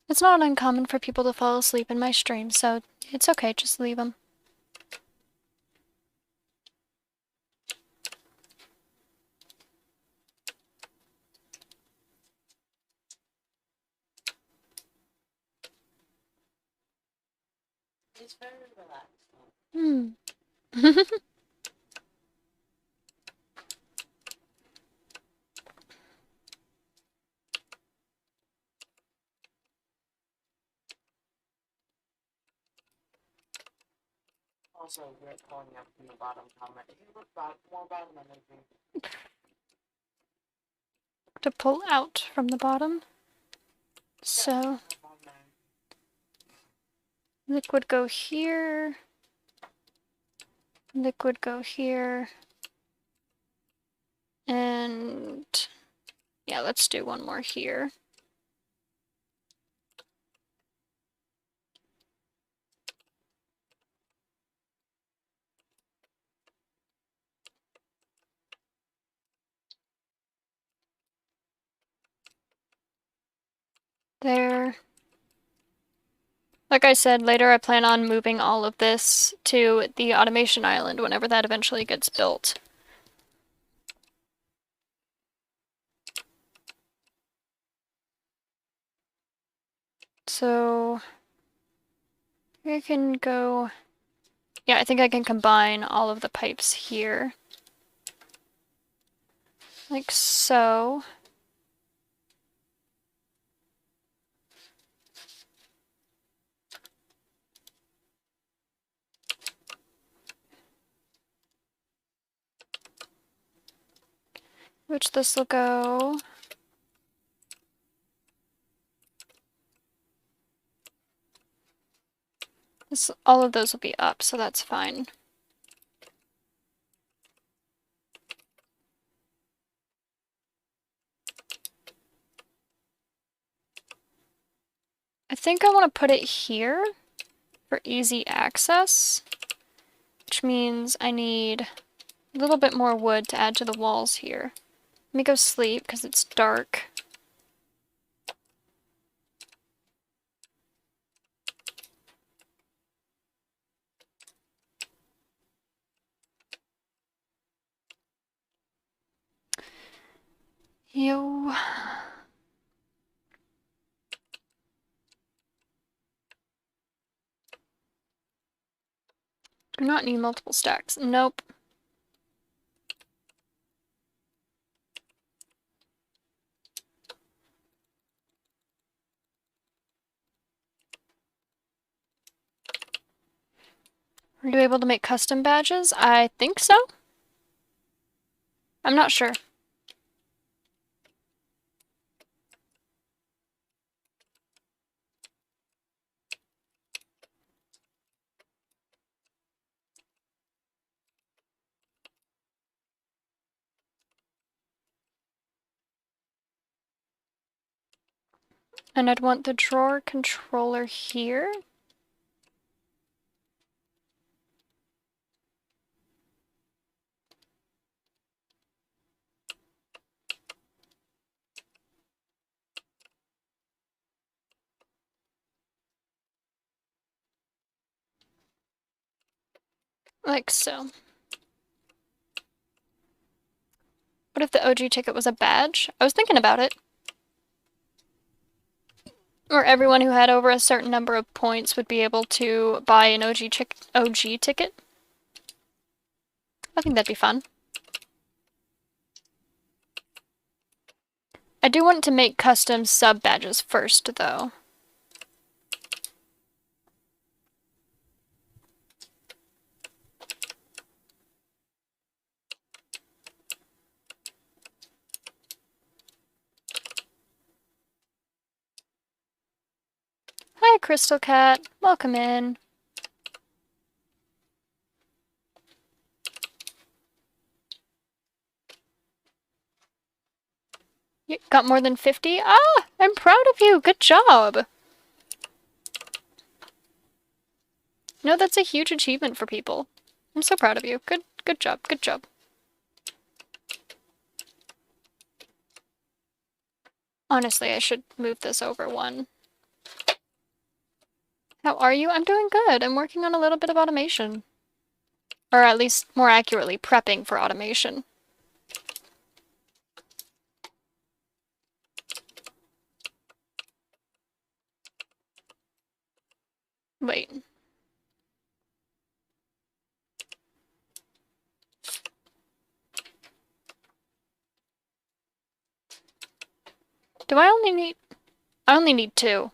It's not uncommon for people to fall asleep in my stream, so it's okay, just leave them. It's very relaxing. Also, we're calling up from the bottom comment. If you look back, more bottom energy. To pull out from the bottom. So, liquid go here. Liquid go here. And yeah, let's do one more here. There. Like I said, later I plan on moving all of this to the automation island whenever that eventually gets built. So I can go... Yeah, I think I can combine all of the pipes here. Like so. Which this will go. All of those will be up, so that's fine. I think I want to put it here for easy access, which means I need a little bit more wood to add to the walls here. Let me go sleep because it's dark. Yo. Do not need multiple stacks. Nope. Are you able to make custom badges? I think so. I'm not sure. And I'd want the drawer controller here. Like so. What if the OG ticket was a badge? I was thinking about it. Or everyone who had over a certain number of points would be able to buy an OG ticket. I think that'd be fun. I do want to make custom sub badges first, though. Hi, Crystal Cat. Welcome in. You got more than 50? Ah, I'm proud of you. Good job. No, that's a huge achievement for people. I'm so proud of you. Good job. Good job. Honestly, I should move this over one. How are you? I'm doing good. I'm working on a little bit of automation. Or at least, more accurately, prepping for automation. Wait. Do I only need... I only need 2.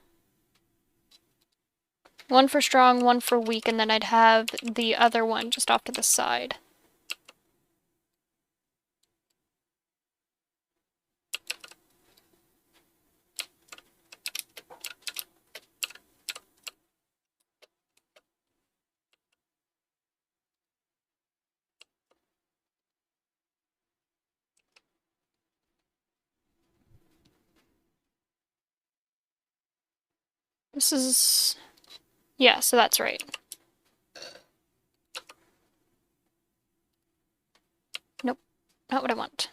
One for strong, one for weak, and then I'd have the other one just off to the side. This is... Yeah, so that's right. Nope, not what I want.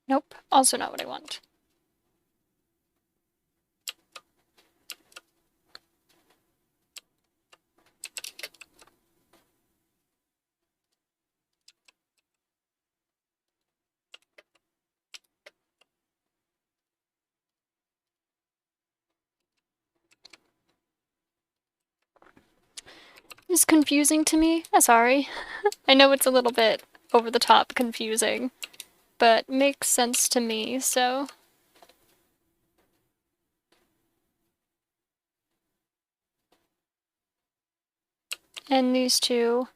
Nope, also not what I want. It's confusing to me. I'm sorry. I know it's a little bit over the top confusing, but makes sense to me, so... And these two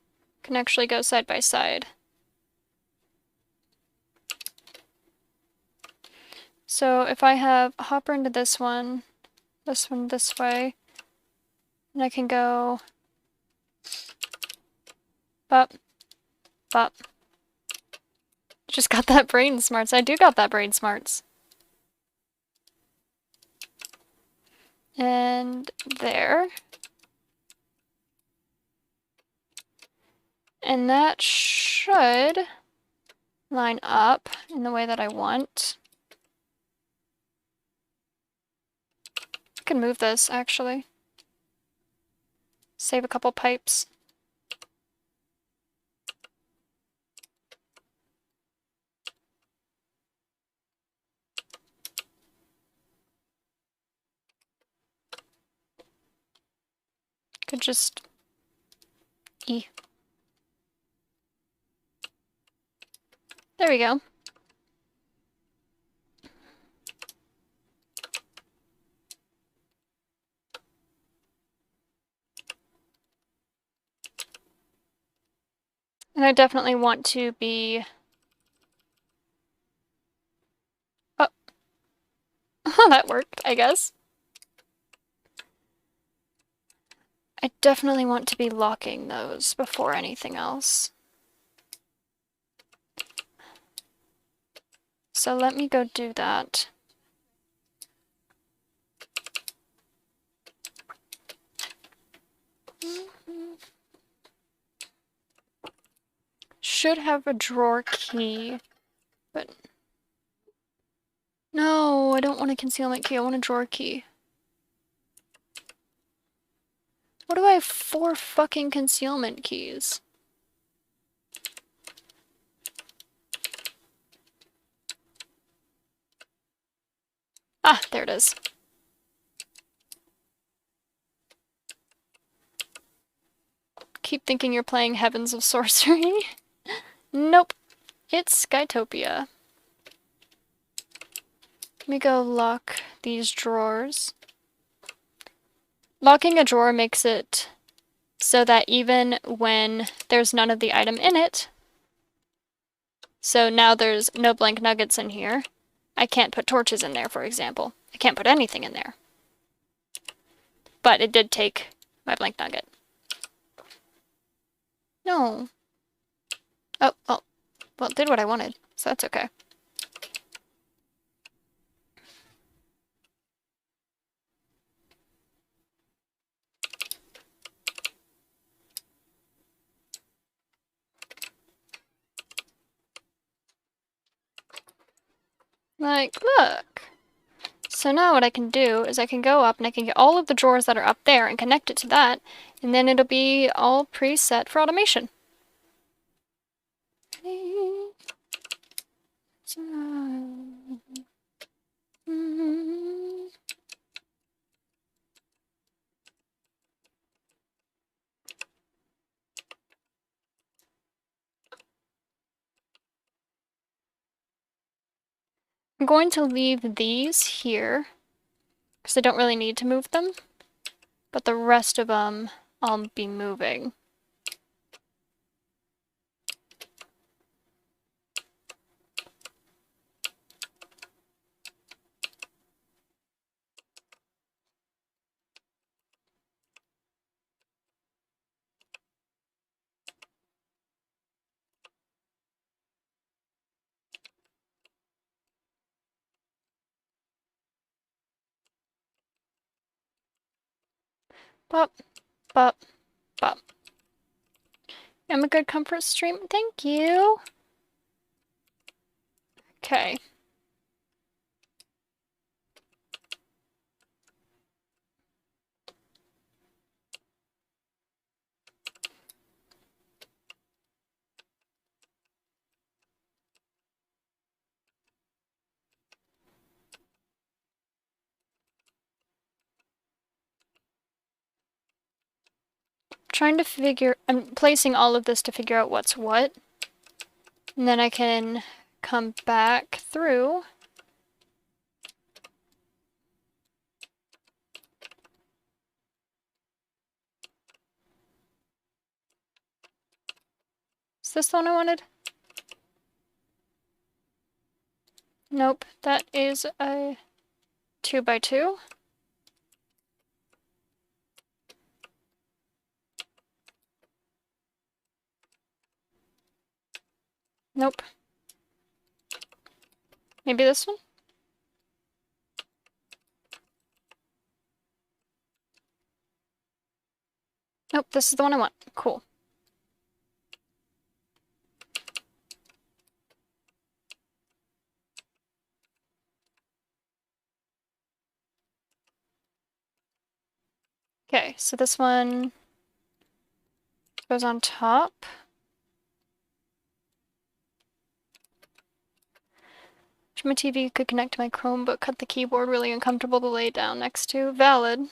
can actually go side by side. So if I have a hopper into this one this way, and I can go bop, bop. Just got that brain smarts. I do got that brain smarts. And there. And that should line up in the way that I want. I can move this, actually. Save a couple pipes. Could just... E. There we go. And I definitely want to be... Oh, that worked, I guess. I definitely want to be locking those before anything else. So let me go do that. Should have a drawer key, but... No, I don't want a concealment key, I want a drawer key. What do I have 4 fucking concealment keys? Ah, there it is. Keep thinking you're playing Heavens of Sorcery. Nope. It's Skytopia. Let me go lock these drawers. Locking a drawer makes it so that even when there's none of the item in it, so now there's no blank nuggets in here, I can't put torches in there, for example. I can't put anything in there. But it did take my blank nugget. No. Oh, well, it did what I wanted, so that's okay. Like, look. So now what I can do is I can go up and I can get all of the drawers that are up there and connect it to that, and then it'll be all preset for automation. I'm going to leave these here because I don't really need to move them, but the rest of them I'll be moving. Bop, bop, bop. I'm a good comfort stream. Thank you. Okay. I'm placing all of this to figure out what's what. And then I can come back through. Is this the one I wanted? Nope, that is a 2x2. Nope. Maybe this one? Nope, this is the one I want. Cool. Okay, so this one goes on top. My TV could connect to my Chromebook, cut the keyboard, really uncomfortable to lay down next to. Valid.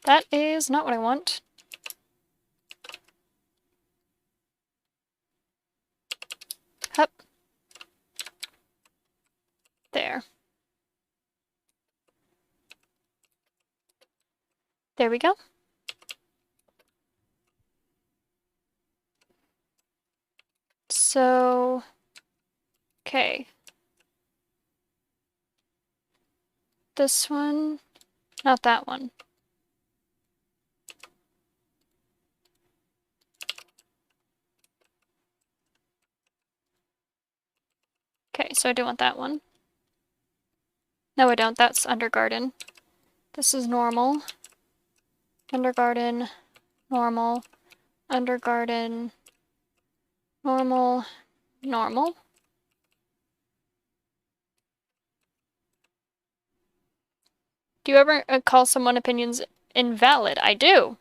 That is not what I want. Hup. There. There we go. So, okay. This one, not that one. Okay, so I do want that one. No, I don't. That's Undergarden. This is normal. Undergarden, normal, Undergarden, normal, normal. Do you ever call someone opinions invalid? I do.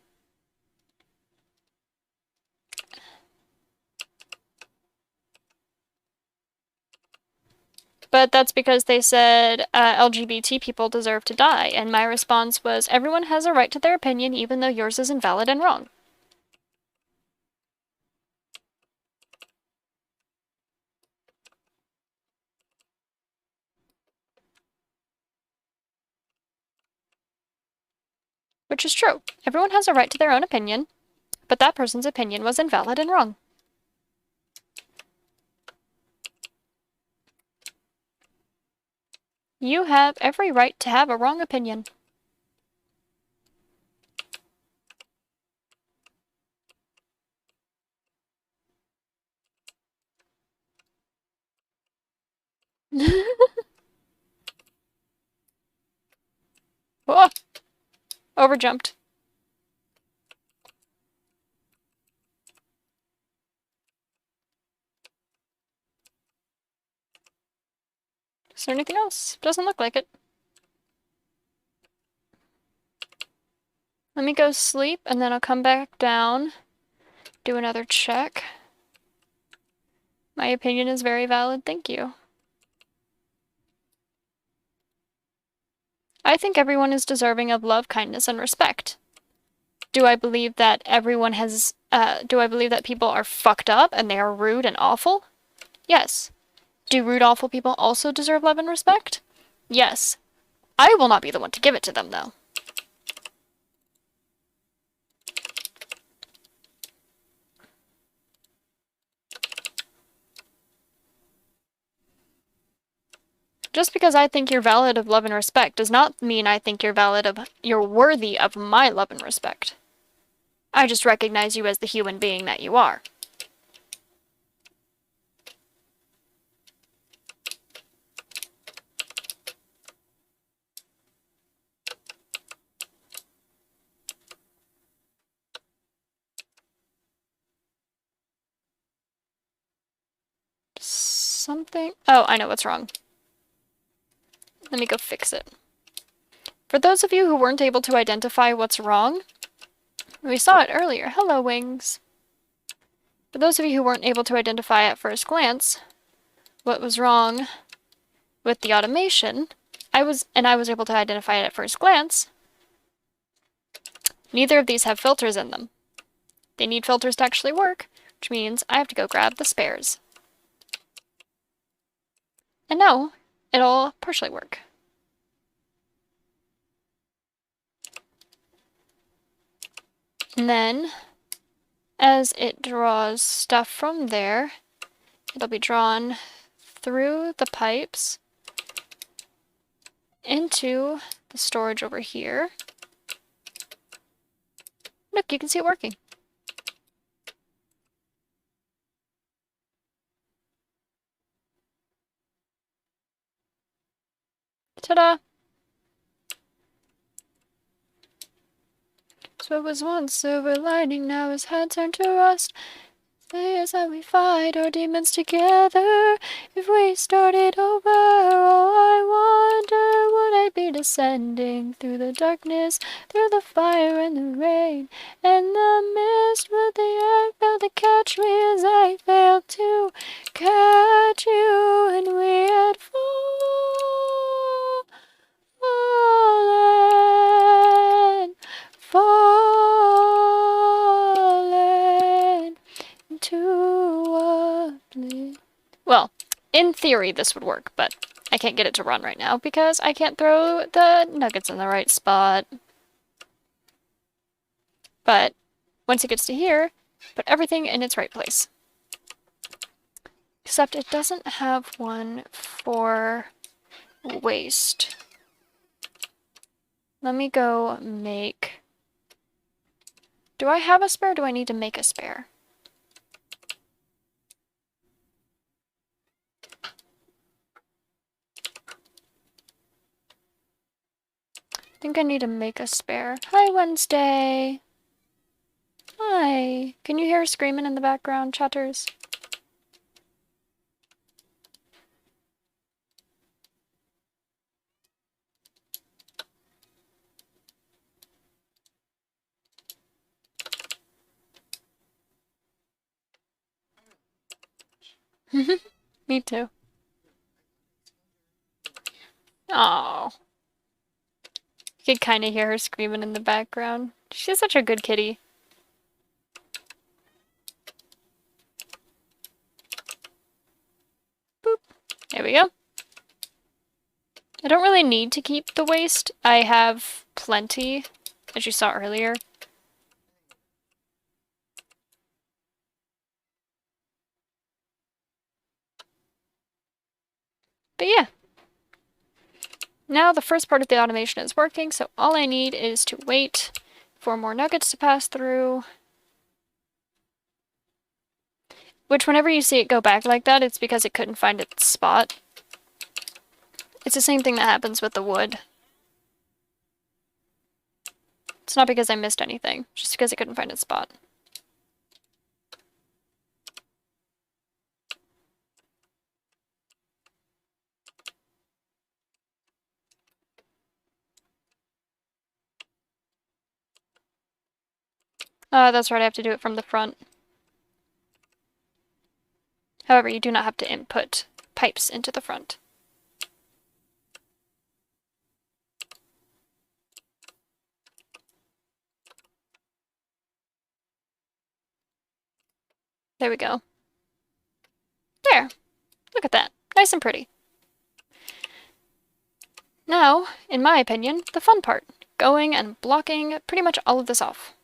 But that's because they said LGBT people deserve to die, and my response was, everyone has a right to their opinion, even though yours is invalid and wrong. Which is true. Everyone has a right to their own opinion, but that person's opinion was invalid and wrong. You have every right to have a wrong opinion. Whoa! Overjumped. Is there anything else? Doesn't look like it. Let me go sleep, and then I'll come back down, do another check. My opinion is very valid, thank you. I think everyone is deserving of love, kindness, and respect. Do I believe that everyone has, do I believe that people are fucked up and they are rude and awful? Yes. Do rude, awful people also deserve love and respect? Yes. I will not be the one to give it to them, though. Just because I think you're valid of love and respect does not mean I think you're worthy of my love and respect. I just recognize you as the human being that you are. Something... Oh, I know what's wrong. Let me go fix it. For those of you who weren't able to identify what's wrong, we saw it earlier. Hello, Wings. For those of you who weren't able to identify at first glance what was wrong with the automation, I was able to identify it at first glance. Neither of these have filters in them. They need filters to actually work, which means I have to go grab the spares. And now, it'll partially work. And then, as it draws stuff from there, it'll be drawn through the pipes into the storage over here. Look, you can see it working. Ta-da! So it was once silver lining, now his head turned to rust. Is that we fight our demons together. If we started over, oh, I wonder, would I be descending through the darkness, through the fire and the rain, and the mist? Would the earth fail to catch me as I failed to catch you, and we had fallen to oblivion. Well, in theory this would work, but I can't get it to run right now because I can't throw the nuggets in the right spot. But once it gets to here, put everything in its right place. Except it doesn't have one for waste. Let me go make... Do I have a spare or do I need to make a spare? I think I need to make a spare. Hi, Wednesday! Hi! Can you hear her screaming in the background, chatters? Me too. Oh, you could kind of hear her screaming in the background. She's such a good kitty. Boop. There we go. I don't really need to keep the waste. I have plenty, as you saw earlier. But yeah. Now the first part of the automation is working, so all I need is to wait for more nuggets to pass through. Which, whenever you see it go back like that, it's because it couldn't find its spot. It's the same thing that happens with the wood. It's not because I missed anything, just because it couldn't find its spot. That's right, I have to do it from the front. However, you do not have to input pipes into the front. There we go. There! Look at that. Nice and pretty. Now, in my opinion, the fun part. Going and blocking pretty much all of this off.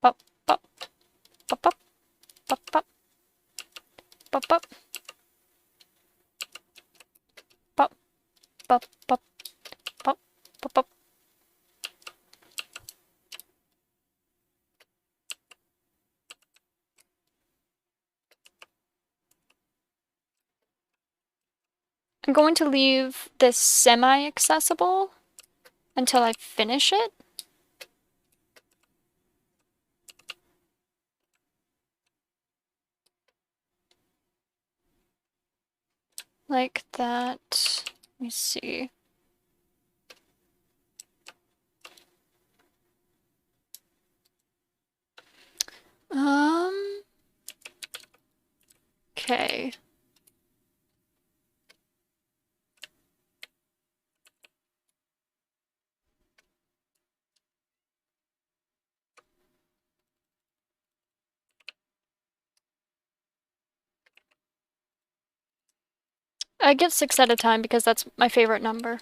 Pop, pop, pop, pop, pop, pop, pop, pop, pop, pop, pop, pop, pop, pop. I'm going to leave this semi-accessible until I finish it. Like that. Let me see. Okay. I get 6 at a time because that's my favorite number.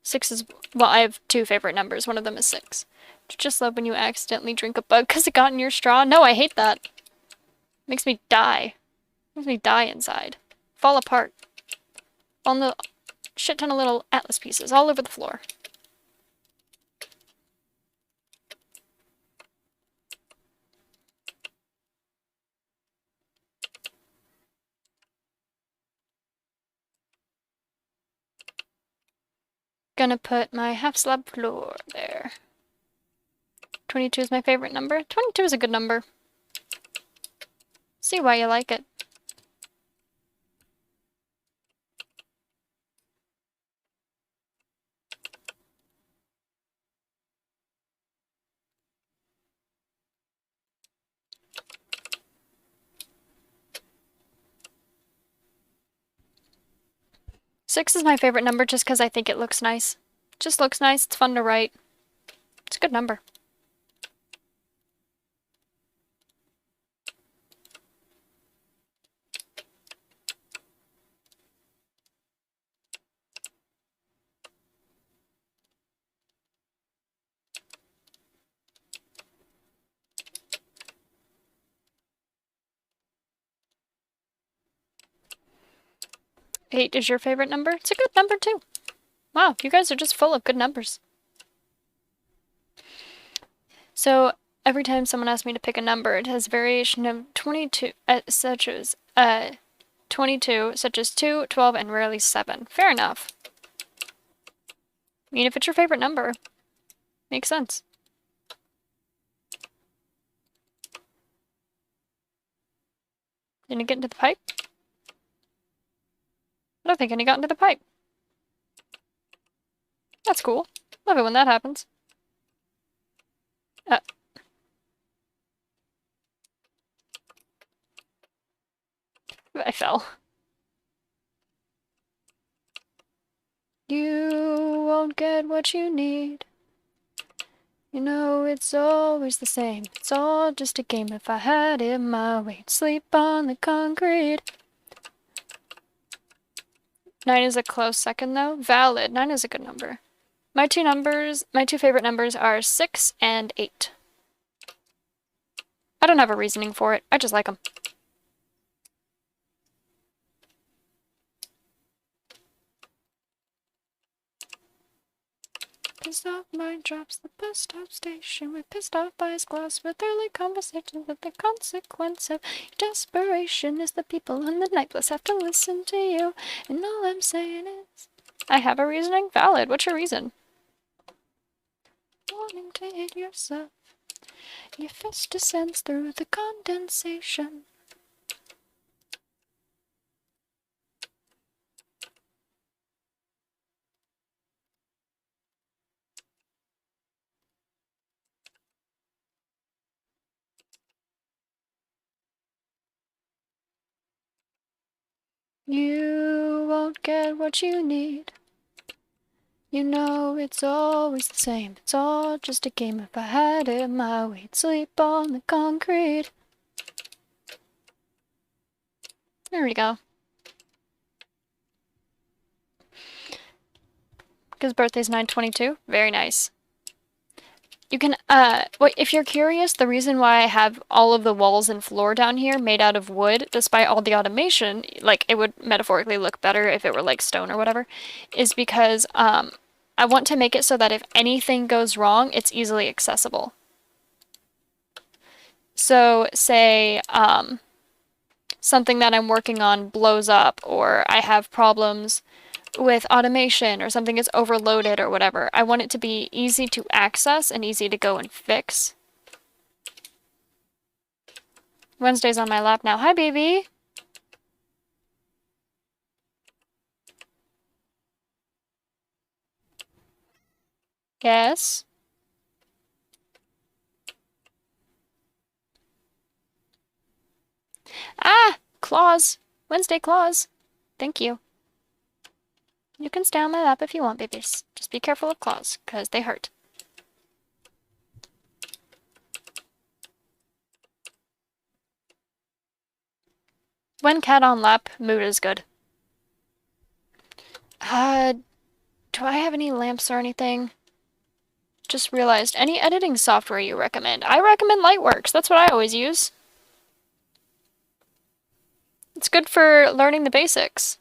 6 is, well, I have 2 favorite numbers. One of them is 6. Just love when you accidentally drink a bug because it got in your straw. No, I hate that. Makes me die. Makes me die inside. Fall apart. On the shit ton of little atlas pieces all over the floor. Gonna put my half slab floor there. 22 is my favorite number. 22 is a good number. See why you like it. Six is my favorite number just because I think it looks nice. Just looks nice, it's fun to write. It's a good number. 8 is your favorite number? It's a good number too. Wow, you guys are just full of good numbers. So every time someone asks me to pick a number, it has variation of 22, such as 22, such as 2, 12, and rarely 7. Fair enough. I mean, if it's your favorite number, makes sense. Didn't it get into the pipe? I don't think any got into the pipe. That's cool. Love it when that happens. I fell. You won't get what you need. You know it's always the same. It's all just a game if I had it my way. Sleep on the concrete. 9 is a close second though. Valid. 9 is a good number. My two favorite numbers are 6 and 8. I don't have a reasoning for it. I just like them. Pissed off mind drops the bus stop station. We're pissed off by his glass with early conversations that the consequence of desperation is the people on the nightless have to listen to you. And all I'm saying is, I have a reasoning. Valid. What's your reason? Wanting to hit yourself. Your fist descends through the condensation. You won't get what you need. You know it's always the same. It's all just a game if I had it my way. I'd sleep on the concrete. There we go. His birthday's 9/22. Very nice. You can, if you're curious, the reason why I have all of the walls and floor down here made out of wood, despite all the automation, like, it would metaphorically look better if it were, like, stone or whatever, is because, I want to make it so that if anything goes wrong, it's easily accessible. So, say, something that I'm working on blows up, or I have problems with automation, or something is overloaded or whatever. I want it to be easy to access and easy to go and fix. Wednesday's on my lap now. Hi, baby! Yes? Ah! Claws! Wednesday claws! Thank you. You can stay on my lap if you want, babies. Just be careful of claws, because they hurt. When cat on lap, mood is good. Do I have any lamps or anything? Just realized, any editing software you recommend? I recommend Lightworks. That's what I always use. It's good for learning the basics.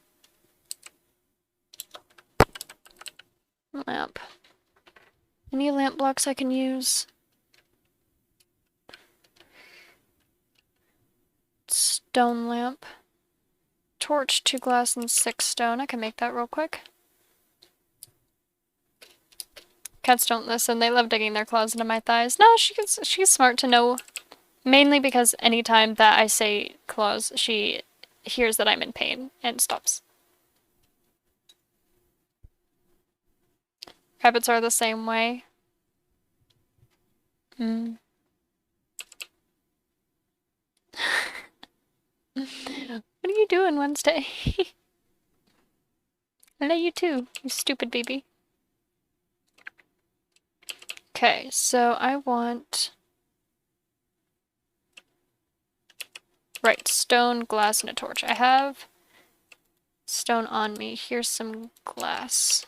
Lamp. Any lamp blocks I can use? Stone lamp. Torch, 2 glass, and 6 stone. I can make that real quick. Cats don't listen. They love digging their claws into my thighs. No, she's smart to know. Mainly because anytime that I say claws, she hears that I'm in pain and stops. Rabbits are the same way. Hmm. What are you doing Wednesday? I know you too, you stupid baby. Okay, so I want... Right, stone, glass, and a torch. I have stone on me. Here's some glass.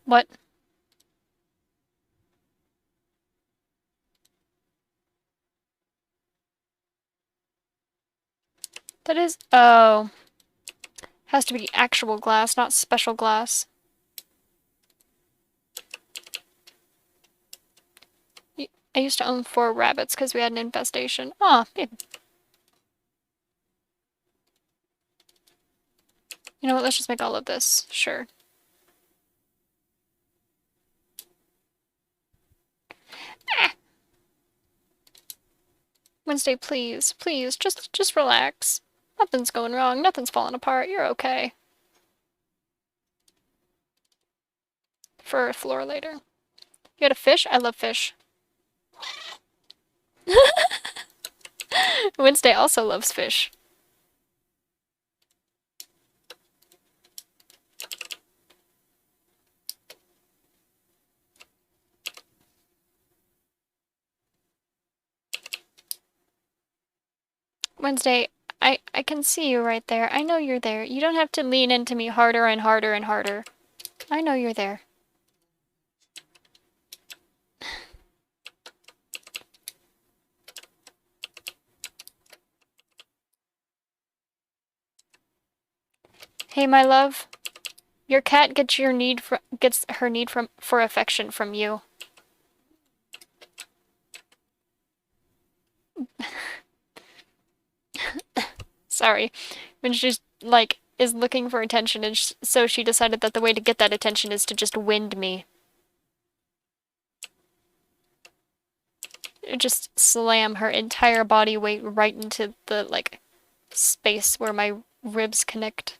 What? That is... Oh. Has to be actual glass, not special glass. I used to own 4 rabbits because we had an infestation. Aw, babe. You know what, let's just make all of this. Sure. Ah. Wednesday, please. Please, just relax. Nothing's going wrong. Nothing's falling apart. You're okay. For a floor later. You had a fish? I love fish. Wednesday also loves fish. Wednesday, I can see you right there. I know you're there. You don't have to lean into me harder and harder and harder. I know you're there. Hey, my love. Your cat gets her need for affection from you. Sorry. When she's like is looking for attention, and so she decided that the way to get that attention is to just wind me. Just slam her entire body weight right into the like space where my ribs connect.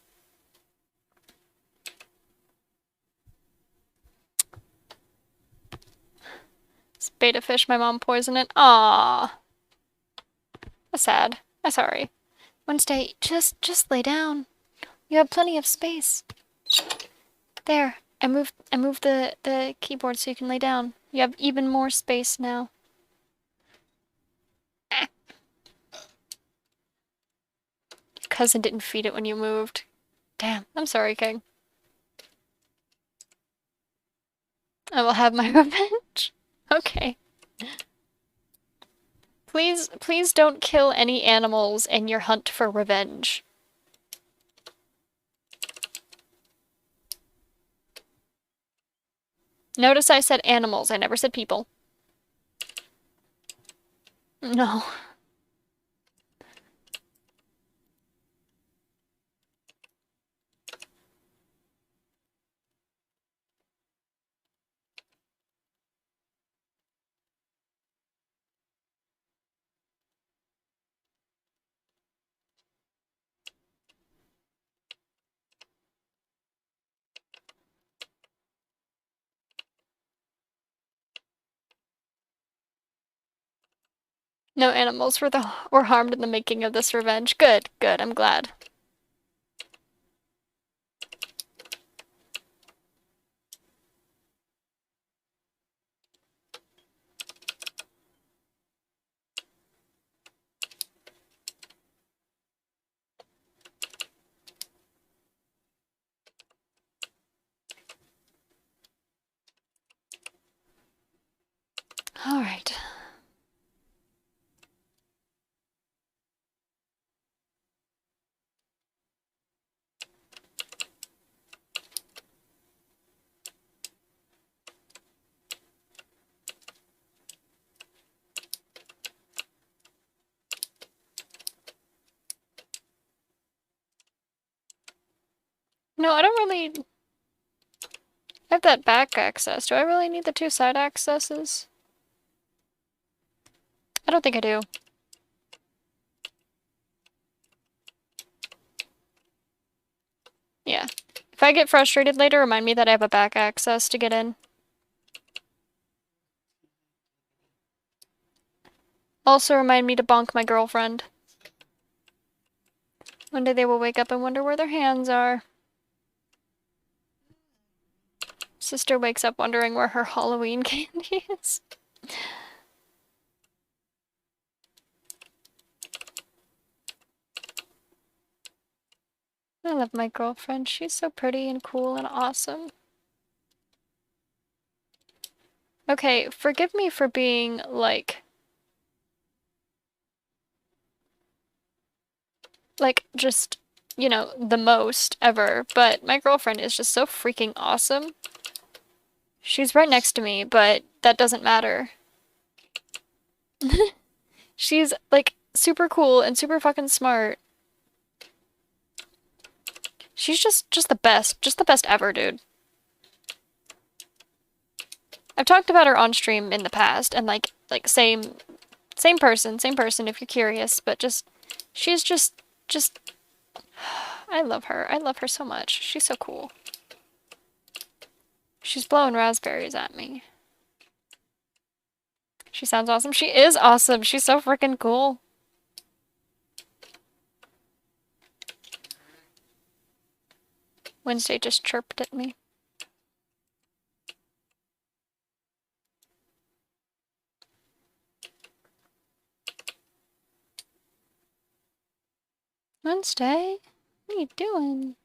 It's beta fish, my mom poisoned it. Aww. That's sad. I'm sorry. Wednesday, just lay down. You have plenty of space. There. I moved the keyboard so you can lay down. You have even more space now. Ah. Your cousin didn't feed it when you moved. Damn. I'm sorry, King. I will have my revenge. Okay. Please don't kill any animals in your hunt for revenge. Notice I said animals, I never said people. No. No animals were harmed in the making of this revenge. Good, good, I'm glad. Alright. No, I don't really... I have that back access. Do I really need the 2 side accesses? I don't think I do. Yeah. If I get frustrated later, remind me that I have a back access to get in. Also remind me to bonk my girlfriend. One day they will wake up and wonder where their hands are. Sister wakes up wondering where her Halloween candy is. I love my girlfriend. She's so pretty and cool and awesome. Okay, forgive me for being, like... like, just, you know, the most ever, but my girlfriend is just so freaking awesome. She's right next to me, but that doesn't matter. She's, like, super cool and super fucking smart. She's just the best ever, dude. I've talked about her on stream in the past, and like same person if you're curious, but she's just, I love her. I love her so much. She's so cool. She's blowing raspberries at me. She sounds awesome. She is awesome. She's so freaking cool. Wednesday just chirped at me. Wednesday? What are you doing?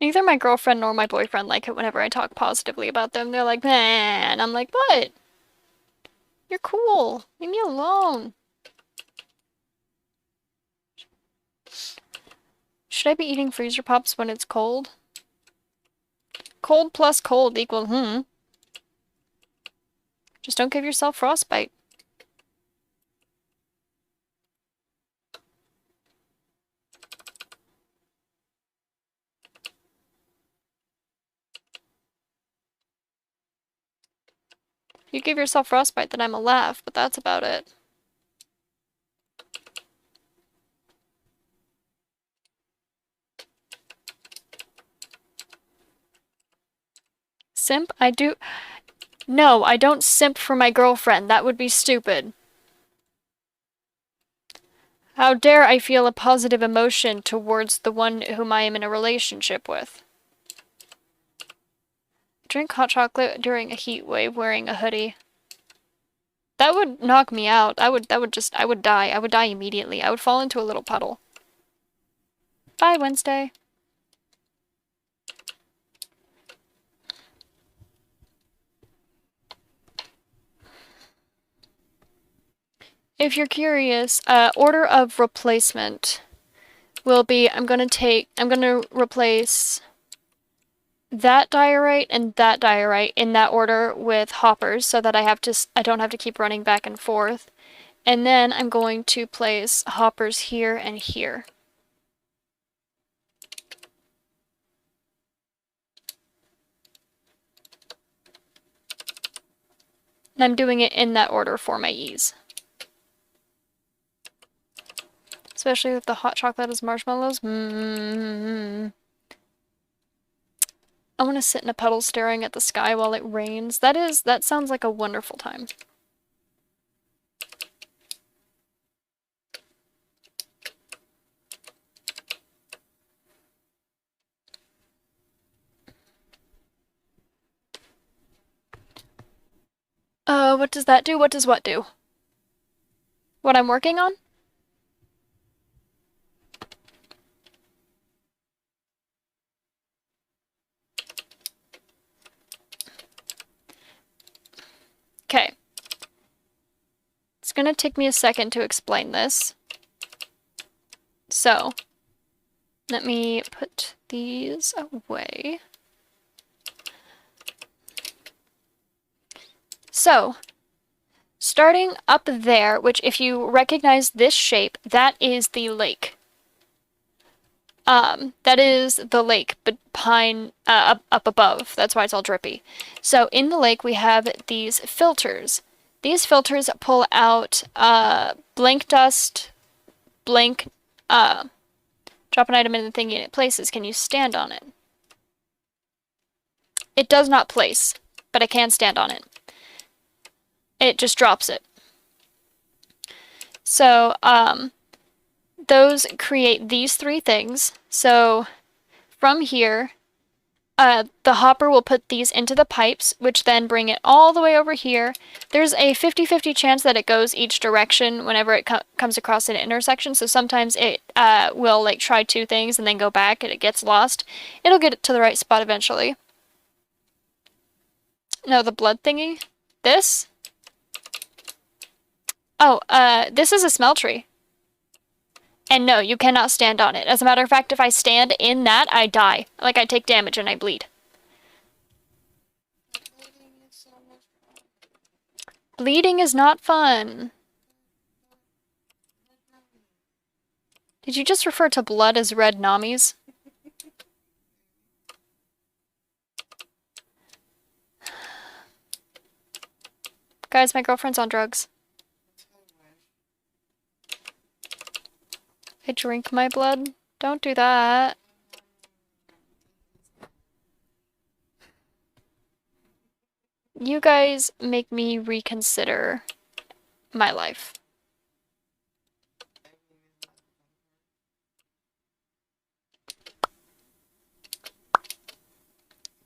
Neither my girlfriend nor my boyfriend like it whenever I talk positively about them. They're like, man. I'm like, what? You're cool. Leave me alone. Should I be eating freezer pops when it's cold? Cold plus cold equal, Just don't give yourself frostbite. If you give yourself frostbite, then I'm a laugh, but that's about it. Simp? I do. No, I don't simp for my girlfriend. That would be stupid. How dare I feel a positive emotion towards the one whom I am in a relationship with? Drink hot chocolate during a heat wave wearing a hoodie. That would knock me out. I would die. I would die immediately. I would fall into a little puddle. Bye, Wednesday. If you're curious, order of replacement will be, I'm gonna replace that diorite and that diorite in that order with hoppers so that I don't have to keep running back and forth. And then I'm going to place hoppers here and here. And I'm doing it in that order for my ease. Especially with the hot chocolate as marshmallows. I want to sit in a puddle staring at the sky while it rains. That sounds like a wonderful time. What does that do? What does what do? What I'm working on? Okay. It's gonna take me a second to explain this. So, let me put these away. So, starting up there, which if you recognize this shape, that is the lake. That is the lake behind, up above. That's why it's all drippy. So in the lake, we have these filters. These filters pull out, blank dust, blank, drop an item in the thing and it places. Can you stand on it? It does not place, but I can stand on it. It just drops it. So, those create these three things. So from here, the hopper will put these into the pipes, which then bring it all the way over here. There's a 50-50 chance that it goes each direction whenever it comes across an intersection, so sometimes it will like try two things and then go back and it gets lost. It'll get it to the right spot eventually. No, the blood thingy? This? Oh, this is a smell tree. And no, you cannot stand on it. As a matter of fact, if I stand in that, I die. Like, I take damage and I bleed. Bleeding is not fun. Did you just refer to blood as red nommies? Guys, my girlfriend's on drugs. I drink my blood. Don't do that. You guys make me reconsider my life.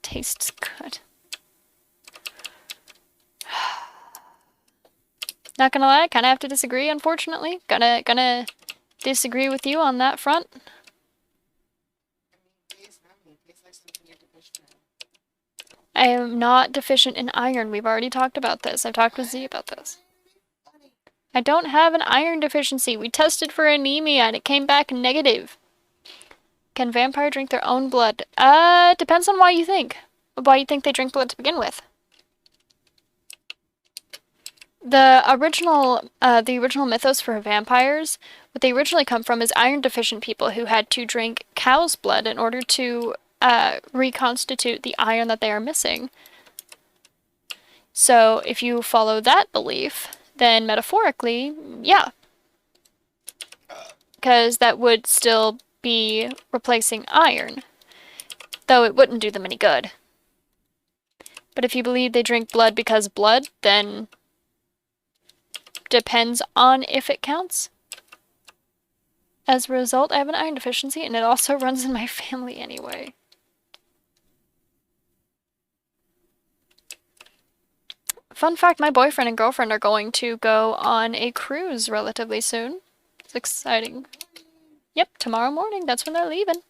Tastes good. Not gonna lie, kinda have to disagree, unfortunately. Gonna disagree with you on that front. I am not deficient in iron. We've already talked about this. I've talked with Z about this. I don't have an iron deficiency. We tested for anemia and it came back negative. Can vampire drink their own blood? Depends on why you think. Why you think they drink blood to begin with. The original mythos for vampires, what they originally come from is iron deficient people who had to drink cow's blood in order to reconstitute the iron that they are missing. So if you follow that belief, then metaphorically, yeah. Because that would still be replacing iron, though it wouldn't do them any good. But if you believe they drink blood because blood, then depends on if it counts. As a result, I have an iron deficiency, and it also runs in my family anyway. Fun fact, my boyfriend and girlfriend are going to go on a cruise relatively soon. It's exciting. Yep, tomorrow morning, that's when they're leaving.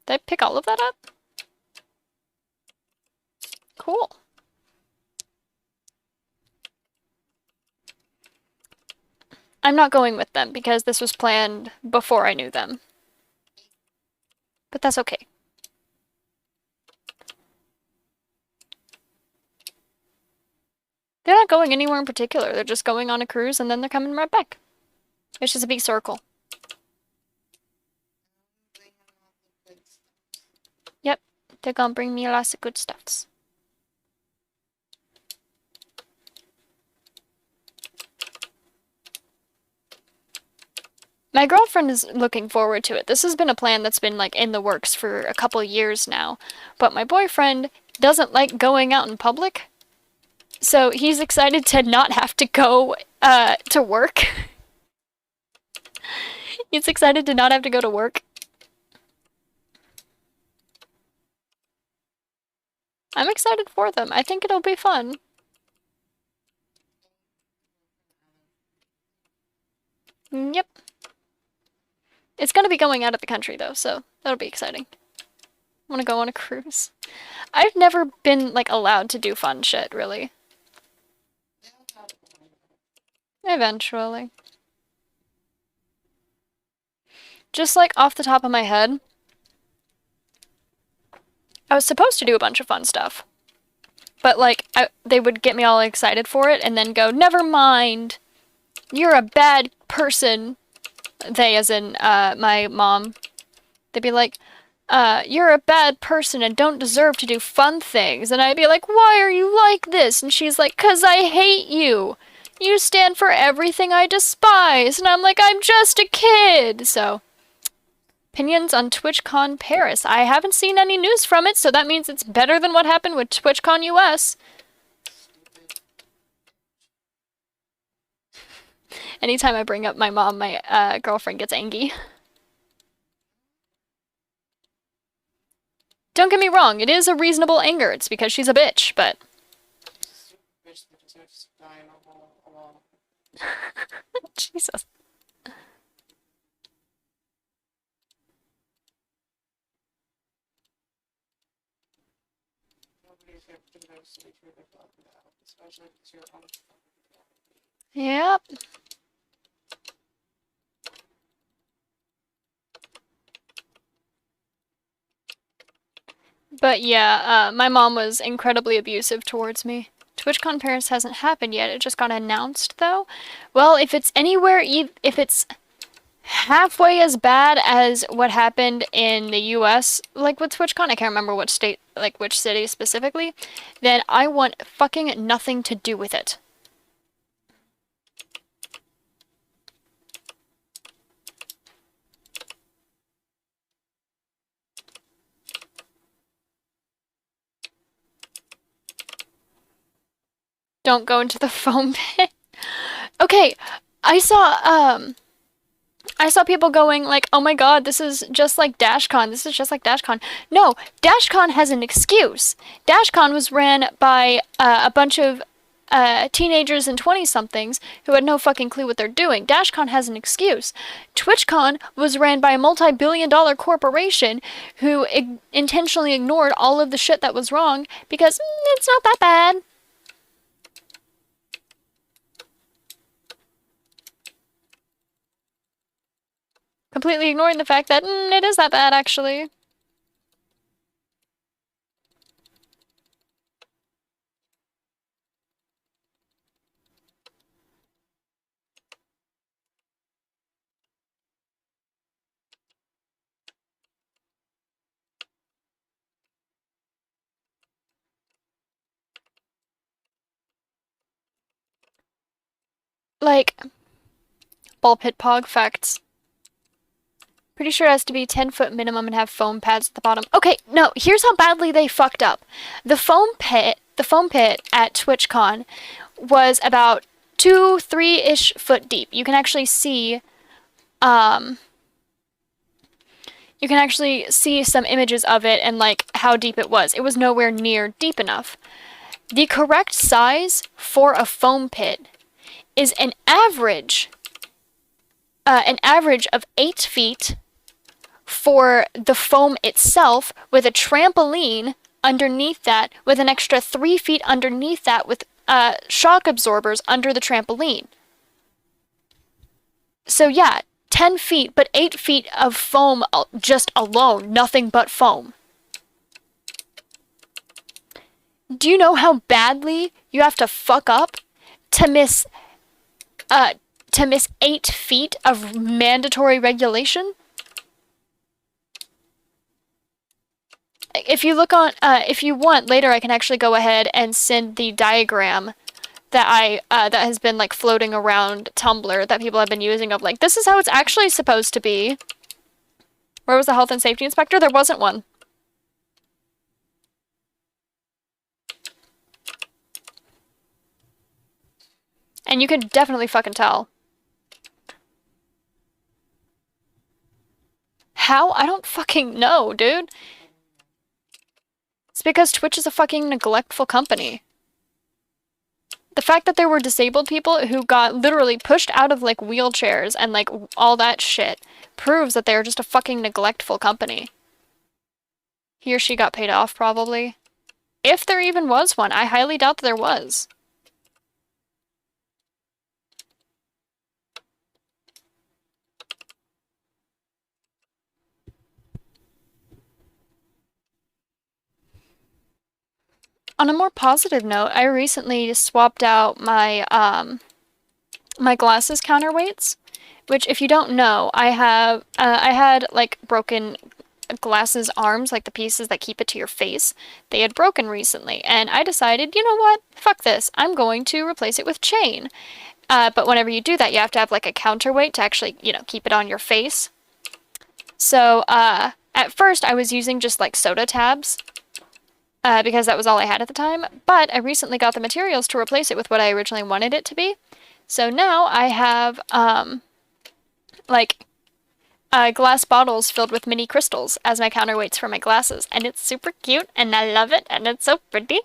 Did I pick all of that up? Cool. I'm not going with them because this was planned before I knew them. But that's okay. They're not going anywhere in particular. They're just going on a cruise and then they're coming right back. It's just a big circle. Yep, they're gonna bring me lots of good stuffs. My girlfriend is looking forward to it. This has been a plan that's been like in the works for a couple years now. But my boyfriend doesn't like going out in public. So he's excited to not have to go to work. He's excited to not have to go to work. I'm excited for them. I think it'll be fun. Yep. It's gonna be going out of the country though, so that'll be exciting. I wanna go on a cruise. I've never been like allowed to do fun shit, really. Eventually. Just like off the top of my head, I was supposed to do a bunch of fun stuff. But like, they would get me all excited for it and then go, never mind, you're a bad person. They, as in my mom, they'd be like, you're a bad person and don't deserve to do fun things. And I'd be like, why are you like this? And she's like, 'cause I hate you. You stand for everything I despise. And I'm like, I'm just a kid. So, opinions on TwitchCon Paris. I haven't seen any news from it, so that means it's better than what happened with TwitchCon US. Anytime I bring up my mom, my girlfriend gets angry. Don't get me wrong, it is a reasonable anger. It's because she's a bitch, but... Bitch that deserves to die in a hole alone. Jesus. Nobody deserves to be treated like that, especially if it's your own. Yep. But yeah, my mom was incredibly abusive towards me. TwitchCon Paris hasn't happened yet. It just got announced, though. Well, if it's anywhere, if it's halfway as bad as what happened in the US, like with TwitchCon, I can't remember what state, like which city specifically, then I want fucking nothing to do with it. Don't go into the foam pit. Okay, I saw people going like, oh my god, this is just like DashCon. This is just like DashCon. No, DashCon has an excuse. DashCon was ran by a bunch of teenagers and 20-somethings who had no fucking clue what they're doing. DashCon has an excuse. TwitchCon was ran by a multi-billion-dollar corporation who intentionally ignored all of the shit that was wrong because it's not that bad. Completely ignoring the fact that it is that bad, actually. Like, ball pit pog facts. Pretty sure it has to be 10-foot minimum and have foam pads at the bottom. Okay, no, here's how badly they fucked up. The foam pit at TwitchCon was about 2-3-ish foot deep. You can actually see some images of it and like how deep it was. It was nowhere near deep enough. The correct size for a foam pit is an average of 8 feet for the foam itself, with a trampoline underneath that, with an extra 3 feet underneath that, with shock absorbers under the trampoline. So yeah, 10 feet, but 8 feet of foam just alone, nothing but foam. Do you know how badly you have to fuck up to miss 8 feet of mandatory regulation? If you look on, if you want, later I can actually go ahead and send the diagram that that has been like floating around Tumblr that people have been using of like, this is how it's actually supposed to be. Where was the health and safety inspector? There wasn't one. And you could definitely fucking tell. How? I don't fucking know, dude. It's because Twitch is a fucking neglectful company. The fact that there were disabled people who got literally pushed out of like wheelchairs and like all that shit proves that they're just a fucking neglectful company. He or she got paid off, probably. If there even was one, I highly doubt that there was. On a more positive note, I recently swapped out my my glasses counterweights, which if you don't know, I had like broken glasses arms, like the pieces that keep it to your face. They had broken recently, and I decided, you know what? Fuck this. I'm going to replace it with chain. But whenever you do that, you have to have like a counterweight to actually, you know, keep it on your face. So, at first I was using just like soda tabs. Because that was all I had at the time, but I recently got the materials to replace it with what I originally wanted it to be. So now I have like glass bottles filled with mini crystals as my counterweights for my glasses, and it's super cute, and I love it, and it's so pretty.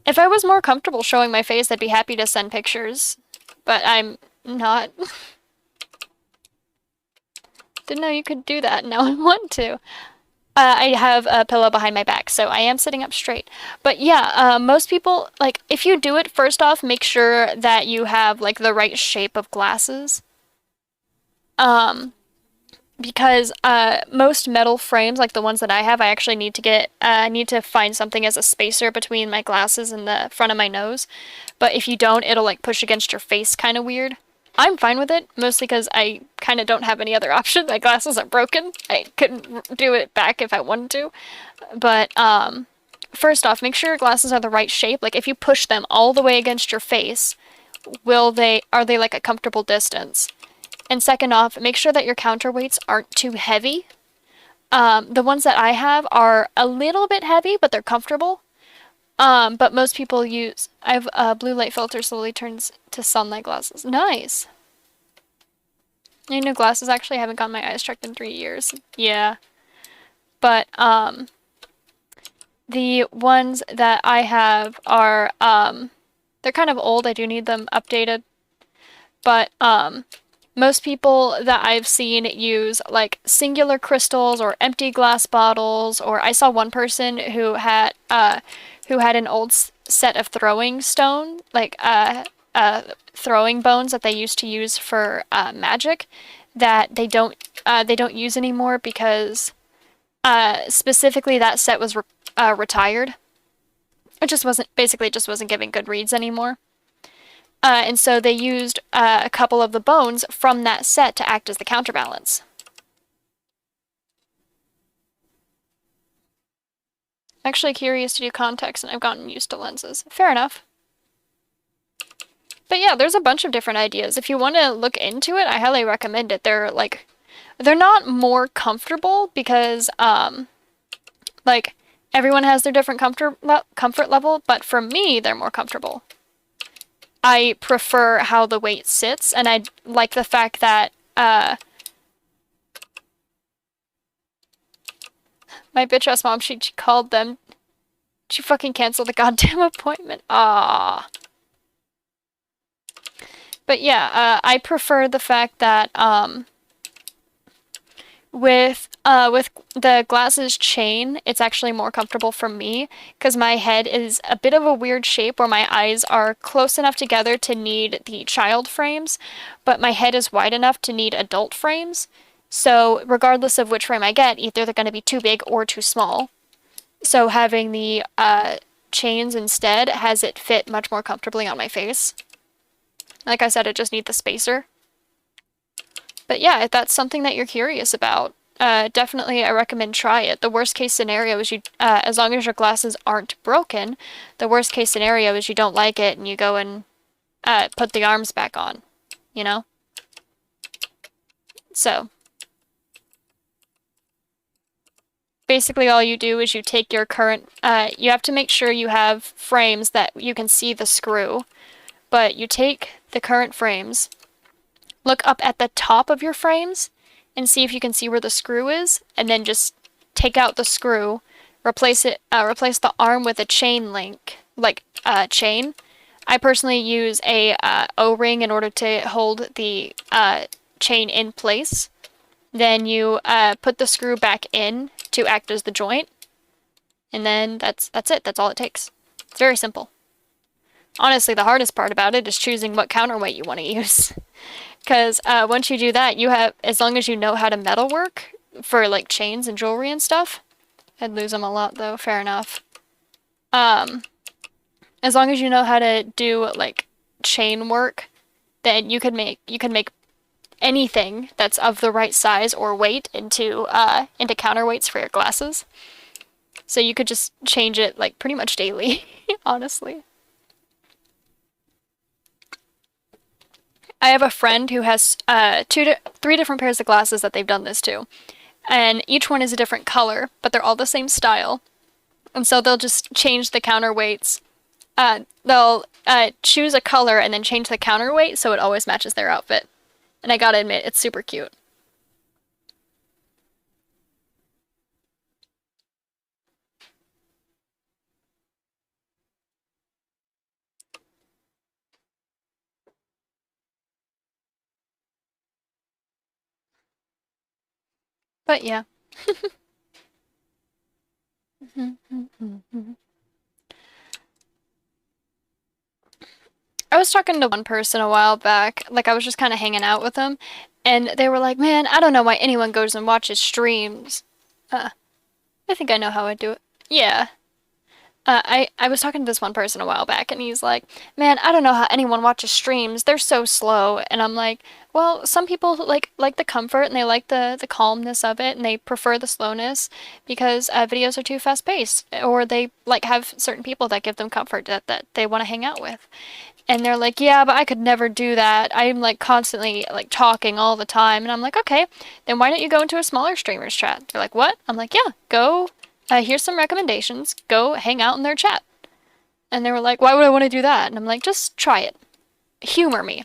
If I was more comfortable showing my face, I'd be happy to send pictures, but I'm not. Didn't know you could do that, now I want to. I have a pillow behind my back, so I am sitting up straight. But yeah, most people, like, if you do it, first off, make sure that you have, like, the right shape of glasses. Because most metal frames, like the ones that I have, I actually need to need to find something as a spacer between my glasses and the front of my nose. But if you don't, it'll, like, push against your face kind of weird. I'm fine with it, mostly because I kind of don't have any other option. My glasses are broken. I couldn't do it back if I wanted to. But, first off, make sure your glasses are the right shape. Like, if you push them all the way against your face, are they like a comfortable distance? And second off, make sure that your counterweights aren't too heavy. The ones that I have are a little bit heavy, but they're comfortable. But most people use... I have a blue light filter slowly turns to sunlight glasses. Nice! Any new glasses? Actually, I haven't gotten my eyes checked in 3 years. Yeah. But, the ones that I have are, they're kind of old. I do need them updated. But, most people that I've seen use, like, singular crystals or empty glass bottles, or I saw one person who had an old set of throwing stone, like, throwing bones that they used to use for, magic, that they don't use anymore because, specifically that set was retired. It just wasn't giving good reads anymore. And so they used a couple of the bones from that set to act as the counterbalance. Actually curious to do contacts, and I've gotten used to lenses. Fair enough. But yeah, there's a bunch of different ideas. If you want to look into it, I highly recommend it. They're not more comfortable because, like, everyone has their different comfort level, but for me, they're more comfortable. I prefer how the weight sits, and I like the fact that, my bitch-ass mom, she called them. She fucking canceled the goddamn appointment. Ah. But yeah, I prefer the fact that, with the glasses chain, it's actually more comfortable for me because my head is a bit of a weird shape where my eyes are close enough together to need the child frames, but my head is wide enough to need adult frames. So regardless of which frame I get, either they're going to be too big or too small. So having the chains instead has it fit much more comfortably on my face. Like I said, I just need the spacer. But yeah, if that's something that you're curious about, definitely I recommend try it. The worst case scenario is as long as your glasses aren't broken, the worst case scenario is you don't like it and you go and put the arms back on, you know? So, basically all you do is you take your current, you have to make sure you have frames that you can see the screw, but you take the current frames, look up at the top of your frames and see if you can see where the screw is, and then just take out the screw, replace the arm with a chain link, like chain. I personally use a O-ring in order to hold the chain in place. Then you put the screw back in to act as the joint, and then that's it. That's all it takes. It's very simple. Honestly, the hardest part about it is choosing what counterweight you want to use. Because once you do that, as long as you know how to metalwork for, like, chains and jewelry and stuff. I'd lose them a lot, though, fair enough. As long as you know how to do, like, chain work, then you can make anything that's of the right size or weight into counterweights for your glasses. So you could just change it, like, pretty much daily, honestly. I have a friend who has three different pairs of glasses that they've done this to, and each one is a different color, but they're all the same style. And so they'll just change the counterweights. They'll choose a color and then change the counterweight so it always matches their outfit. And I gotta admit, it's super cute. But yeah. I was talking to one person a while back, like I was just kind of hanging out with them, and they were like, "Man, I don't know why anyone goes and watches streams." Uh, I think I know how I do it. Yeah. I was talking to this one person a while back, and he's like, "Man, I don't know how anyone watches streams. They're so slow." And I'm like, "Well, some people like the comfort and they like the calmness of it, and they prefer the slowness because videos are too fast paced, or they like have certain people that give them comfort that they want to hang out with." And they're like, "Yeah, but I could never do that. I'm like constantly like talking all the time." And I'm like, "Okay, then why don't you go into a smaller streamers chat?" They're like, "What?" I'm like, "Yeah, go. Here's some recommendations. Go hang out in their chat." And they were like, "Why would I want to do that?" And I'm like, "Just try it. Humor me.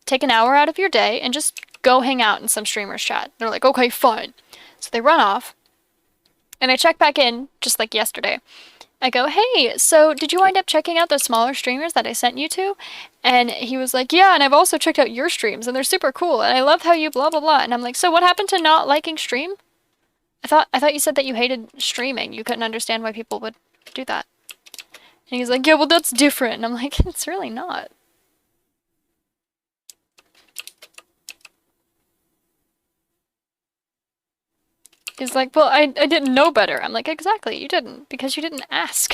Take an hour out of your day and just go hang out in some streamers chat." They're like, "Okay, fine." So they run off. And I check back in just like yesterday. I go, "Hey, so did you wind up checking out the smaller streamers that I sent you to?" And he was like, "Yeah, and I've also checked out your streams, and they're super cool, and I love how you blah blah blah." And I'm like, "So what happened to not liking stream? I thought you said that you hated streaming. You couldn't understand why people would do that." And he's like, "Yeah, well that's different." And I'm like, "It's really not." He's like, "Well, I didn't know better." I'm like, "Exactly, you didn't, because you didn't ask."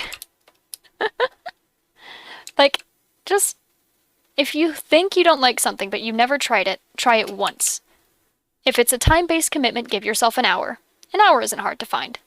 Like, just if you think you don't like something but you've never tried it, try it once. If it's a time-based commitment, give yourself an hour. An hour isn't hard to find.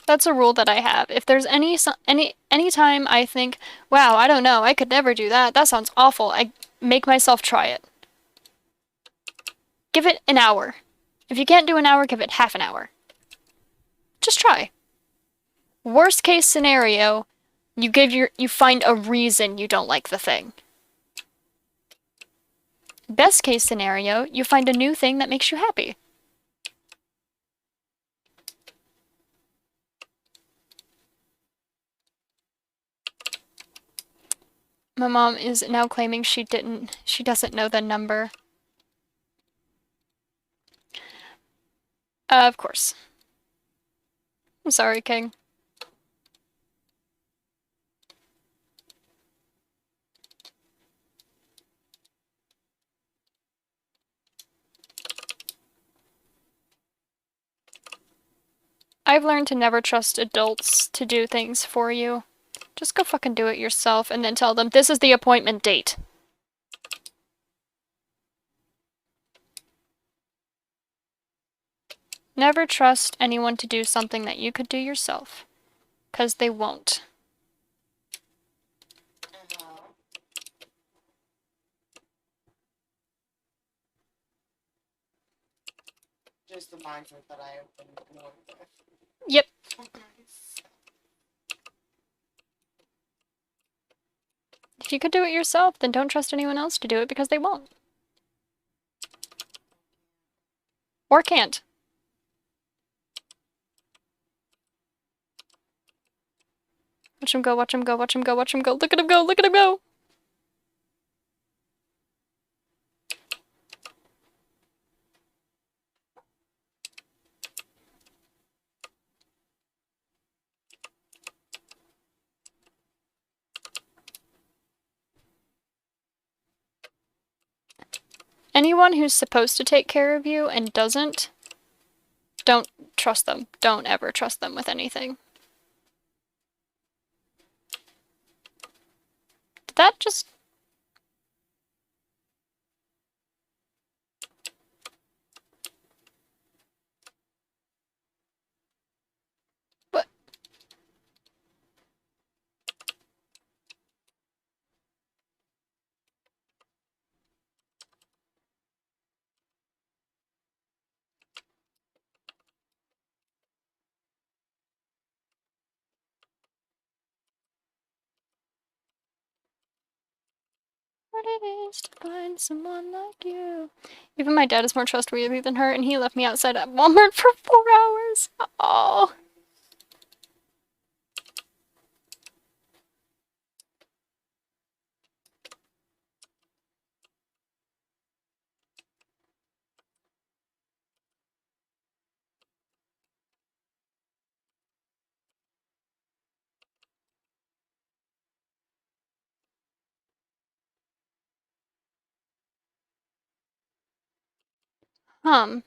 That's a rule that I have. If there's any time I think, "Wow, I don't know, I could never do that. That sounds awful." I make myself try it. Give it an hour. If you can't do an hour, give it half an hour. Just try. Worst case scenario, you find a reason you don't like the thing. Best case scenario, you find a new thing that makes you happy. My mom is now claiming she doesn't know the number. Of course. I'm sorry, King. I've learned to never trust adults to do things for you. Just go fucking do it yourself and then tell them, "This is the appointment date." Never trust anyone to do something that you could do yourself. 'Cause they won't. Just the mindset that I have been going with. Yep. If you could do it yourself, then don't trust anyone else to do it because they won't. Or can't. Watch him go, watch him go, watch him go, watch him go. Look at him go, look at him go! Anyone who's supposed to take care of you and doesn't, don't trust them. Don't ever trust them with anything. that just... What? What it is to find someone like you. Even my dad is more trustworthy than her, and he left me outside at Walmart for 4 hours. Oh. Hum.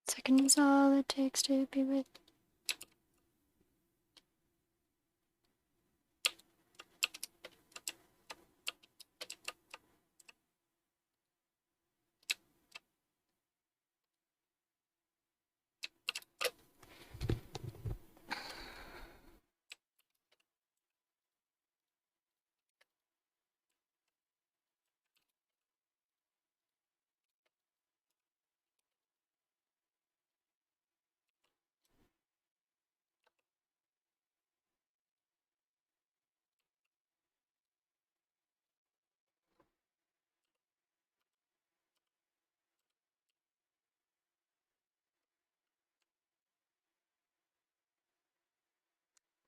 Second is all it takes to be with.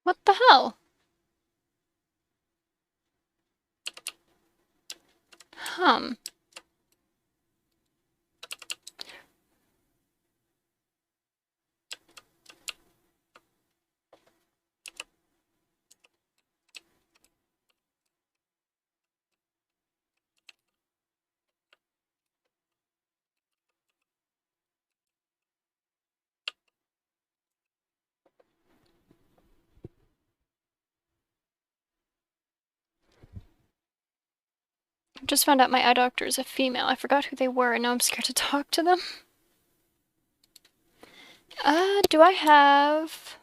What the hell? Hum. I just found out my eye doctor is a female. I forgot who they were, and now I'm scared to talk to them. Do I have...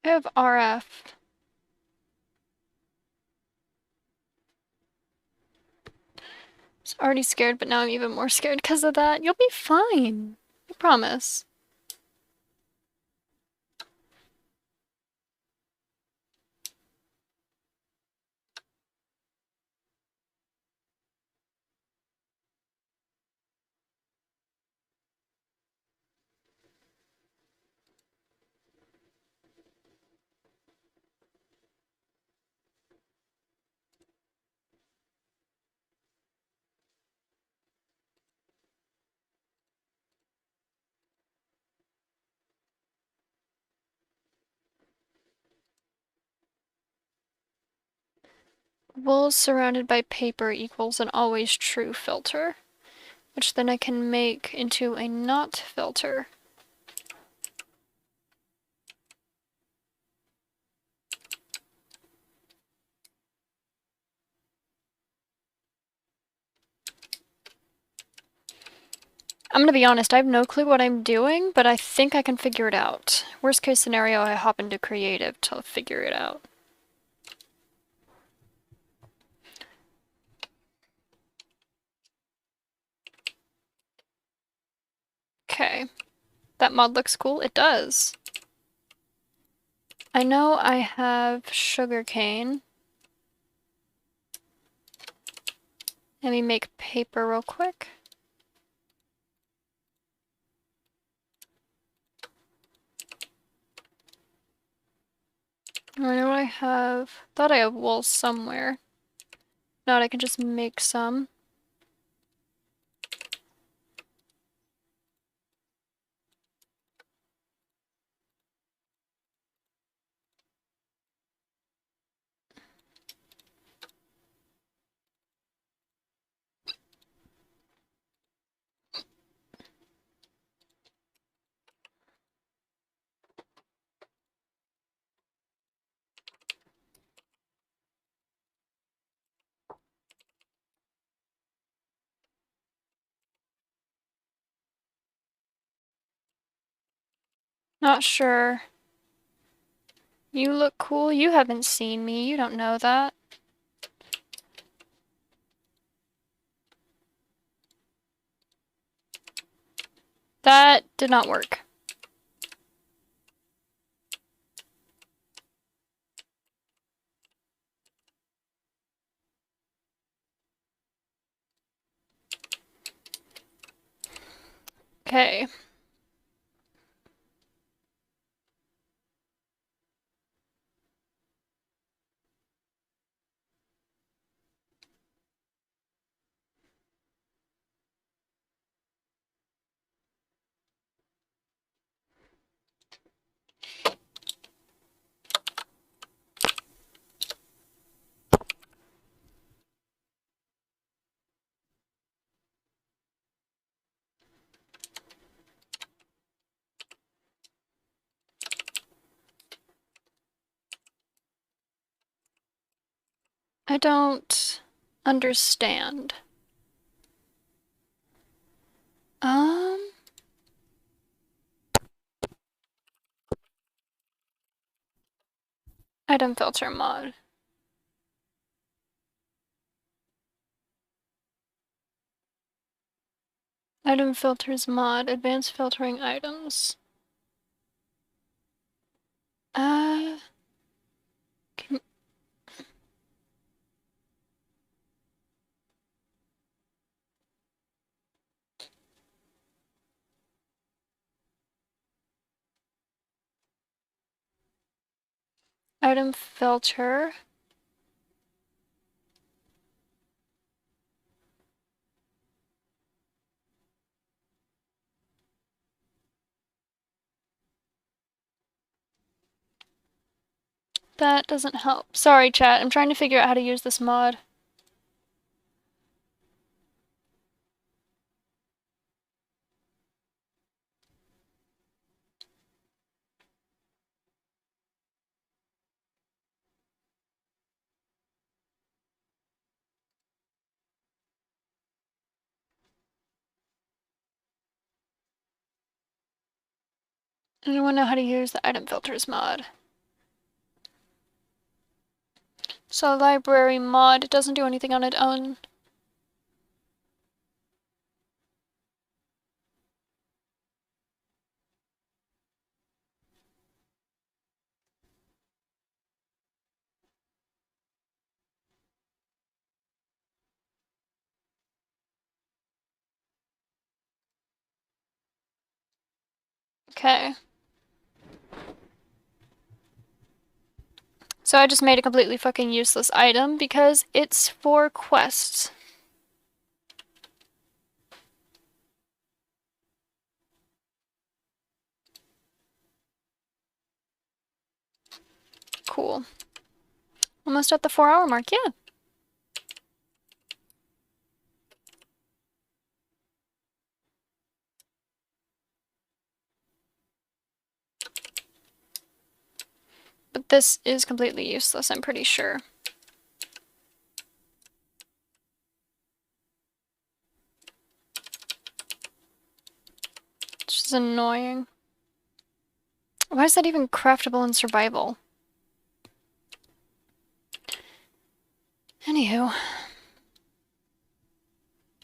I have RF. I was already scared, but now I'm even more scared because of that. You'll be fine. I promise. Wool surrounded by paper equals an always true filter, which then I can make into a not filter. I'm gonna be honest, I have no clue what I'm doing, but I think I can figure it out. Worst case scenario, I hop into creative to figure it out. Okay. That mod looks cool. It does. I know I have sugarcane. Let me make paper real quick. I know I have... thought I have wool somewhere. Not, I can just make some. Not sure. You look cool. You haven't seen me. You don't know that. That did not work. Okay. I don't understand. Um, item filter mod. Item filters mod, advanced filtering items. Can, item filter. That doesn't help. Sorry, chat. I'm trying to figure out how to use this mod. Anyone know how to use the item filters mod? So library mod, it doesn't do anything on its own. Okay. So I just made a completely fucking useless item because it's for quests. Cool. Almost at the 4-hour mark, yeah. But this is completely useless, I'm pretty sure. This is annoying. Why is that even craftable in survival? Anywho.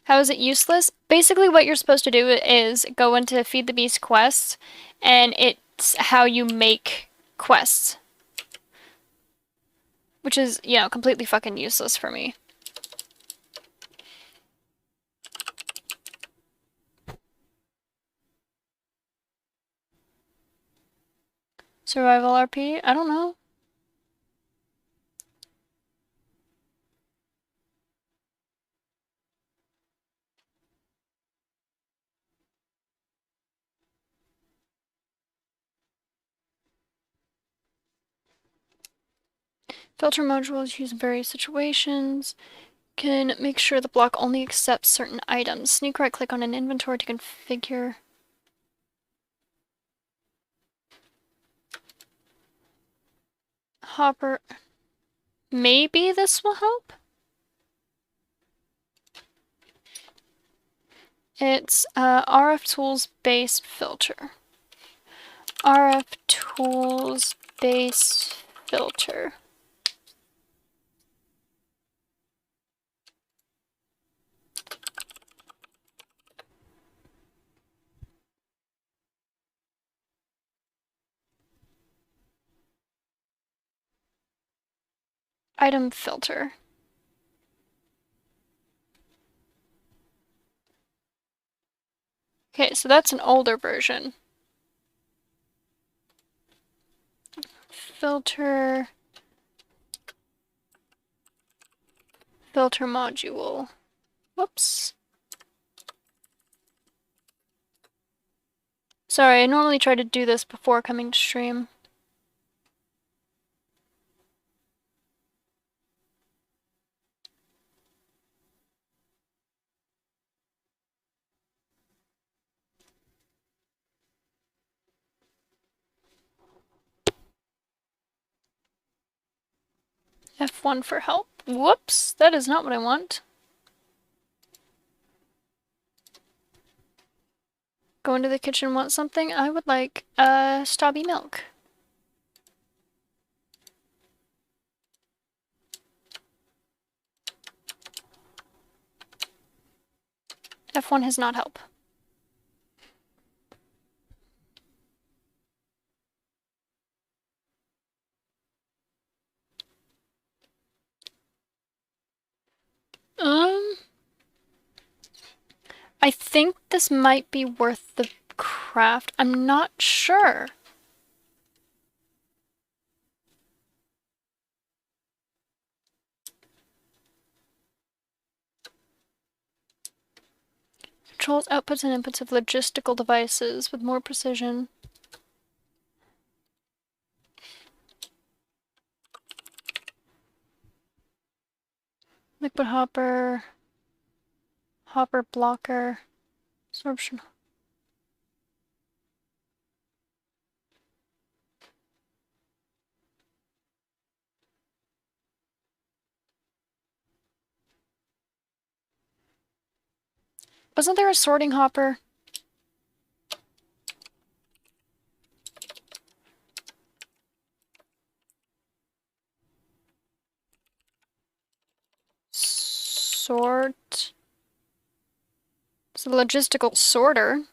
How is it useless? Basically what you're supposed to do is go into Feed the Beast quests, and it's how you make quests. Which is, you know, completely fucking useless for me. Survival RP? I don't know. Filter modules used in various situations. Can make sure the block only accepts certain items. Sneak right click on an inventory to configure. Hopper. Maybe this will help? It's RF tools base filter. RF tools base filter. Item filter. Okay, so that's an older version. Filter. Filter module. Whoops. Sorry, I normally try to do this before coming to stream. F1 for help. Whoops, that is not what I want. Go into the kitchen, want something? I would like stubby milk. F1 has not helped. I think this might be worth the craft. I'm not sure. Controls outputs and inputs of logistical devices with more precision. Liquid hopper. Hopper blocker. Absorption. Wasn't there a sorting hopper? Sort. It's a logistical sorter.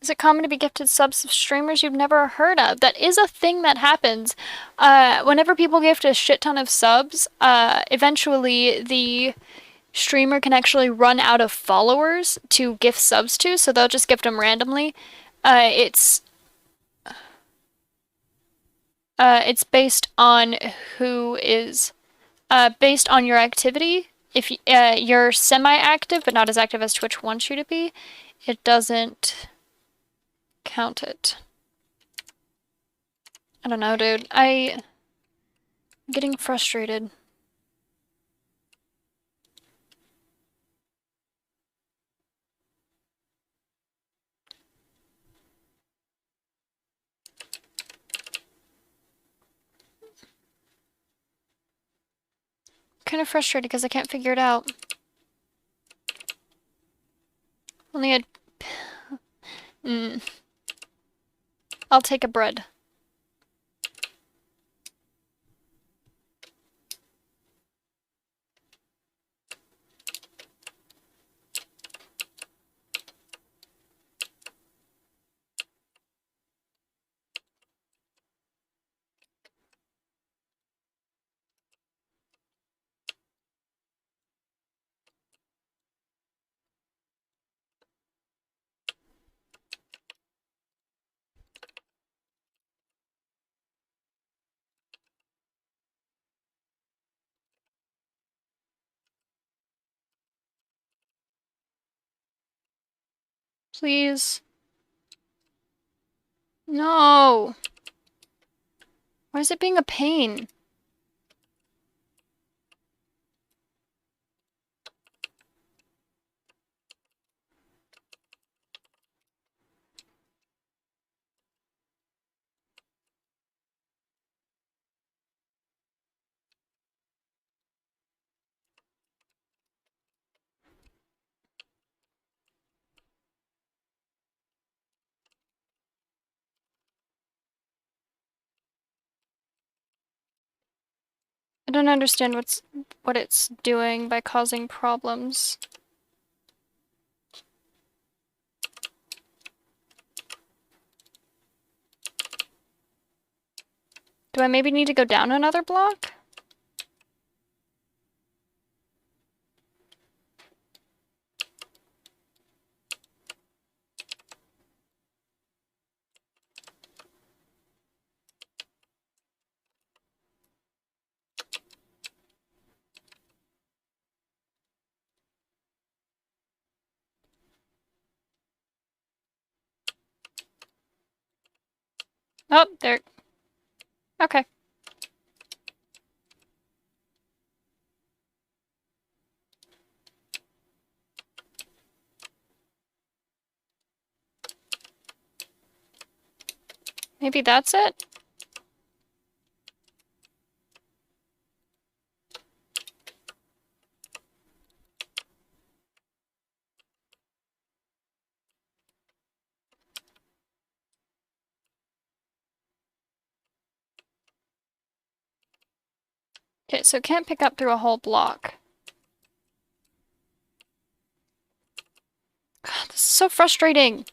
Is it common to be gifted subs of streamers you've never heard of? That is a thing that happens. Whenever people gift a shit ton of subs, eventually the streamer can actually run out of followers to gift subs to, so they'll just gift them randomly. It's based on who is based on your activity. If you're semi-active but not as active as Twitch wants you to be, it doesn't count it. I don't know, dude. I'm getting frustrated. Kind of frustrated because I can't figure it out. Only had... I'll take a bread. Please. No! Why is it being a pain? I don't understand what it's doing by causing problems. Do I maybe need to go down another block? Oh, there. Okay. Maybe that's it? Okay, so it can't pick up through a whole block. God, this is so frustrating.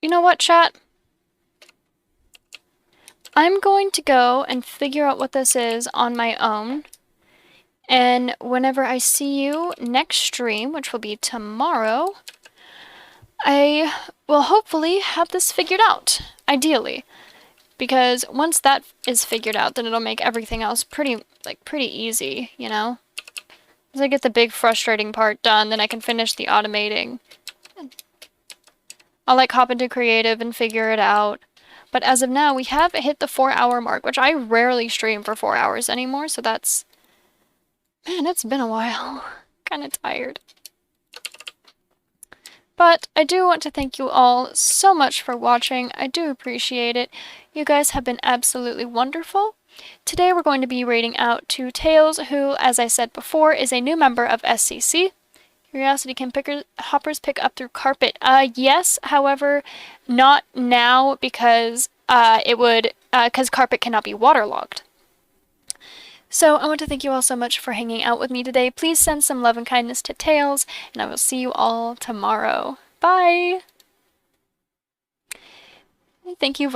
You know what, chat? I'm going to go and figure out what this is on my own. And whenever I see you next stream, which will be tomorrow, I will hopefully have this figured out, ideally. Because once that is figured out, then it'll make everything else pretty easy, you know? Once I get the big frustrating part done, then I can finish the automating. I'll hop into creative and figure it out. But as of now, we have hit the 4-hour mark, which I rarely stream for 4 hours anymore, so that's... Man, it's been a while. Kinda tired. But I do want to thank you all so much for watching. I do appreciate it. You guys have been absolutely wonderful. Today we're going to be rating out to Tails, who, as I said before, is a new member of SCC. Curiosity, can hoppers pick up through carpet? Yes, however, not now because because carpet cannot be waterlogged. So I want to thank you all so much for hanging out with me today. Please send some love and kindness to Tails, and I will see you all tomorrow. Bye! Thank you,